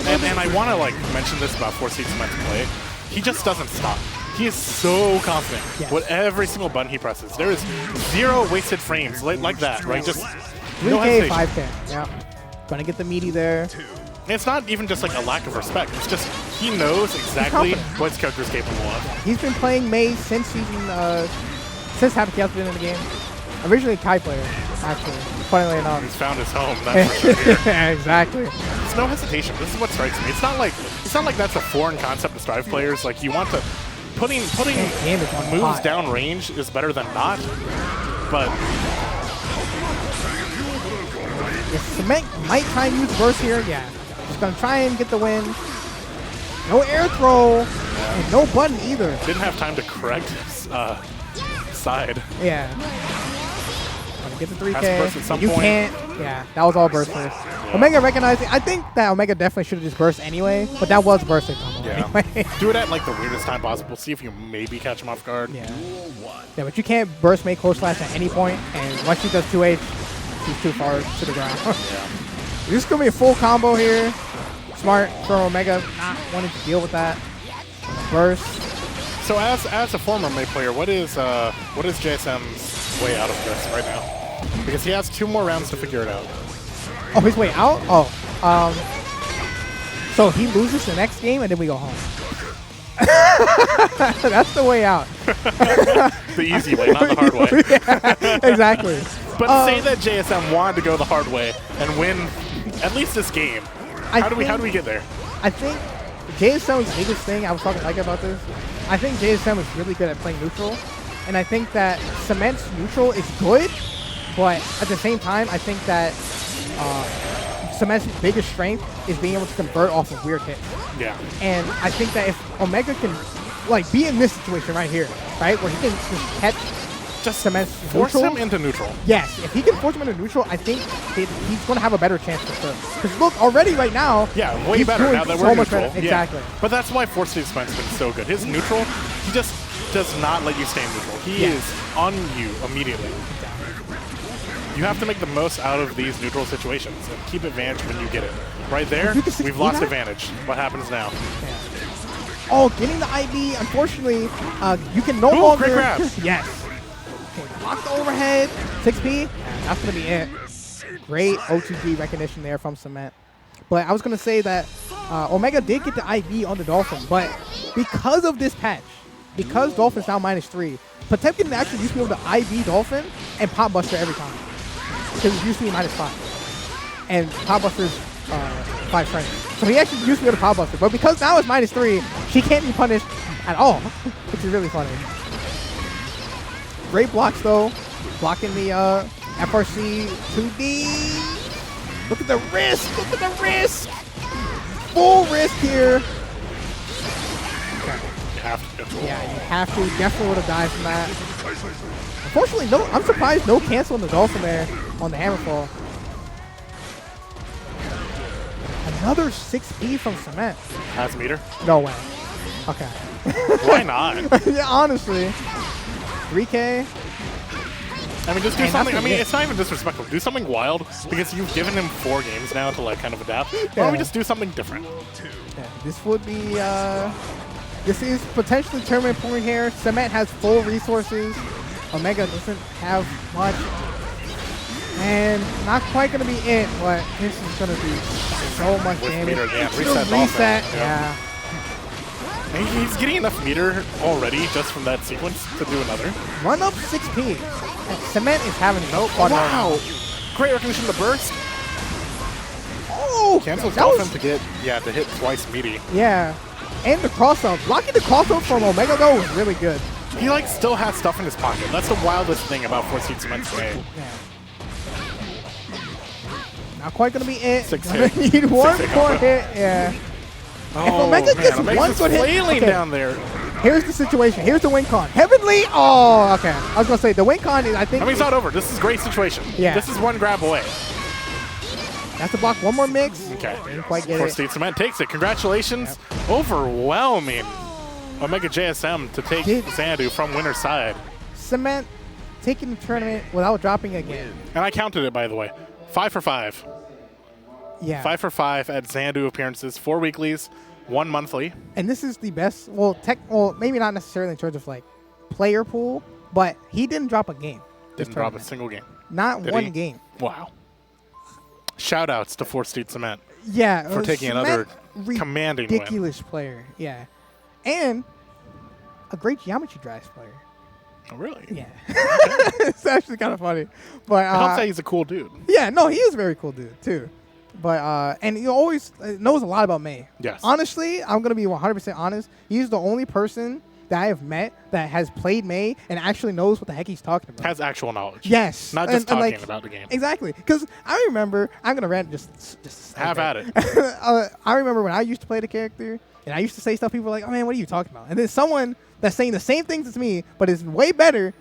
And I want to like mention this about 4 Seed Cement's play. He just doesn't stop. He is so confident with every single button he presses. There is 0 wasted frames like that, right? Just no 3K, hesitation. 5K. Yeah, gonna get the meaty there. And it's not even just like a lack of respect. It's just he knows exactly what his character is capable of. He's been playing Maze since Happy Chaos been in the game. Originally a Kai player, actually. Funnily enough. He's found his home. That's for sure. Yeah, exactly. There's no hesitation. This is what strikes me. It's not like that's a foreign concept to Strive players. Like you want to putting Damage on moves Pot. down range is better than not. But Cement might try and use burst here. Yeah, just gonna try and get the win. No air throw, and no button either. didn't have time to correct his side. Yeah. Gonna get the Has to burst at 3K. some You point. can't. Yeah, that was all burst first. Omega recognizing. I think that Omega definitely should have just burst anyway, but that was bursting combo Yeah. anyway. Do it at like the weirdest time possible. See if you maybe catch him off guard. Yeah. Yeah, but you can't burst make close slash at any point, and once she does 2H, she's too far to the ground. This is gonna be a full combo here. Smart from Omega, not wanting to deal with that. Burst. So as a former May player, what is JSM's way out of this right now? Because he has 2 more rounds to figure it out. Oh, his way out? Oh. So he loses the next game and then we go home. That's the way out. The easy way, not the hard way. Yeah, exactly. But say that JSM wanted to go the hard way and win at least this game. How do we get there? I think JSM's biggest thing, I was talking to Ike about this, I think JSM is really good at playing neutral. And I think that Cement's neutral is good, but at the same time, I think that Cement's biggest strength is being able to convert off of weird hits. Yeah. And I think that if Omega can, like, be in this situation right here, right, where he can just catch Cement's Force neutral. him into neutral. Yes, if he can force him into neutral, I think he's going to have a better chance for sure. Because look, already right now, Yeah, way he's better doing now that so we're much neutral. better. Yeah. Exactly. But that's why Force State Cement's been so good. His neutral, he just does not let you stay in neutral. He is on you immediately. You have to make the most out of these neutral situations and keep advantage when you get it. Right there, you can succeed we've lost that? advantage. What happens now? Yeah. Oh, getting the IB, unfortunately, you can no Ooh, longer... great grab. Yes. Okay, block the overhead, 6P, and that's going to be it. Great OTG recognition there from Cement. But I was going to say that Omega did get the IB on the Dolphin, but because of this patch, because Dolphin's now -3, Potemkin actually used to be able to IB Dolphin and Pop Buster every time. Because it used to be -5. And Pop Buster's 5 frames. So he actually used to be able to Pop Buster. But because now it's -3, she can't be punished at all, which is really funny. Great blocks though. Blocking the FRC 2D. Look at the risk. Look at the risk. Full risk here. You have to. Yeah, you have to. Definitely would have died from that. Unfortunately, no. I'm surprised no cancel on the Dolphin there on the Hammerfall. Another 6B from Cement. Has meter? No way. Okay. Why not? Yeah, honestly. 3K. I mean, just do And something. that's I mean, it. it's not even disrespectful. Do something wild because you've given him 4 games now to like kind of adapt. Why don't we Yeah. just do something different? Yeah, this would be, this is potentially tournament point here. Cement has full resources. Omega doesn't have much. And not quite going to be it, but this is going to be so much With damage. meter again. Still Reset Dolphin. reset. Yeah. Yeah. And he's getting enough meter already just from that sequence to do another. Run up 6P. And Cement is having no fun. Wow. Great recognition of the burst. Oh, Cancels that Dolphin was, to hit twice meaty. yeah. And the cross-up. Blocking the cross-up from Omega, though, was really good. He like still has stuff in his pocket. That's the wildest thing about 4 Seed Cement's game. Yeah. Not quite going to be it. 6 Gonna hit. need one 6 hit more combo. hit. Yeah. Oh, Omega man, gets Omega's one good hit. flailing Okay. down there. Here's the situation. Here's the win con. Heavenly. Oh, okay. I was going to say, the win con is, I think. I mean, it's not over. This is a great situation. Yeah. This is one grab away. Has to block one more mix. Okay. Didn't quite get 4 it. Seed Cement takes it. Congratulations. Overwhelming. OmegaJSM to take Did- Xanadu from winner's side. Cement taking the tournament without dropping again. And I counted it, by the way. 5 for 5. Yeah. 5 for 5 at Xanadu appearances. 4 weeklies, 1 monthly. And this is the best. Well, maybe not necessarily in terms of like player pool, but he didn't drop a game. this Didn't drop a tournament. single game. Not Did one he? game. Wow. Shout outs to 4 Seed Cement Yeah. for taking Cement, another commanding win. ridiculous player. Yeah. And a great geometry drives player. Oh, really? Yeah. It's actually kind of funny. But I'll say he's a cool dude. yeah, no, he is a very cool dude too. But and he always knows a lot about May. Yes. Honestly, I'm gonna be 100% honest. He's the only person that I have met that has played May and actually knows what the heck he's talking about. Has actual knowledge. Yes. Not just talking like, about the game. Exactly. Because I remember, I'm gonna rant just Have at it. I remember when I used to play the character and I used to say stuff. People were like, "Oh man, what are you talking about?" And then someone that's saying the same things as me, but is way better.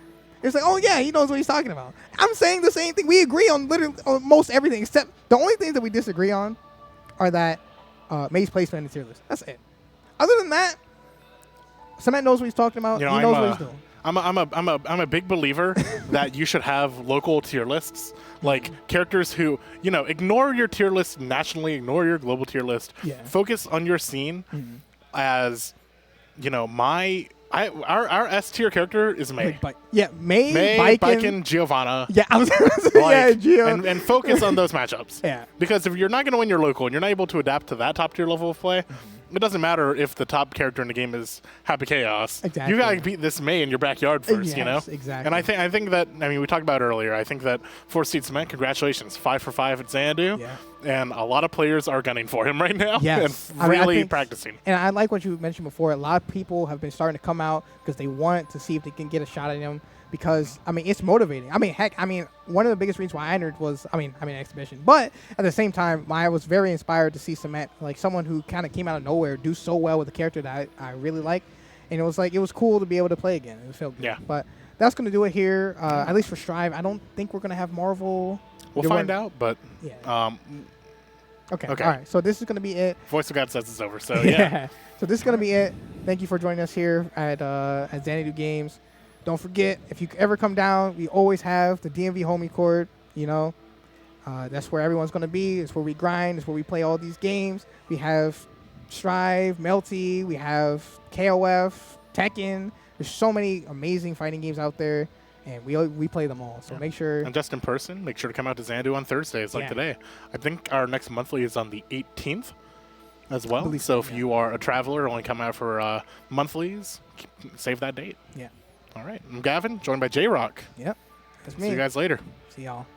It's like, oh yeah, he knows what he's talking about. I'm saying the same thing. We agree on literally on most everything, except the only things that we disagree on are that May's placement in the tier list. That's it. Other than that, Cement knows what he's talking about. You know, he knows what he's doing. I'm a big believer that you should have local tier lists, like characters who, you know, ignore your tier list nationally, ignore your global tier list. Yeah. Focus on your scene as, you know, our S tier character is May. Yeah, May, Biken, Giovanna. Yeah, I was gonna say, yeah, Gio. And focus on those matchups. Yeah. Because if you're not going to win your local and you're not able to adapt to that top tier level of play, it doesn't matter if the top character in the game is Happy Chaos. Exactly. You got to beat this May in your backyard first, you know? Yes, exactly. And I think that, I mean, we talked about it earlier. I think that 4 Seed Cement, congratulations, 5 for 5 at Xanadu. Yeah. And a lot of players are gunning for him right now. Yes. And I mean, I really think- practicing. And I like what you mentioned before. A lot of people have been starting to come out because they want to see if they can get a shot at him. Because I mean, it's motivating. I mean, heck, I mean, one of the biggest reasons why I entered was, I mean, exhibition. But at the same time, I was very inspired to see Cement, like someone who kind of came out of nowhere, do so well with a character that I really like. And it was cool to be able to play again. It felt good. Yeah. But that's gonna do it here, at least for Strive. I don't think we're gonna have Marvel. We'll find out, but Yeah. Okay. Okay. All right. So this is gonna be it. Voice of God says it's over. So, yeah. So this is gonna be it. Thank you for joining us here at Xanadu Games. Don't forget, if you ever come down, we always have the DMV homie court. You know, that's where everyone's gonna be. It's where we grind. It's where we play all these games. We have Strive, Melty. We have KOF, Tekken. There's so many amazing fighting games out there, and we play them all. So make sure. And just in person, make sure to come out to Xanadu on Thursdays like Yeah. today. I think our next monthly is on the 18th as well. believe So so, if yeah. you are a traveler, only come out for monthlies, save that date. Yeah. All right. I'm Gavin, joined by Jrock. Yep. That's me. See you guys later. See y'all.